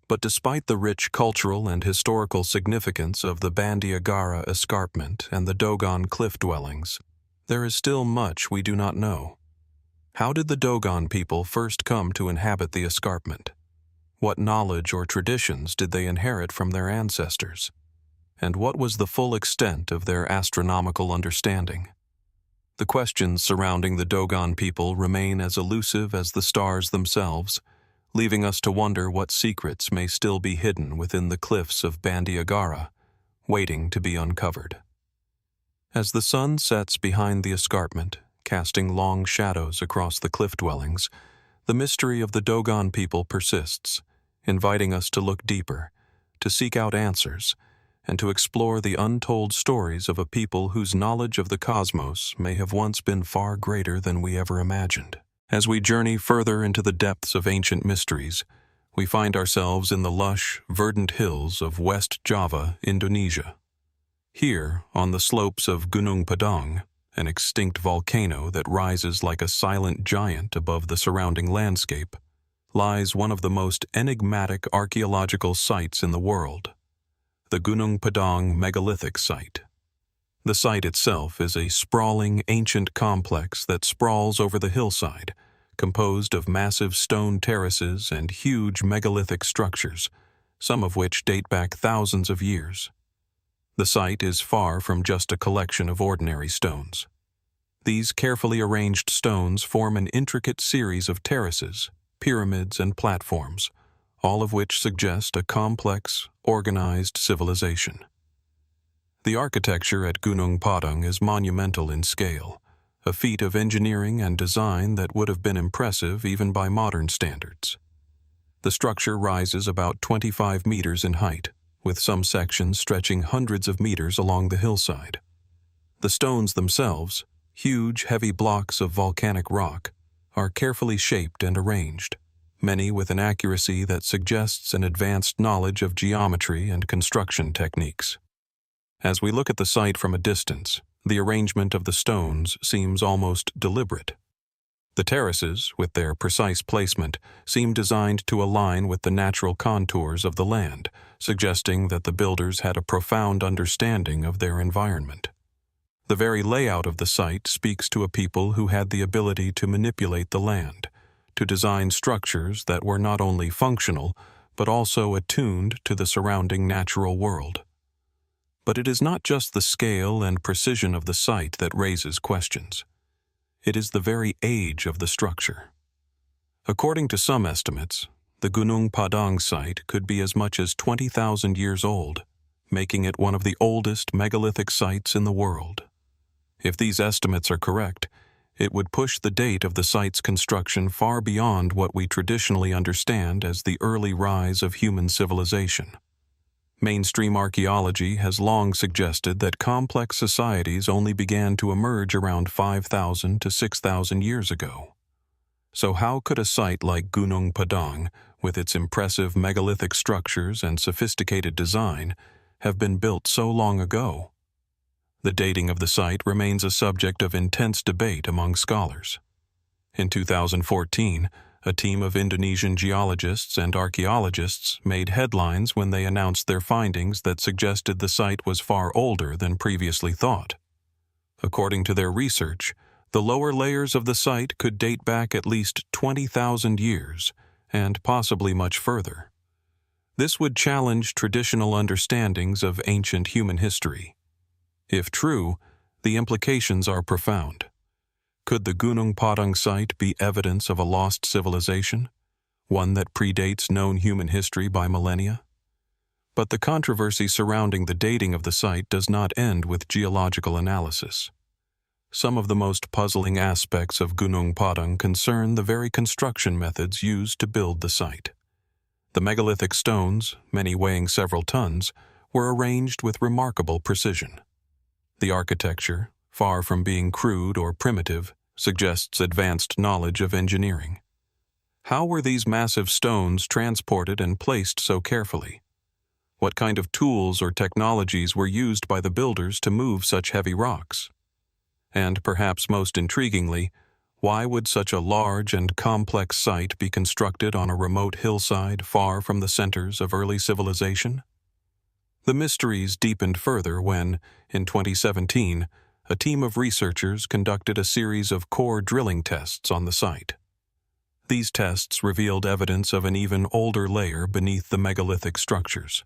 But despite the rich cultural and historical significance of the Bandiagara escarpment and the Dogon cliff dwellings, there is still much we do not know. How did the Dogon people first come to inhabit the escarpment? What knowledge or traditions did they inherit from their ancestors? And what was the full extent of their astronomical understanding? The questions surrounding the Dogon people remain as elusive as the stars themselves, leaving us to wonder what secrets may still be hidden within the cliffs of Bandiagara, waiting to be uncovered. As the sun sets behind the escarpment, casting long shadows across the cliff dwellings, the mystery of the Dogon people persists, inviting us to look deeper, to seek out answers, and to explore the untold stories of a people whose knowledge of the cosmos may have once been far greater than we ever imagined. As we journey further into the depths of ancient mysteries, we find ourselves in the lush, verdant hills of West Java, Indonesia. Here, on the slopes of Gunung Padang, an extinct volcano that rises like a silent giant above the surrounding landscape, lies one of the most enigmatic archaeological sites in the world, the Gunung Padang megalithic site. The site itself is a sprawling, ancient complex that sprawls over the hillside, composed of massive stone terraces and huge megalithic structures, some of which date back thousands of years. The site is far from just a collection of ordinary stones. These carefully arranged stones form an intricate series of terraces, pyramids, and platforms, all of which suggest a complex, organized civilization. The architecture at Gunung Padang is monumental in scale, a feat of engineering and design that would have been impressive even by modern standards. The structure rises about 25 meters in height, with some sections stretching hundreds of meters along the hillside. The stones themselves, huge, heavy blocks of volcanic rock, are carefully shaped and arranged, many with an accuracy that suggests an advanced knowledge of geometry and construction techniques. As we look at the site from a distance, the arrangement of the stones seems almost deliberate. The terraces, with their precise placement, seem designed to align with the natural contours of the land, suggesting that the builders had a profound understanding of their environment. The very layout of the site speaks to a people who had the ability to manipulate the land, to design structures that were not only functional, but also attuned to the surrounding natural world. But it is not just the scale and precision of the site that raises questions. It is the very age of the structure. According to some estimates, the Gunung Padang site could be as much as 20,000 years old, making it one of the oldest megalithic sites in the world. If these estimates are correct, it would push the date of the site's construction far beyond what we traditionally understand as the early rise of human civilization. Mainstream archaeology has long suggested that complex societies only began to emerge around 5,000 to 6,000 years ago. So how could a site like Gunung Padang, with its impressive megalithic structures and sophisticated design, have been built so long ago? The dating of the site remains a subject of intense debate among scholars. In 2014, a team of Indonesian geologists and archaeologists made headlines when they announced their findings that suggested the site was far older than previously thought. According to their research, the lower layers of the site could date back at least 20,000 years, and possibly much further. This would challenge traditional understandings of ancient human history. If true, the implications are profound. Could the Gunung Padang site be evidence of a lost civilization, one that predates known human history by millennia? But the controversy surrounding the dating of the site does not end with geological analysis. Some of the most puzzling aspects of Gunung Padang concern the very construction methods used to build the site. The megalithic stones, many weighing several tons, were arranged with remarkable precision. The architecture, far from being crude or primitive, suggests advanced knowledge of engineering. How were these massive stones transported and placed so carefully? What kind of tools or technologies were used by the builders to move such heavy rocks? And perhaps most intriguingly, why would such a large and complex site be constructed on a remote hillside far from the centers of early civilization? The mysteries deepened further when, in 2017, a team of researchers conducted a series of core drilling tests on the site. These tests revealed evidence of an even older layer beneath the megalithic structures.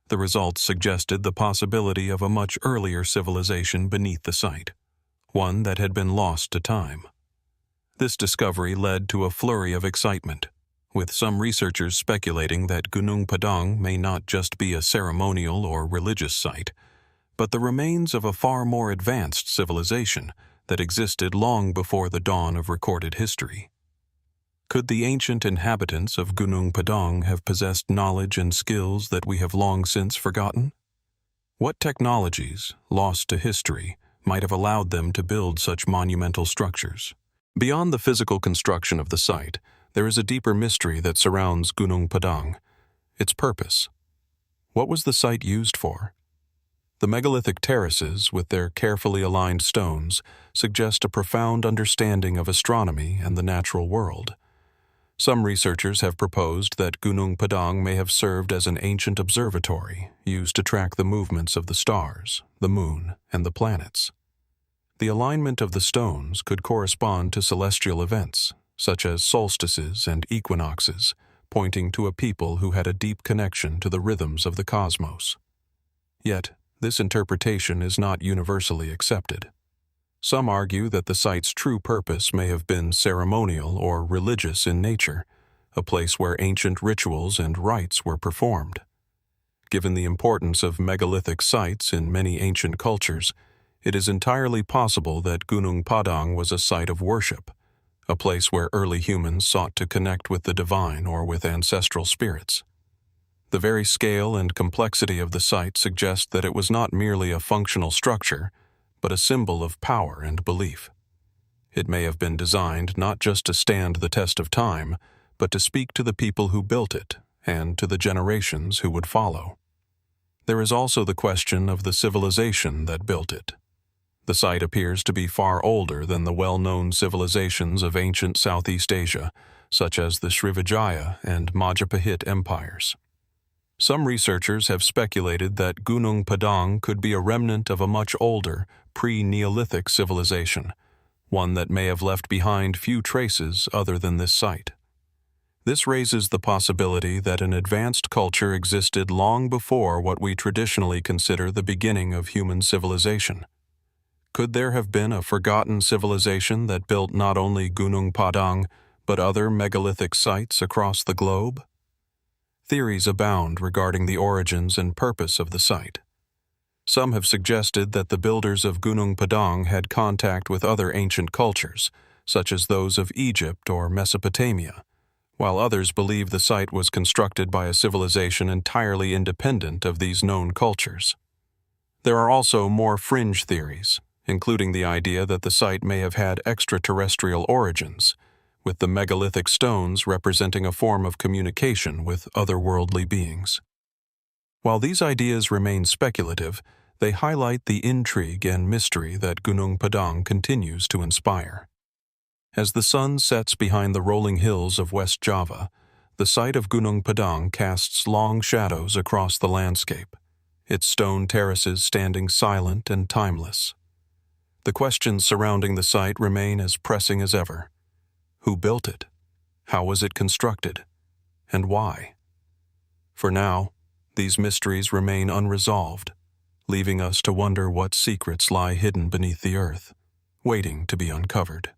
The results suggested the possibility of a much earlier civilization beneath the site, one that had been lost to time. This discovery led to a flurry of excitement, with some researchers speculating that Gunung Padang may not just be a ceremonial or religious site, but the remains of a far more advanced civilization that existed long before the dawn of recorded history. Could the ancient inhabitants of Gunung Padang have possessed knowledge and skills that we have long since forgotten? What technologies, lost to history, might have allowed them to build such monumental structures? Beyond the physical construction of the site, there is a deeper mystery that surrounds Gunung Padang: its purpose. What was the site used for? The megalithic terraces, with their carefully aligned stones, suggest a profound understanding of astronomy and the natural world. Some researchers have proposed that Gunung Padang may have served as an ancient observatory used to track the movements of the stars, the moon, and the planets. The alignment of the stones could correspond to celestial events, such as solstices and equinoxes, pointing to a people who had a deep connection to the rhythms of the cosmos. Yet, this interpretation is not universally accepted. Some argue that the site's true purpose may have been ceremonial or religious in nature, a place where ancient rituals and rites were performed. Given the importance of megalithic sites in many ancient cultures, it is entirely possible that Gunung Padang was a site of worship, a place where early humans sought to connect with the divine or with ancestral spirits. The very scale and complexity of the site suggest that it was not merely a functional structure, but a symbol of power and belief. It may have been designed not just to stand the test of time, but to speak to the people who built it and to the generations who would follow. There is also the question of the civilization that built it. The site appears to be far older than the well-known civilizations of ancient Southeast Asia, such as the Srivijaya and Majapahit empires. Some researchers have speculated that Gunung Padang could be a remnant of a much older, pre-Neolithic civilization, one that may have left behind few traces other than this site. This raises the possibility that an advanced culture existed long before what we traditionally consider the beginning of human civilization. Could there have been a forgotten civilization that built not only Gunung Padang, but other megalithic sites across the globe? Theories abound regarding the origins and purpose of the site. Some have suggested that the builders of Gunung Padang had contact with other ancient cultures, such as those of Egypt or Mesopotamia, while others believe the site was constructed by a civilization entirely independent of these known cultures. There are also more fringe theories, including the idea that the site may have had extraterrestrial origins, with the megalithic stones representing a form of communication with otherworldly beings. While these ideas remain speculative, they highlight the intrigue and mystery that Gunung Padang continues to inspire. As the sun sets behind the rolling hills of West Java, the site of Gunung Padang casts long shadows across the landscape, its stone terraces standing silent and timeless. The questions surrounding the site remain as pressing as ever. Who built it? How was it constructed? And why? For now, these mysteries remain unresolved, leaving us to wonder what secrets lie hidden beneath the earth, waiting to be uncovered.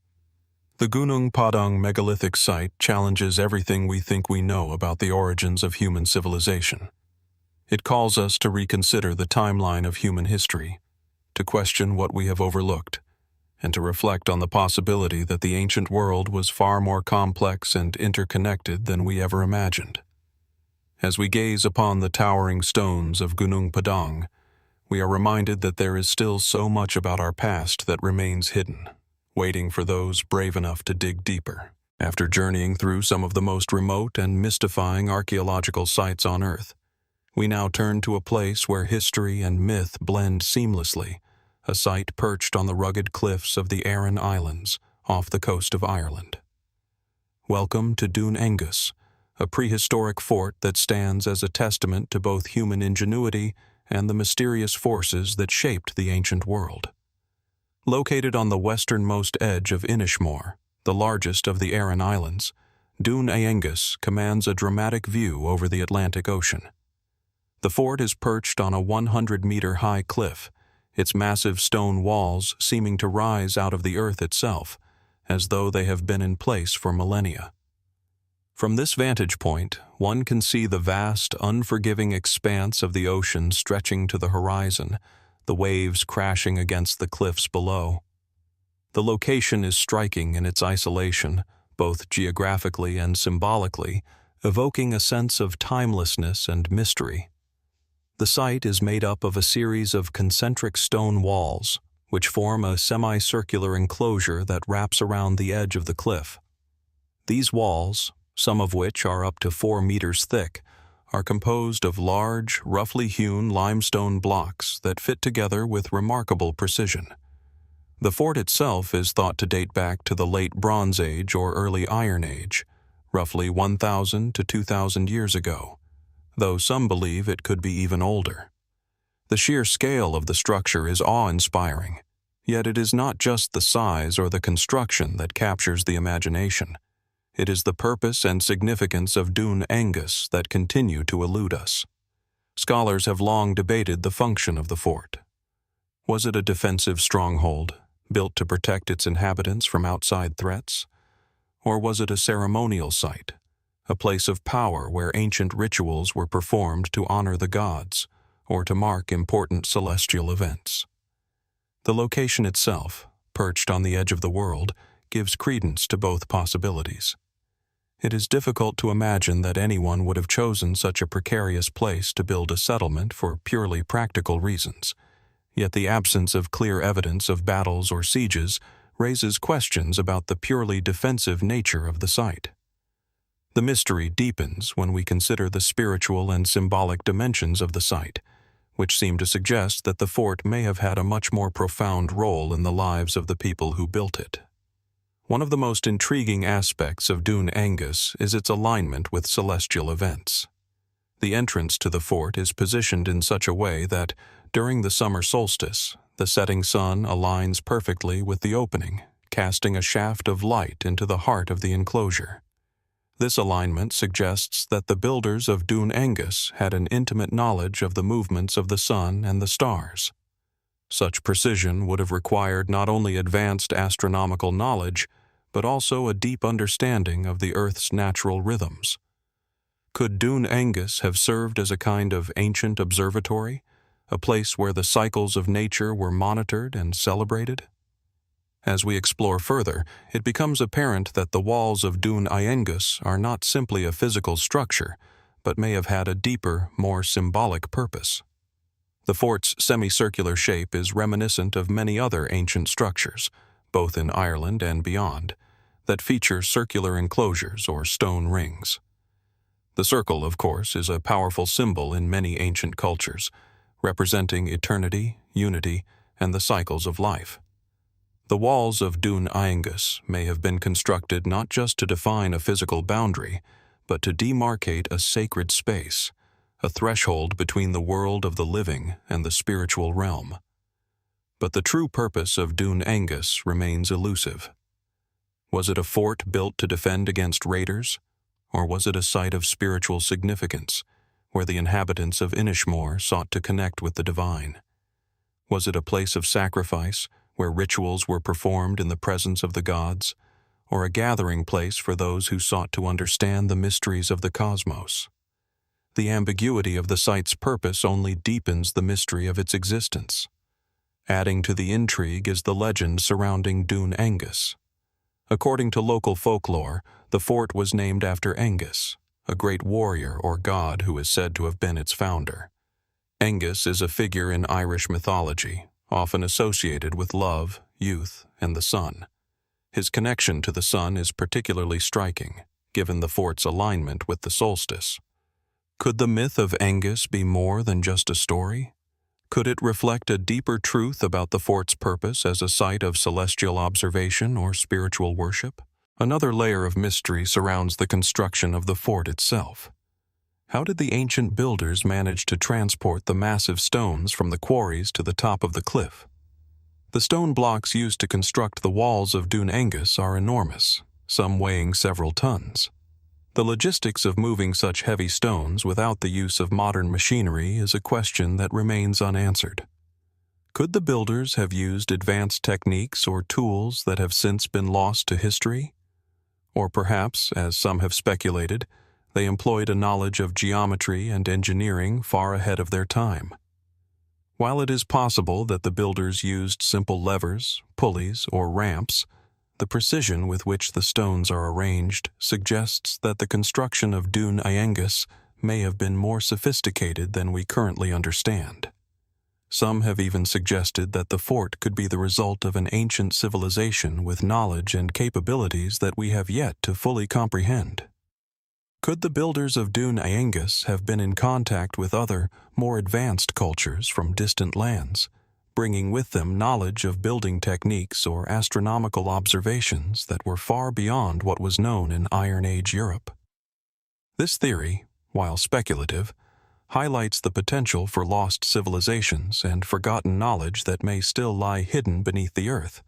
The Gunung Padang megalithic site challenges everything we think we know about the origins of human civilization. It calls us to reconsider the timeline of human history, to question what we have overlooked, and to reflect on the possibility that the ancient world was far more complex and interconnected than we ever imagined. As we gaze upon the towering stones of Gunung Padang, we are reminded that there is still so much about our past that remains hidden, waiting for those brave enough to dig deeper. After journeying through some of the most remote and mystifying archaeological sites on Earth, we now turn to a place where history and myth blend seamlessly, a site perched on the rugged cliffs of the Aran Islands off the coast of Ireland. Welcome to Dún Aengus, a prehistoric fort that stands as a testament to both human ingenuity and the mysterious forces that shaped the ancient world. Located on the westernmost edge of Inishmore, the largest of the Aran Islands, Dún Aengus commands a dramatic view over the Atlantic Ocean. The fort is perched on a 100-meter-high cliff, its massive stone walls seeming to rise out of the earth itself, as though they have been in place for millennia. From this vantage point, one can see the vast, unforgiving expanse of the ocean stretching to the horizon, the waves crashing against the cliffs below. The location is striking in its isolation, both geographically and symbolically, evoking a sense of timelessness and mystery. The site is made up of a series of concentric stone walls, which form a semicircular enclosure that wraps around the edge of the cliff. These walls, some of which are up to 4 meters thick, are composed of large, roughly hewn limestone blocks that fit together with remarkable precision. The fort itself is thought to date back to the late Bronze Age or early Iron Age, roughly 1,000 to 2,000 years ago, though some believe it could be even older. The sheer scale of the structure is awe-inspiring, yet it is not just the size or the construction that captures the imagination. It is the purpose and significance of Dún Aengus that continue to elude us. Scholars have long debated the function of the fort. Was it a defensive stronghold, built to protect its inhabitants from outside threats? Or was it a ceremonial site, a place of power where ancient rituals were performed to honor the gods or to mark important celestial events? The location itself, perched on the edge of the world, gives credence to both possibilities. It is difficult to imagine that anyone would have chosen such a precarious place to build a settlement for purely practical reasons, yet the absence of clear evidence of battles or sieges raises questions about the purely defensive nature of the site. The mystery deepens when we consider the spiritual and symbolic dimensions of the site, which seem to suggest that the fort may have had a much more profound role in the lives of the people who built it. One of the most intriguing aspects of Dún Aengus is its alignment with celestial events. The entrance to the fort is positioned in such a way that, during the summer solstice, the setting sun aligns perfectly with the opening, casting a shaft of light into the heart of the enclosure. This alignment suggests that the builders of Dún Aengus had an intimate knowledge of the movements of the sun and the stars. Such precision would have required not only advanced astronomical knowledge, but also a deep understanding of the Earth's natural rhythms. Could Dún Aengus have served as a kind of ancient observatory, a place where the cycles of nature were monitored and celebrated? As we explore further, it becomes apparent that the walls of Dún Aengus are not simply a physical structure, but may have had a deeper, more symbolic purpose. The fort's semicircular shape is reminiscent of many other ancient structures, both in Ireland and beyond, that feature circular enclosures or stone rings. The circle, of course, is a powerful symbol in many ancient cultures, representing eternity, unity, and the cycles of life. The walls of Dún Aengus may have been constructed not just to define a physical boundary, but to demarcate a sacred space, a threshold between the world of the living and the spiritual realm. But the true purpose of Dún Aengus remains elusive. Was it a fort built to defend against raiders, or was it a site of spiritual significance, where the inhabitants of Inishmore sought to connect with the divine? Was it a place of sacrifice, where rituals were performed in the presence of the gods, or a gathering place for those who sought to understand the mysteries of the cosmos? The ambiguity of the site's purpose only deepens the mystery of its existence. Adding to the intrigue is the legend surrounding Dún Aengus. According to local folklore, the fort was named after Aengus, a great warrior or god who is said to have been its founder. Aengus is a figure in Irish mythology, often associated with love, youth, and the sun. His connection to the sun is particularly striking, given the fort's alignment with the solstice. Could the myth of Aengus be more than just a story? Could it reflect a deeper truth about the fort's purpose as a site of celestial observation or spiritual worship? Another layer of mystery surrounds the construction of the fort itself. How did the ancient builders manage to transport the massive stones from the quarries to the top of the cliff? The stone blocks used to construct the walls of Dún Aengus are enormous, some weighing several tons. The logistics of moving such heavy stones without the use of modern machinery is a question that remains unanswered. Could the builders have used advanced techniques or tools that have since been lost to history? Or perhaps, as some have speculated, they employed a knowledge of geometry and engineering far ahead of their time. While it is possible that the builders used simple levers, pulleys, or ramps, the precision with which the stones are arranged suggests that the construction of Dún Aengus may have been more sophisticated than we currently understand. Some have even suggested that the fort could be the result of an ancient civilization with knowledge and capabilities that we have yet to fully comprehend. Could the builders of Dún Aengus have been in contact with other, more advanced cultures from distant lands, bringing with them knowledge of building techniques or astronomical observations that were far beyond what was known in Iron Age Europe? This theory, while speculative, highlights the potential for lost civilizations and forgotten knowledge that may still lie hidden beneath the earth,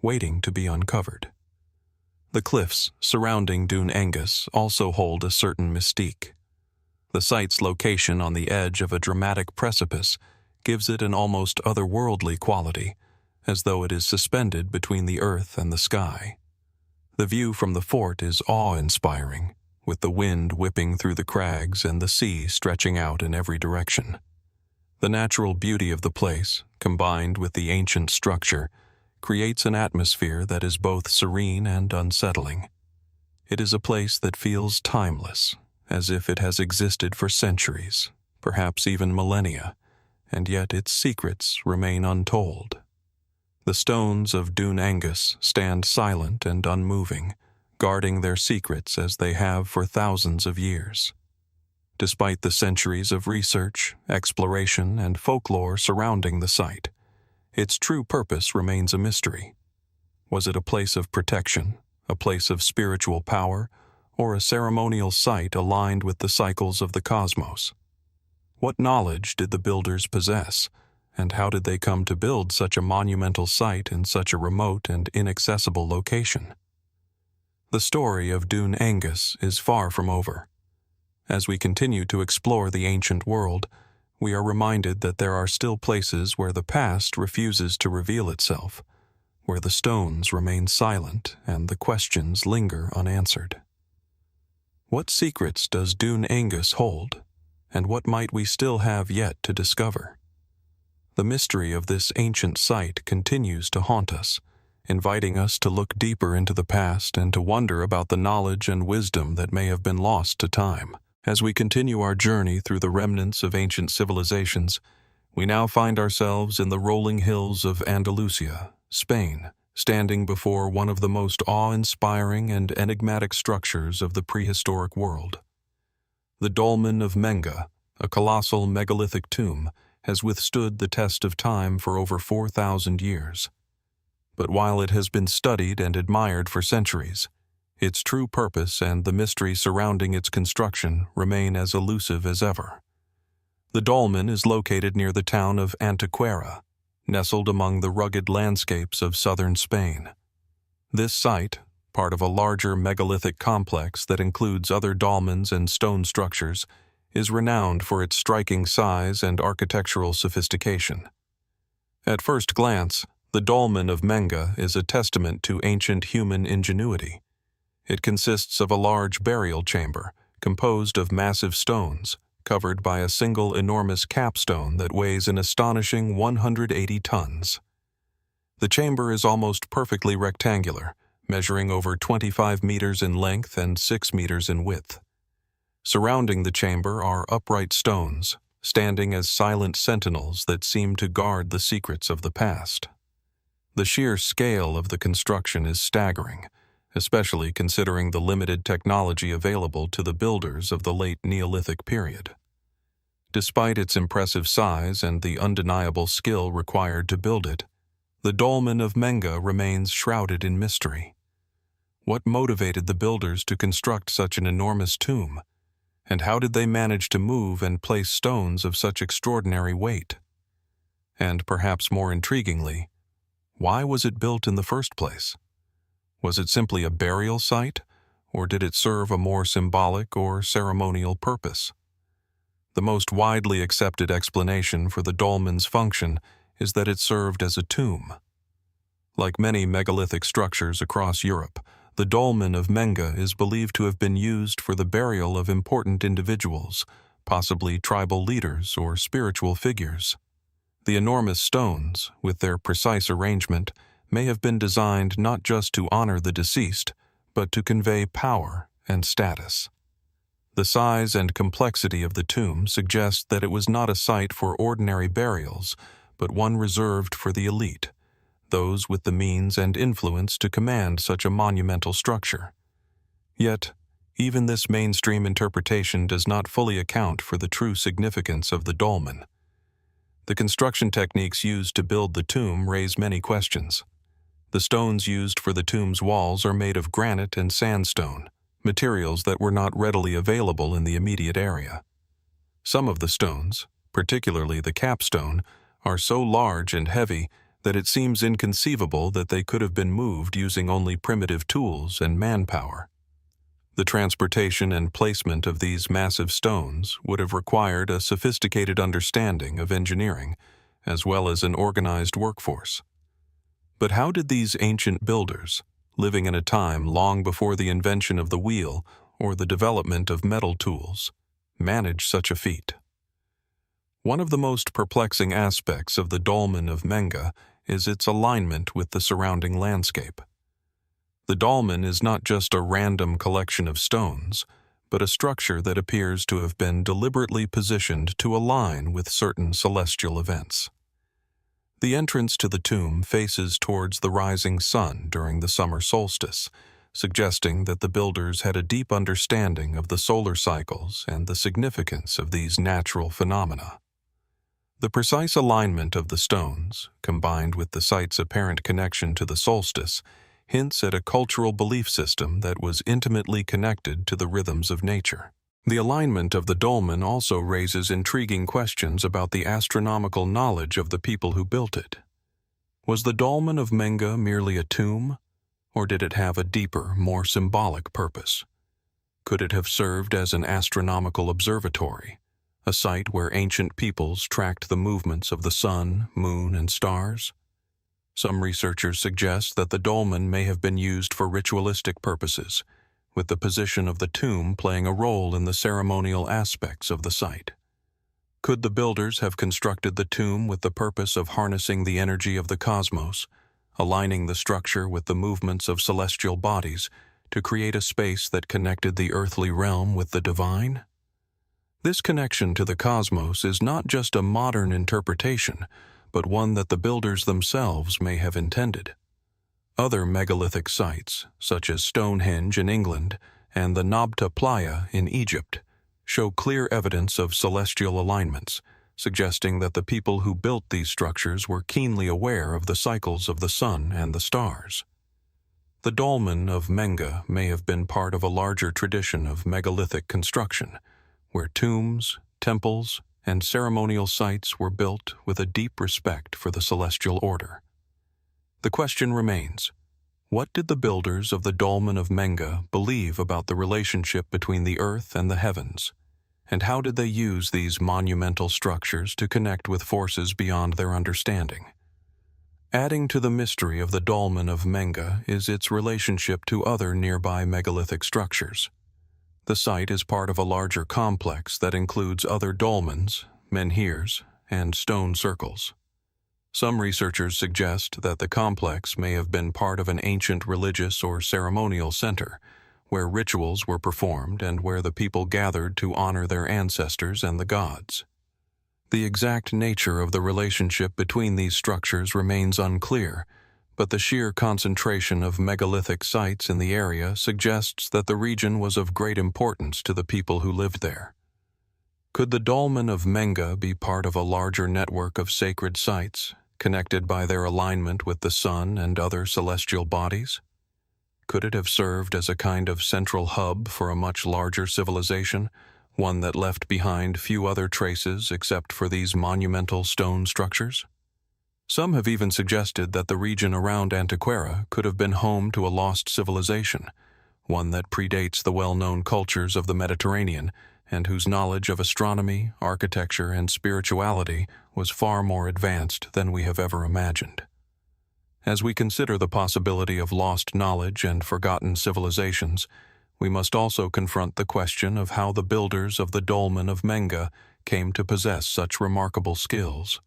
waiting to be uncovered. The cliffs surrounding Dún Aengus also hold a certain mystique. The site's location on the edge of a dramatic precipice gives it an almost otherworldly quality, as though it is suspended between the earth and the sky. The view from the fort is awe-inspiring, with the wind whipping through the crags and the sea stretching out in every direction. The natural beauty of the place, combined with the ancient structure, creates an atmosphere that is both serene and unsettling. It is a place that feels timeless, as if it has existed for centuries, perhaps even millennia, and yet its secrets remain untold. The stones of Dún Aengus stand silent and unmoving, guarding their secrets as they have for thousands of years. despite the centuries of research, exploration, and folklore surrounding the site. Its true purpose remains a mystery. Was it a place of protection, a place of spiritual power, or a ceremonial site aligned with the cycles of the cosmos? What knowledge did the builders possess, and how did they come to build such a monumental site in such a remote and inaccessible location? The story of Dún Aengus is far from over. As we continue to explore the ancient world, we are reminded that there are still places where the past refuses to reveal itself, where the stones remain silent and the questions linger unanswered. What secrets does Dún Aengus hold, and what might we still have yet to discover? The mystery of this ancient site continues to haunt us, inviting us to look deeper into the past and to wonder about the knowledge and wisdom that may have been lost to time. As we continue our journey through the remnants of ancient civilizations, we now find ourselves in the rolling hills of Andalusia, Spain, standing before one of the most awe-inspiring and enigmatic structures of the prehistoric world. The Dolmen of Menga, a colossal megalithic tomb, has withstood the test of time for over 4,000 years. But while it has been studied and admired for centuries, its true purpose and the mystery surrounding its construction remain as elusive as ever. The dolmen is located near the town of Antequera, nestled among the rugged landscapes of southern Spain. This site, part of a larger megalithic complex that includes other dolmens and stone structures, is renowned for its striking size and architectural sophistication. At first glance, the Dolmen of Menga is a testament to ancient human ingenuity. It consists of a large burial chamber, composed of massive stones, covered by a single enormous capstone that weighs an astonishing 180 tons. The chamber is almost perfectly rectangular, measuring over 25 meters in length and 6 meters in width. Surrounding the chamber are upright stones, standing as silent sentinels that seem to guard the secrets of the past. The sheer scale of the construction is staggering, especially considering the limited technology available to the builders of the late Neolithic period. Despite its impressive size and the undeniable skill required to build it, the Dolmen of Menga remains shrouded in mystery. What motivated the builders to construct such an enormous tomb, and how did they manage to move and place stones of such extraordinary weight? And perhaps more intriguingly, why was it built in the first place? Was it simply a burial site, or did it serve a more symbolic or ceremonial purpose? The most widely accepted explanation for the dolmen's function is that it served as a tomb. Like many megalithic structures across Europe, the Dolmen of Menga is believed to have been used for the burial of important individuals, possibly tribal leaders or spiritual figures. The enormous stones, with their precise arrangement, may have been designed not just to honor the deceased, but to convey power and status. The size and complexity of the tomb suggest that it was not a site for ordinary burials, but one reserved for the elite, those with the means and influence to command such a monumental structure. Yet, even this mainstream interpretation does not fully account for the true significance of the dolmen. The construction techniques used to build the tomb raise many questions. The stones used for the tomb's walls are made of granite and sandstone, materials that were not readily available in the immediate area. Some of the stones, particularly the capstone, are so large and heavy that it seems inconceivable that they could have been moved using only primitive tools and manpower. The transportation and placement of these massive stones would have required a sophisticated understanding of engineering, as well as an organized workforce. But how did these ancient builders, living in a time long before the invention of the wheel or the development of metal tools, manage such a feat? One of the most perplexing aspects of the Dolmen of Menga is its alignment with the surrounding landscape. The dolmen is not just a random collection of stones, but a structure that appears to have been deliberately positioned to align with certain celestial events. The entrance to the tomb faces towards the rising sun during the summer solstice, suggesting that the builders had a deep understanding of the solar cycles and the significance of these natural phenomena. The precise alignment of the stones, combined with the site's apparent connection to the solstice, hints at a cultural belief system that was intimately connected to the rhythms of nature. The alignment of the dolmen also raises intriguing questions about the astronomical knowledge of the people who built it. Was the Dolmen of Menga merely a tomb, or did it have a deeper, more symbolic purpose? Could it have served as an astronomical observatory, a site where ancient peoples tracked the movements of the sun, moon, and stars? Some researchers suggest that the dolmen may have been used for ritualistic purposes, with the position of the tomb playing a role in the ceremonial aspects of the site. Could the builders have constructed the tomb with the purpose of harnessing the energy of the cosmos, aligning the structure with the movements of celestial bodies to create a space that connected the earthly realm with the divine? This connection to the cosmos is not just a modern interpretation, but one that the builders themselves may have intended. Other megalithic sites, such as Stonehenge in England and the Nabta Playa in Egypt, show clear evidence of celestial alignments, suggesting that the people who built these structures were keenly aware of the cycles of the sun and the stars. The Dolmen of Menga may have been part of a larger tradition of megalithic construction, where tombs, temples, and ceremonial sites were built with a deep respect for the celestial order. The question remains, what did the builders of the Dolmen of Menga believe about the relationship between the earth and the heavens? And how did they use these monumental structures to connect with forces beyond their understanding? Adding to the mystery of the Dolmen of Menga is its relationship to other nearby megalithic structures. The site is part of a larger complex that includes other dolmens, menhirs, and stone circles. Some researchers suggest that the complex may have been part of an ancient religious or ceremonial center, where rituals were performed and where the people gathered to honor their ancestors and the gods. The exact nature of the relationship between these structures remains unclear, but the sheer concentration of megalithic sites in the area suggests that the region was of great importance to the people who lived there. Could the Dolmen of Menga be part of a larger network of sacred sites, connected by their alignment with the sun and other celestial bodies? Could it have served as a kind of central hub for a much larger civilization, one that left behind few other traces except for these monumental stone structures? Some have even suggested that the region around Antequera could have been home to a lost civilization, one that predates the well-known cultures of the Mediterranean and whose knowledge of astronomy, architecture, and spirituality was far more advanced than we have ever imagined. As we consider the possibility of lost knowledge and forgotten civilizations, we must also confront the question of how the builders of the Dolmen of Menga came to possess such remarkable skills.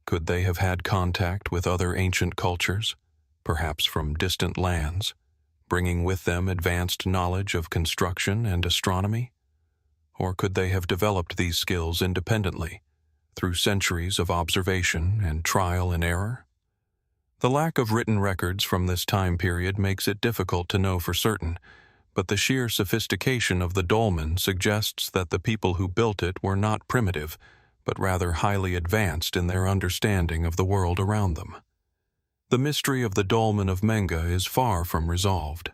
Could they have had contact with other ancient cultures, perhaps from distant lands, bringing with them advanced knowledge of construction and astronomy? Or could they have developed these skills independently, through centuries of observation and trial and error? The lack of written records from this time period makes it difficult to know for certain, but the sheer sophistication of the dolmen suggests that the people who built it were not primitive, but rather highly advanced in their understanding of the world around them. The mystery of the Dolmen of Menga is far from resolved.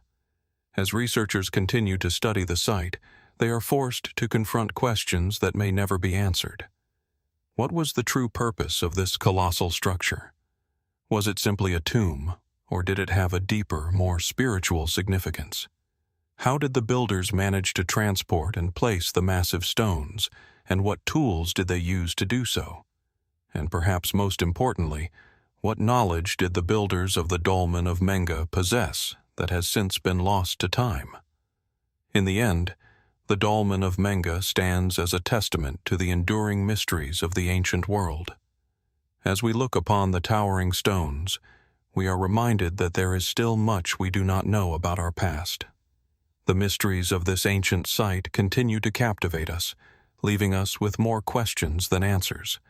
As researchers continue to study the site, they are forced to confront questions that may never be answered. What was the true purpose of this colossal structure? Was it simply a tomb, or did it have a deeper, more spiritual significance? How did the builders manage to transport and place the massive stones, and what tools did they use to do so? And perhaps most importantly, what knowledge did the builders of the Dolmen of Menga possess that has since been lost to time? In the end, the Dolmen of Menga stands as a testament to the enduring mysteries of the ancient world. As we look upon the towering stones, we are reminded that there is still much we do not know about our past. The mysteries of this ancient site continue to captivate us, leaving us with more questions than answers,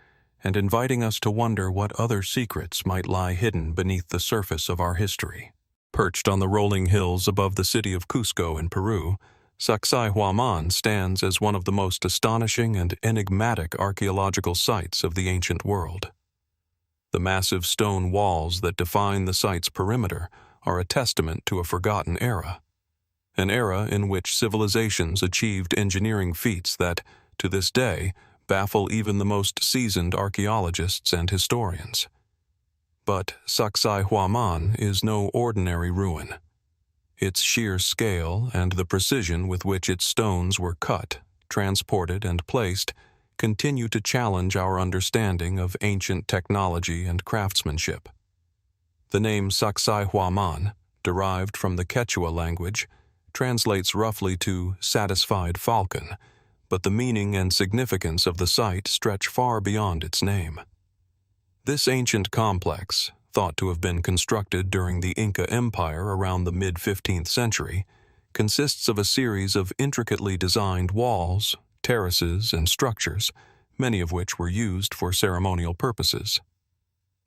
and inviting us to wonder what other secrets might lie hidden beneath the surface of our history. Perched on the rolling hills above the city of Cusco in Peru, Sacsayhuaman stands as one of the most astonishing and enigmatic archaeological sites of the ancient world. The massive stone walls that define the site's perimeter are a testament to a forgotten era, an era in which civilizations achieved engineering feats that, to this day, baffle even the most seasoned archaeologists and historians. But Sacsayhuaman is no ordinary ruin. Its sheer scale and the precision with which its stones were cut, transported, and placed continue to challenge our understanding of ancient technology and craftsmanship. The name Sacsayhuaman, derived from the Quechua language, translates roughly to satisfied falcon, but the meaning and significance of the site stretch far beyond its name. This ancient complex, thought to have been constructed during the Inca Empire around the mid-15th century, consists of a series of intricately designed walls, terraces, and structures, many of which were used for ceremonial purposes.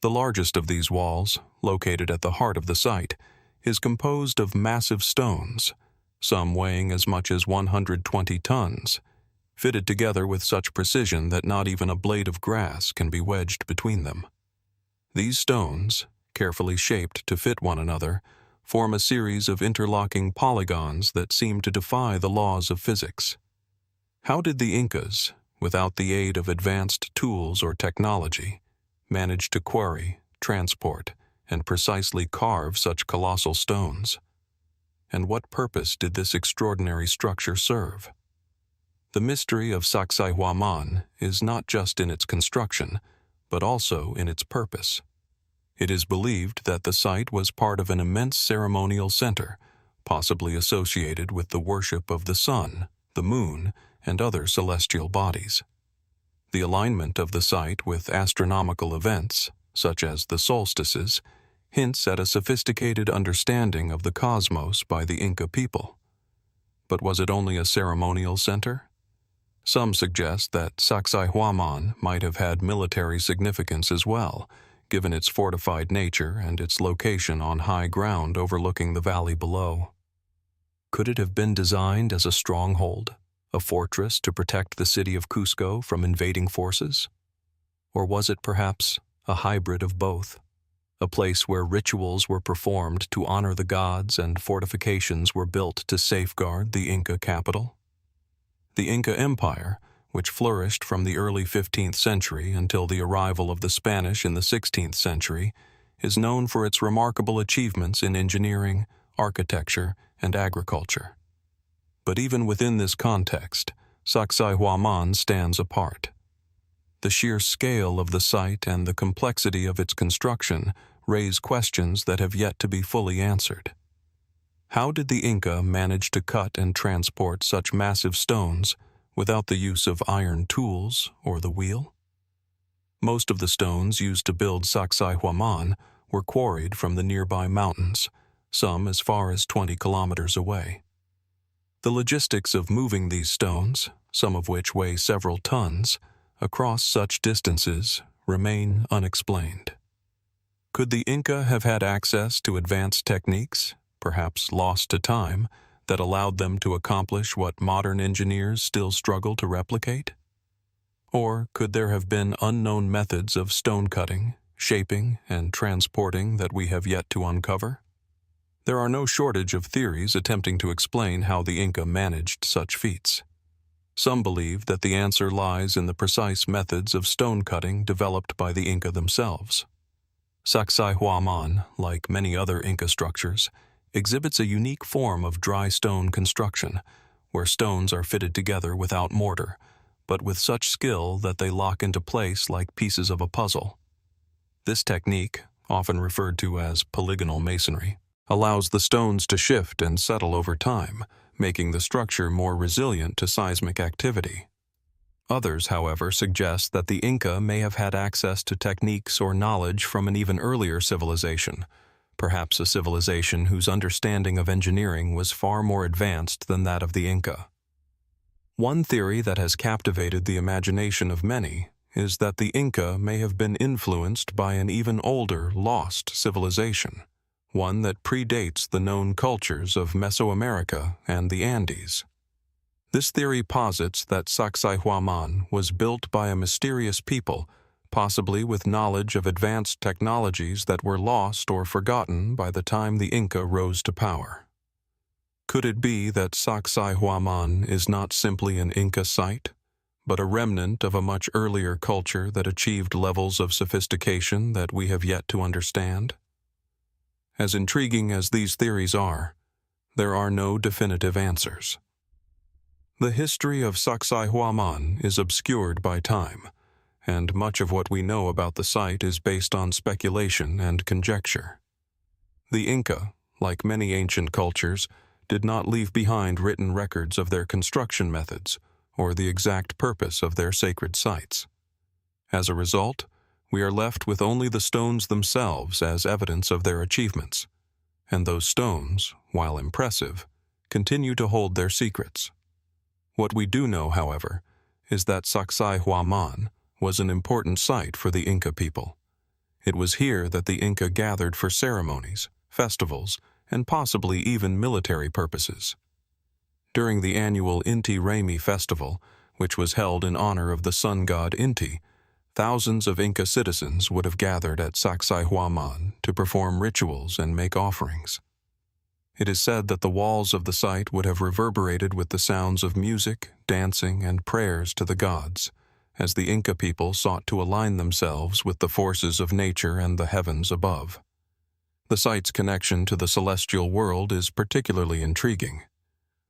The largest of these walls, located at the heart of the site, is composed of massive stones, some weighing as much as 120 tons, fitted together with such precision that not even a blade of grass can be wedged between them. These stones, carefully shaped to fit one another, form a series of interlocking polygons that seem to defy the laws of physics. How did the Incas, without the aid of advanced tools or technology, manage to quarry, transport, and precisely carve such colossal stones? And what purpose did this extraordinary structure serve? The mystery of Sacsayhuaman is not just in its construction, but also in its purpose. It is believed that the site was part of an immense ceremonial center, possibly associated with the worship of the sun, the moon, and other celestial bodies. The alignment of the site with astronomical events, such as the solstices, hints at a sophisticated understanding of the cosmos by the Inca people. But was it only a ceremonial center? Some suggest that Sacsayhuaman might have had military significance as well, given its fortified nature and its location on high ground overlooking the valley below. Could it have been designed as a stronghold, a fortress to protect the city of Cusco from invading forces? Or was it perhaps a hybrid of both, a place where rituals were performed to honor the gods and fortifications were built to safeguard the Inca capital? The Inca Empire, which flourished from the early 15th century until the arrival of the Spanish in the 16th century, is known for its remarkable achievements in engineering, architecture, and agriculture. But even within this context, Sacsayhuaman stands apart. The sheer scale of the site and the complexity of its construction raise questions that have yet to be fully answered. How did the Inca manage to cut and transport such massive stones without the use of iron tools or the wheel? Most of the stones used to build Sacsayhuaman were quarried from the nearby mountains, some as far as 20 kilometers away. The logistics of moving these stones, some of which weigh several tons, across such distances remain unexplained. Could the Inca have had access to advanced techniques, perhaps lost to time, that allowed them to accomplish what modern engineers still struggle to replicate? Or could there have been unknown methods of stone cutting, shaping, and transporting that we have yet to uncover? There are no shortage of theories attempting to explain how the Inca managed such feats. Some believe that the answer lies in the precise methods of stone cutting developed by the Inca themselves. Sacsayhuaman, like many other Inca structures, exhibits a unique form of dry stone construction, where stones are fitted together without mortar, but with such skill that they lock into place like pieces of a puzzle. This technique, often referred to as polygonal masonry, allows the stones to shift and settle over time, making the structure more resilient to seismic activity. Others, however, suggest that the Inca may have had access to techniques or knowledge from an even earlier civilization, perhaps a civilization whose understanding of engineering was far more advanced than that of the Inca. One theory that has captivated the imagination of many is that the Inca may have been influenced by an even older, lost civilization, one that predates the known cultures of Mesoamerica and the Andes. This theory posits that Sacsayhuaman was built by a mysterious people, possibly with knowledge of advanced technologies that were lost or forgotten by the time the Inca rose to power. Could it be that Sacsayhuaman is not simply an Inca site, but a remnant of a much earlier culture that achieved levels of sophistication that we have yet to understand? As intriguing as these theories are, there are no definitive answers. The history of Sacsayhuaman is obscured by time, and much of what we know about the site is based on speculation and conjecture. The Inca, like many ancient cultures, did not leave behind written records of their construction methods or the exact purpose of their sacred sites. As a result, we are left with only the stones themselves as evidence of their achievements, and those stones, while impressive, continue to hold their secrets. What we do know, however, is that Sacsayhuaman was an important site for the Inca people. It was here that the Inca gathered for ceremonies, festivals, and possibly even military purposes. During the annual Inti Raymi festival, which was held in honor of the sun god Inti, thousands of Inca citizens would have gathered at Sacsayhuaman to perform rituals and make offerings. It is said that the walls of the site would have reverberated with the sounds of music, dancing, and prayers to the gods, as the Inca people sought to align themselves with the forces of nature and the heavens above. The site's connection to the celestial world is particularly intriguing.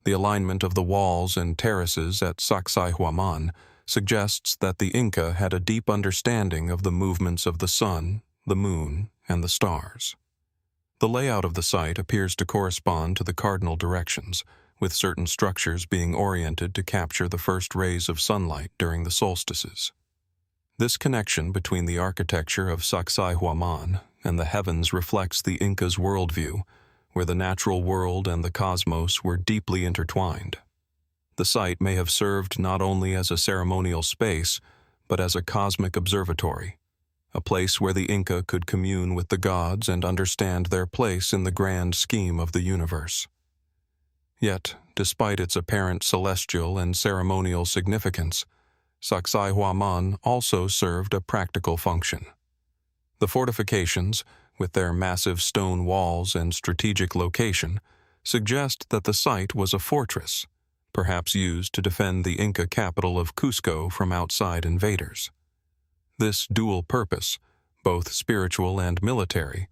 The alignment of the walls and terraces at Sacsayhuaman suggests that the Inca had a deep understanding of the movements of the sun, the moon, and the stars. The layout of the site appears to correspond to the cardinal directions, with certain structures being oriented to capture the first rays of sunlight during the solstices. This connection between the architecture of Sacsayhuaman and the heavens reflects the Inca's worldview, where the natural world and the cosmos were deeply intertwined. The site may have served not only as a ceremonial space, but as a cosmic observatory, a place where the Inca could commune with the gods and understand their place in the grand scheme of the universe. Yet, despite its apparent celestial and ceremonial significance, Sacsayhuaman also served a practical function. The fortifications, with their massive stone walls and strategic location, suggest that the site was a fortress, perhaps used to defend the Inca capital of Cusco from outside invaders. This dual purpose, both spiritual and military,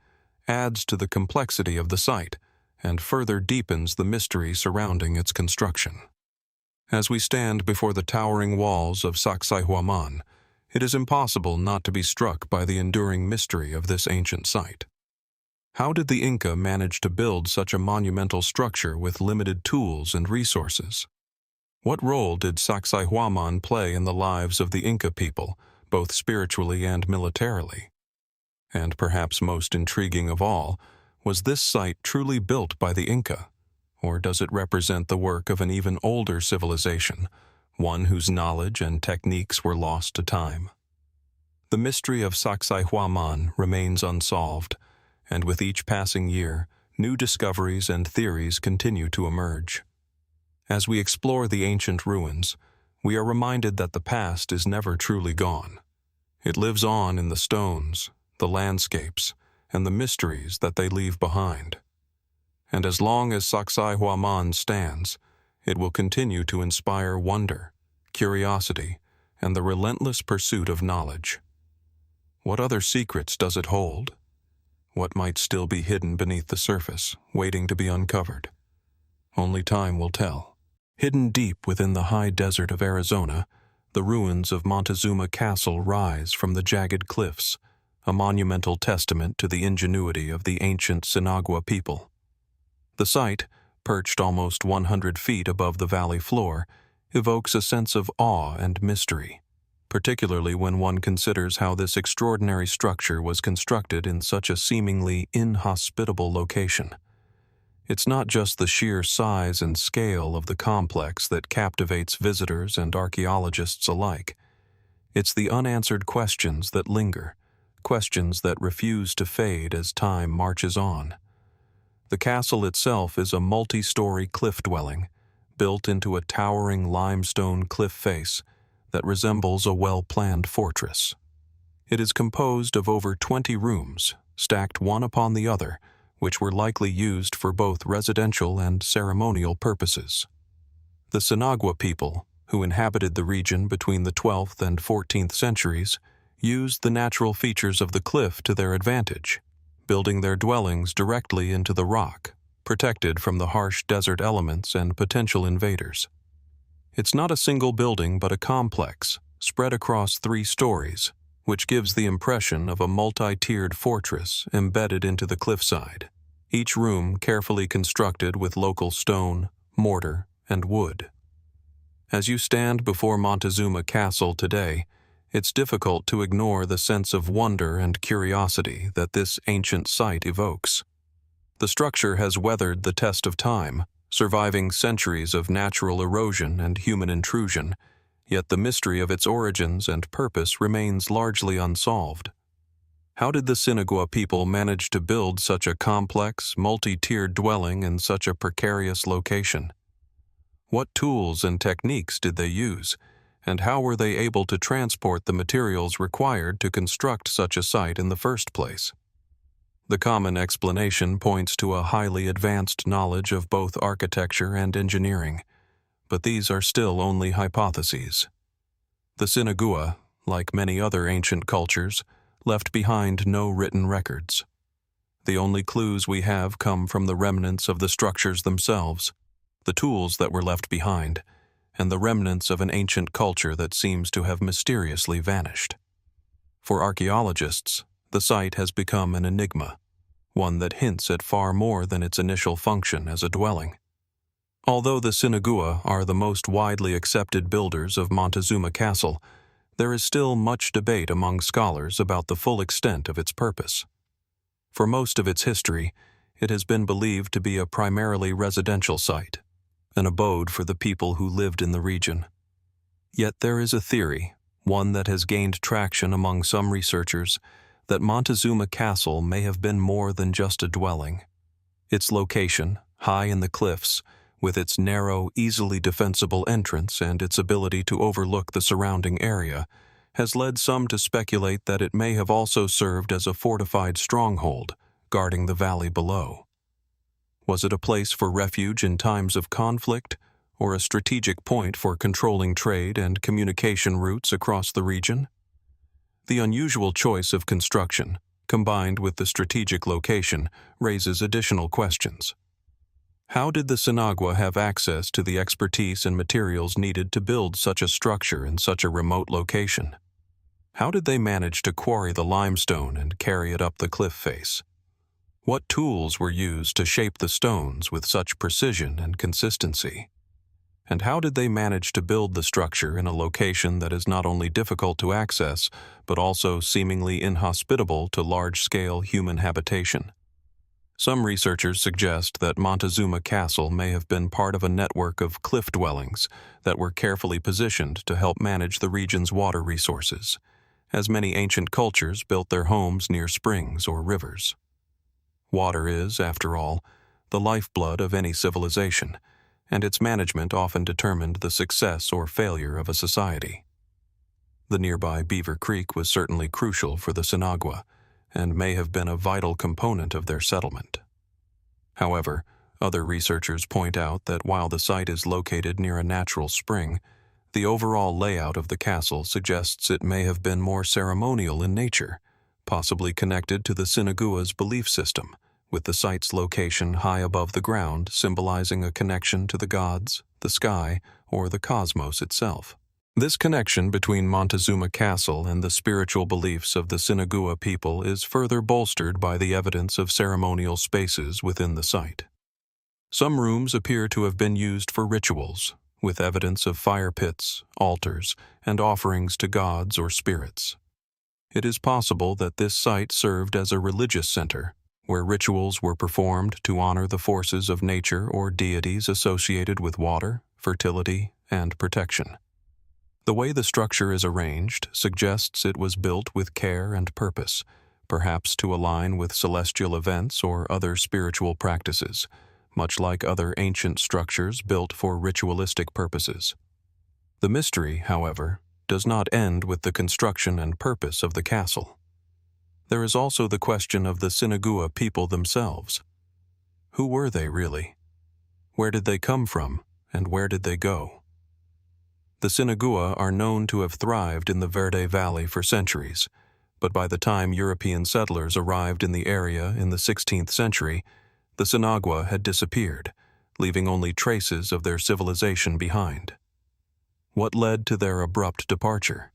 adds to the complexity of the site and further deepens the mystery surrounding its construction. As we stand before the towering walls of Sacsayhuaman, it is impossible not to be struck by the enduring mystery of this ancient site. How did the Inca manage to build such a monumental structure with limited tools and resources? What role did Sacsayhuaman play in the lives of the Inca people, both spiritually and militarily? And perhaps most intriguing of all, was this site truly built by the Inca, or does it represent the work of an even older civilization, one whose knowledge and techniques were lost to time? The mystery of Sacsayhuaman remains unsolved, and with each passing year, new discoveries and theories continue to emerge. As we explore the ancient ruins, we are reminded that the past is never truly gone. It lives on in the stones, the landscapes, and the mysteries that they leave behind. And as long as Sacsayhuaman stands, it will continue to inspire wonder, curiosity, and the relentless pursuit of knowledge. What other secrets does it hold? What might still be hidden beneath the surface, waiting to be uncovered? Only time will tell. Hidden deep within the high desert of Arizona, the ruins of Montezuma Castle rise from the jagged cliffs, a monumental testament to the ingenuity of the ancient Sinagua people. The site, perched almost 100 feet above the valley floor, evokes a sense of awe and mystery, particularly when one considers how this extraordinary structure was constructed in such a seemingly inhospitable location. It's not just the sheer size and scale of the complex that captivates visitors and archaeologists alike. It's the unanswered questions that linger, questions that refuse to fade as time marches on. The castle itself is a multi-story cliff dwelling, built into a towering limestone cliff face that resembles a well-planned fortress. It is composed of over 20 rooms, stacked one upon the other, which were likely used for both residential and ceremonial purposes. The Sinagua people, who inhabited the region between the 12th and 14th centuries, used the natural features of the cliff to their advantage, building their dwellings directly into the rock, protected from the harsh desert elements and potential invaders. It's not a single building but a complex, spread across 3 stories, which gives the impression of a multi-tiered fortress embedded into the cliffside, each room carefully constructed with local stone, mortar, and wood. As you stand before Montezuma Castle today, it's difficult to ignore the sense of wonder and curiosity that this ancient site evokes. The structure has weathered the test of time, surviving centuries of natural erosion and human intrusion, yet the mystery of its origins and purpose remains largely unsolved. How did the Sinagua people manage to build such a complex, multi-tiered dwelling in such a precarious location? What tools and techniques did they use, and how were they able to transport the materials required to construct such a site in the first place? The common explanation points to a highly advanced knowledge of both architecture and engineering, but these are still only hypotheses. The Sinagua, like many other ancient cultures, left behind no written records. The only clues we have come from the remnants of the structures themselves, the tools that were left behind, and the remnants of an ancient culture that seems to have mysteriously vanished. For archaeologists, the site has become an enigma, one that hints at far more than its initial function as a dwelling. Although the Sinagua are the most widely accepted builders of Montezuma Castle, there is still much debate among scholars about the full extent of its purpose. For most of its history, it has been believed to be a primarily residential site, an abode for the people who lived in the region. Yet there is a theory, one that has gained traction among some researchers, that Montezuma Castle may have been more than just a dwelling. Its location, high in the cliffs, with its narrow, easily defensible entrance and its ability to overlook the surrounding area, has led some to speculate that it may have also served as a fortified stronghold, guarding the valley below. Was it a place for refuge in times of conflict, or a strategic point for controlling trade and communication routes across the region? The unusual choice of construction, combined with the strategic location, raises additional questions. How did the Sinagua have access to the expertise and materials needed to build such a structure in such a remote location? How did they manage to quarry the limestone and carry it up the cliff face? What tools were used to shape the stones with such precision and consistency? And how did they manage to build the structure in a location that is not only difficult to access, but also seemingly inhospitable to large-scale human habitation? Some researchers suggest that Montezuma Castle may have been part of a network of cliff dwellings that were carefully positioned to help manage the region's water resources, as many ancient cultures built their homes near springs or rivers. Water is, after all, the lifeblood of any civilization, and its management often determined the success or failure of a society. The nearby Beaver Creek was certainly crucial for the Sinagua, and may have been a vital component of their settlement. However, other researchers point out that while the site is located near a natural spring, the overall layout of the castle suggests it may have been more ceremonial in nature, possibly connected to the Sinagua's belief system, with the site's location high above the ground symbolizing a connection to the gods, the sky, or the cosmos itself. This connection between Montezuma Castle and the spiritual beliefs of the Sinagua people is further bolstered by the evidence of ceremonial spaces within the site. Some rooms appear to have been used for rituals, with evidence of fire pits, altars, and offerings to gods or spirits. It is possible that this site served as a religious center, where rituals were performed to honor the forces of nature or deities associated with water, fertility, and protection. The way the structure is arranged suggests it was built with care and purpose, perhaps to align with celestial events or other spiritual practices, much like other ancient structures built for ritualistic purposes. The mystery, however, does not end with the construction and purpose of the castle. There is also the question of the Sinagua people themselves. Who were they really? Where did they come from, and where did they go? The Sinagua are known to have thrived in the Verde Valley for centuries, but by the time European settlers arrived in the area in the 16th century, the Sinagua had disappeared, leaving only traces of their civilization behind. What led to their abrupt departure?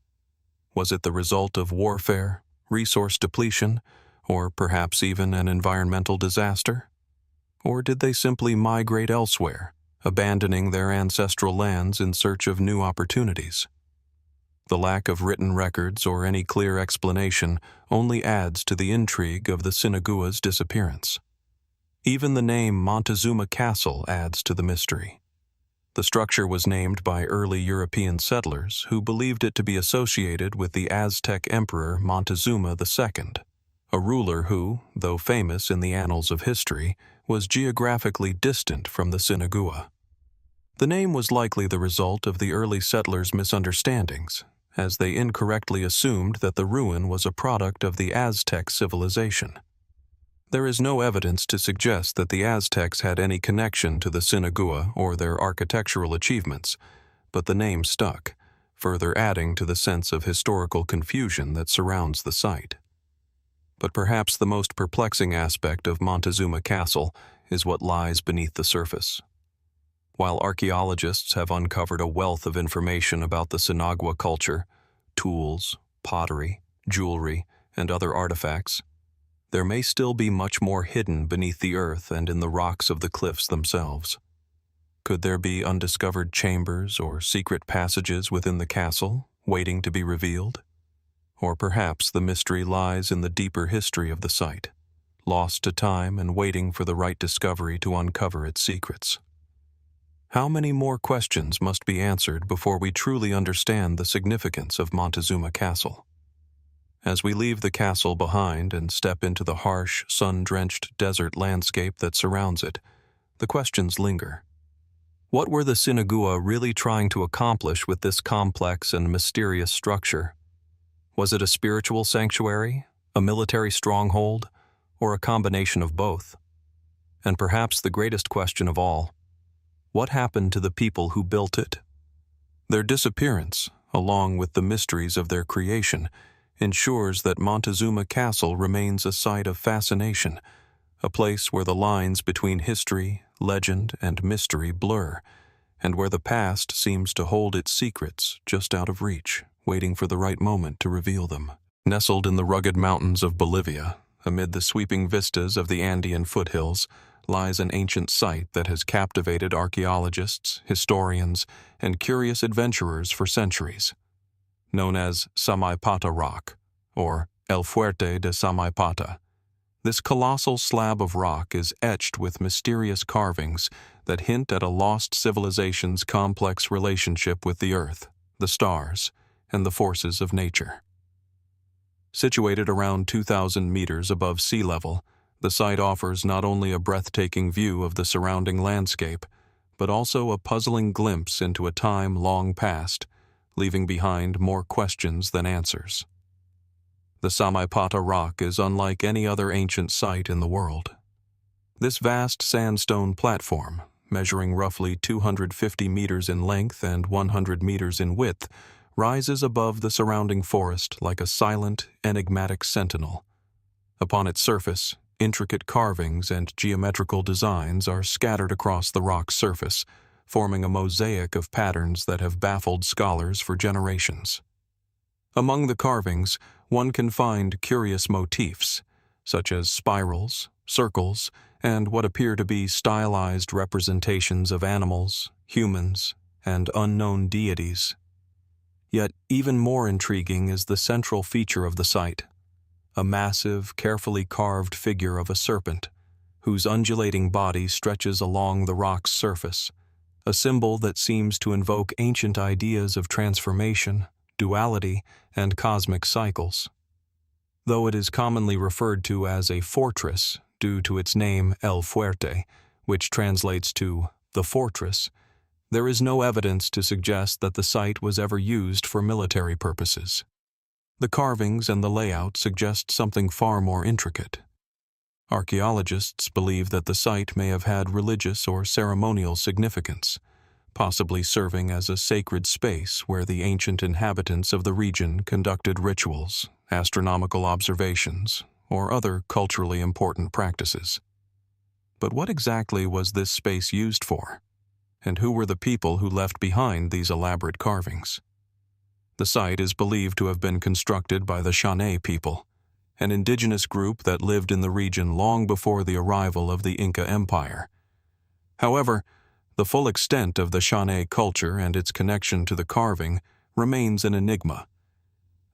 Was it the result of warfare, resource depletion, or perhaps even an environmental disaster? Or did they simply migrate elsewhere, abandoning their ancestral lands in search of new opportunities? The lack of written records or any clear explanation only adds to the intrigue of the Sinagua's disappearance. Even the name Montezuma Castle adds to the mystery. The structure was named by early European settlers who believed it to be associated with the Aztec Emperor Montezuma II, a ruler who, though famous in the annals of history, was geographically distant from the Sinagua. The name was likely the result of the early settlers' misunderstandings, as they incorrectly assumed that the ruin was a product of the Aztec civilization. There is no evidence to suggest that the Aztecs had any connection to the Sinagua or their architectural achievements, but the name stuck, further adding to the sense of historical confusion that surrounds the site. But perhaps the most perplexing aspect of Montezuma Castle is what lies beneath the surface. While archaeologists have uncovered a wealth of information about the Sinagua culture, tools, pottery, jewelry, and other artifacts, there may still be much more hidden beneath the earth and in the rocks of the cliffs themselves. Could there be undiscovered chambers or secret passages within the castle, waiting to be revealed? Or perhaps the mystery lies in the deeper history of the site, lost to time and waiting for the right discovery to uncover its secrets. How many more questions must be answered before we truly understand the significance of Montezuma Castle? As we leave the castle behind and step into the harsh, sun-drenched desert landscape that surrounds it, the questions linger. What were the Sinagua really trying to accomplish with this complex and mysterious structure? Was it a spiritual sanctuary, a military stronghold, or a combination of both? And perhaps the greatest question of all, what happened to the people who built it? Their disappearance, along with the mysteries of their creation, ensures that Montezuma Castle remains a site of fascination, a place where the lines between history, legend, and mystery blur, and where the past seems to hold its secrets just out of reach, waiting for the right moment to reveal them. Nestled in the rugged mountains of Bolivia, amid the sweeping vistas of the Andean foothills, lies an ancient site that has captivated archaeologists, historians, and curious adventurers for centuries. Known as Samaipata Rock, or El Fuerte de Samaipata. This colossal slab of rock is etched with mysterious carvings that hint at a lost civilization's complex relationship with the earth, the stars, and the forces of nature. Situated around 2,000 meters above sea level, the site offers not only a breathtaking view of the surrounding landscape, but also a puzzling glimpse into a time long past, leaving behind more questions than answers. The Samaipata Rock is unlike any other ancient site in the world. This vast sandstone platform, measuring roughly 250 meters in length and 100 meters in width, rises above the surrounding forest like a silent, enigmatic sentinel. Upon its surface, intricate carvings and geometrical designs are scattered across the rock's surface, forming a mosaic of patterns that have baffled scholars for generations. Among the carvings, one can find curious motifs, such as spirals, circles, and what appear to be stylized representations of animals, humans, and unknown deities. Yet even more intriguing is the central feature of the site, a massive, carefully carved figure of a serpent, whose undulating body stretches along the rock's surface, a symbol that seems to invoke ancient ideas of transformation, duality, and cosmic cycles. Though it is commonly referred to as a fortress due to its name El Fuerte, which translates to the fortress, there is no evidence to suggest that the site was ever used for military purposes. The carvings and the layout suggest something far more intricate. Archaeologists believe that the site may have had religious or ceremonial significance, possibly serving as a sacred space where the ancient inhabitants of the region conducted rituals, astronomical observations, or other culturally important practices. But what exactly was this space used for? And who were the people who left behind these elaborate carvings? The site is believed to have been constructed by the Shawnee people, an indigenous group that lived in the region long before the arrival of the Inca Empire. However, the full extent of the Shawnee culture and its connection to the carving remains an enigma.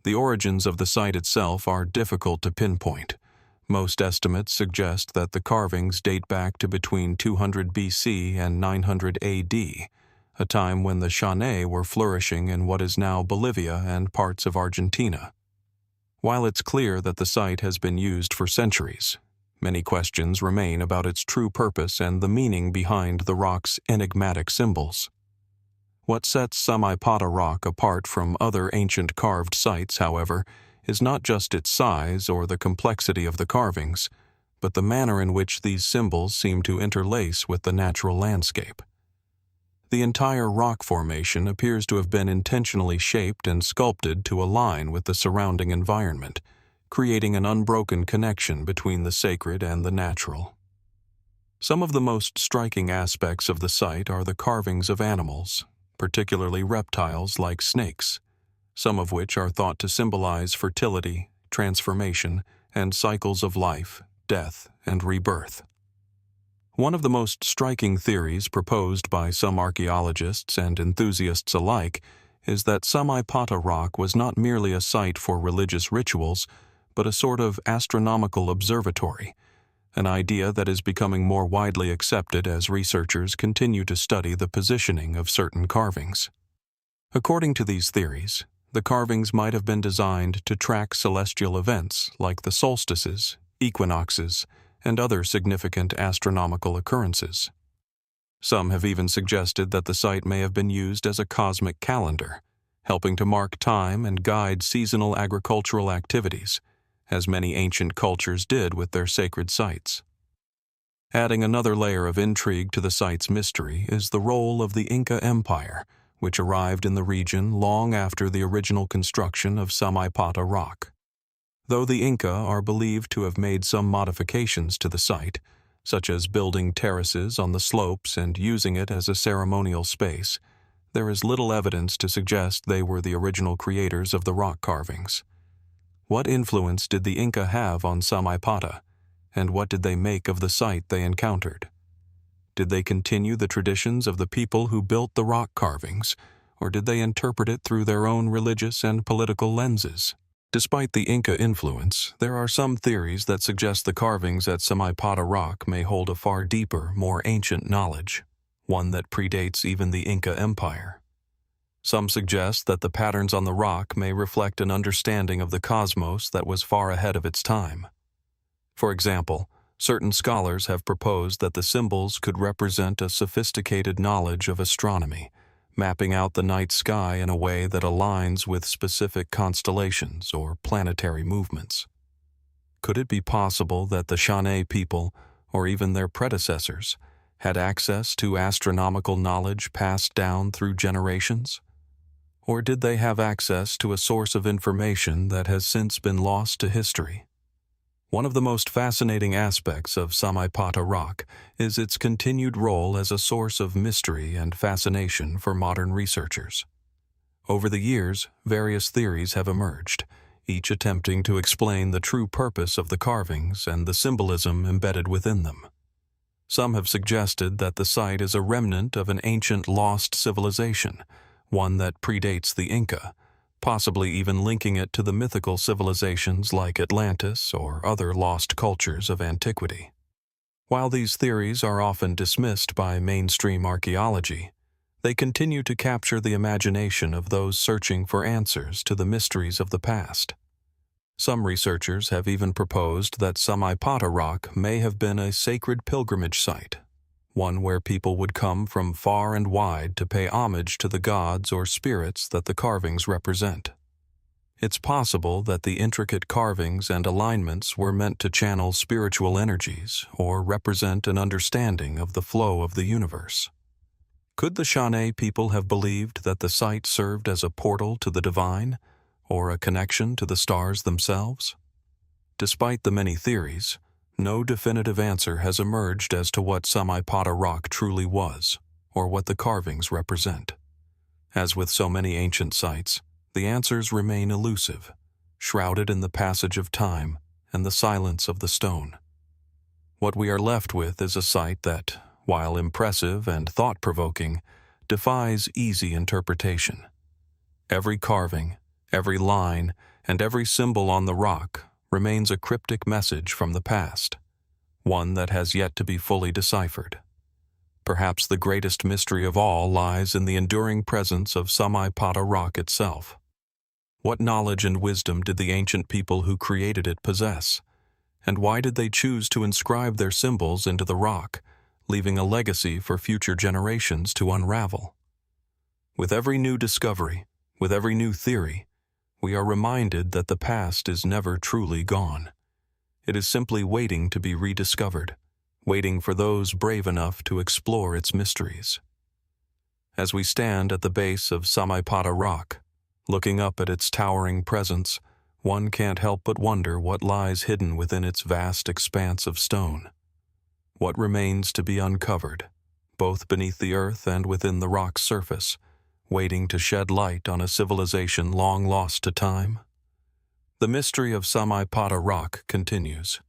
The origins of the site itself are difficult to pinpoint. Most estimates suggest that the carvings date back to between 200 BC and 900 AD, a time when the Shawnee were flourishing in what is now Bolivia and parts of Argentina. While it's clear that the site has been used for centuries, many questions remain about its true purpose and the meaning behind the rock's enigmatic symbols. What sets Samaipata Rock apart from other ancient carved sites, however, is not just its size or the complexity of the carvings, but the manner in which these symbols seem to interlace with the natural landscape. The entire rock formation appears to have been intentionally shaped and sculpted to align with the surrounding environment, creating an unbroken connection between the sacred and the natural. Some of the most striking aspects of the site are the carvings of animals, particularly reptiles like snakes, some of which are thought to symbolize fertility, transformation, and cycles of life, death, and rebirth. One of the most striking theories proposed by some archaeologists and enthusiasts alike is that Samaipata Rock was not merely a site for religious rituals, but a sort of astronomical observatory, an idea that is becoming more widely accepted as researchers continue to study the positioning of certain carvings. According to these theories, the carvings might have been designed to track celestial events like the solstices, equinoxes, and other significant astronomical occurrences. Some have even suggested that the site may have been used as a cosmic calendar, helping to mark time and guide seasonal agricultural activities, as many ancient cultures did with their sacred sites. Adding another layer of intrigue to the site's mystery is the role of the Inca Empire, which arrived in the region long after the original construction of Samaipata Rock. Though the Inca are believed to have made some modifications to the site, such as building terraces on the slopes and using it as a ceremonial space, there is little evidence to suggest they were the original creators of the rock carvings. What influence did the Inca have on Samaipata, and what did they make of the site they encountered? Did they continue the traditions of the people who built the rock carvings, or did they interpret it through their own religious and political lenses? Despite the Inca influence, there are some theories that suggest the carvings at Samaipata Rock may hold a far deeper, more ancient knowledge, one that predates even the Inca Empire. Some suggest that the patterns on the rock may reflect an understanding of the cosmos that was far ahead of its time. For example, certain scholars have proposed that the symbols could represent a sophisticated knowledge of astronomy, mapping out the night sky in a way that aligns with specific constellations or planetary movements. Could it be possible that the Shawnee people, or even their predecessors, had access to astronomical knowledge passed down through generations? Or did they have access to a source of information that has since been lost to history? One of the most fascinating aspects of Samaipata Rock is its continued role as a source of mystery and fascination for modern researchers. Over the years, various theories have emerged, each attempting to explain the true purpose of the carvings and the symbolism embedded within them. Some have suggested that the site is a remnant of an ancient lost civilization, one that predates the Inca, possibly even linking it to the mythical civilizations like Atlantis or other lost cultures of antiquity. While these theories are often dismissed by mainstream archaeology, they continue to capture the imagination of those searching for answers to the mysteries of the past. Some researchers have even proposed that Samaipata Rock may have been a sacred pilgrimage site, one where people would come from far and wide to pay homage to the gods or spirits that the carvings represent. It's possible that the intricate carvings and alignments were meant to channel spiritual energies or represent an understanding of the flow of the universe. Could the Shawnee people have believed that the site served as a portal to the divine, or a connection to the stars themselves? Despite the many theories, no definitive answer has emerged as to what Samaipata Rock truly was, or what the carvings represent. As with so many ancient sites, the answers remain elusive, shrouded in the passage of time and the silence of the stone. What we are left with is a site that, while impressive and thought-provoking, defies easy interpretation. Every carving, every line, and every symbol on the rock remains a cryptic message from the past, one that has yet to be fully deciphered. Perhaps the greatest mystery of all lies in the enduring presence of Samaipata Rock itself. What knowledge and wisdom did the ancient people who created it possess? And why did they choose to inscribe their symbols into the rock, leaving a legacy for future generations to unravel? With every new discovery, with every new theory, we are reminded that the past is never truly gone. It is simply waiting to be rediscovered, waiting for those brave enough to explore its mysteries. As we stand at the base of Samaipata Rock, looking up at its towering presence, one can't help but wonder what lies hidden within its vast expanse of stone. What remains to be uncovered, both beneath the earth and within the rock's surface, waiting to shed light on a civilization long lost to time? The mystery of Samaipata Rock continues,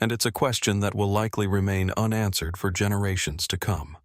and it's a question that will likely remain unanswered for generations to come.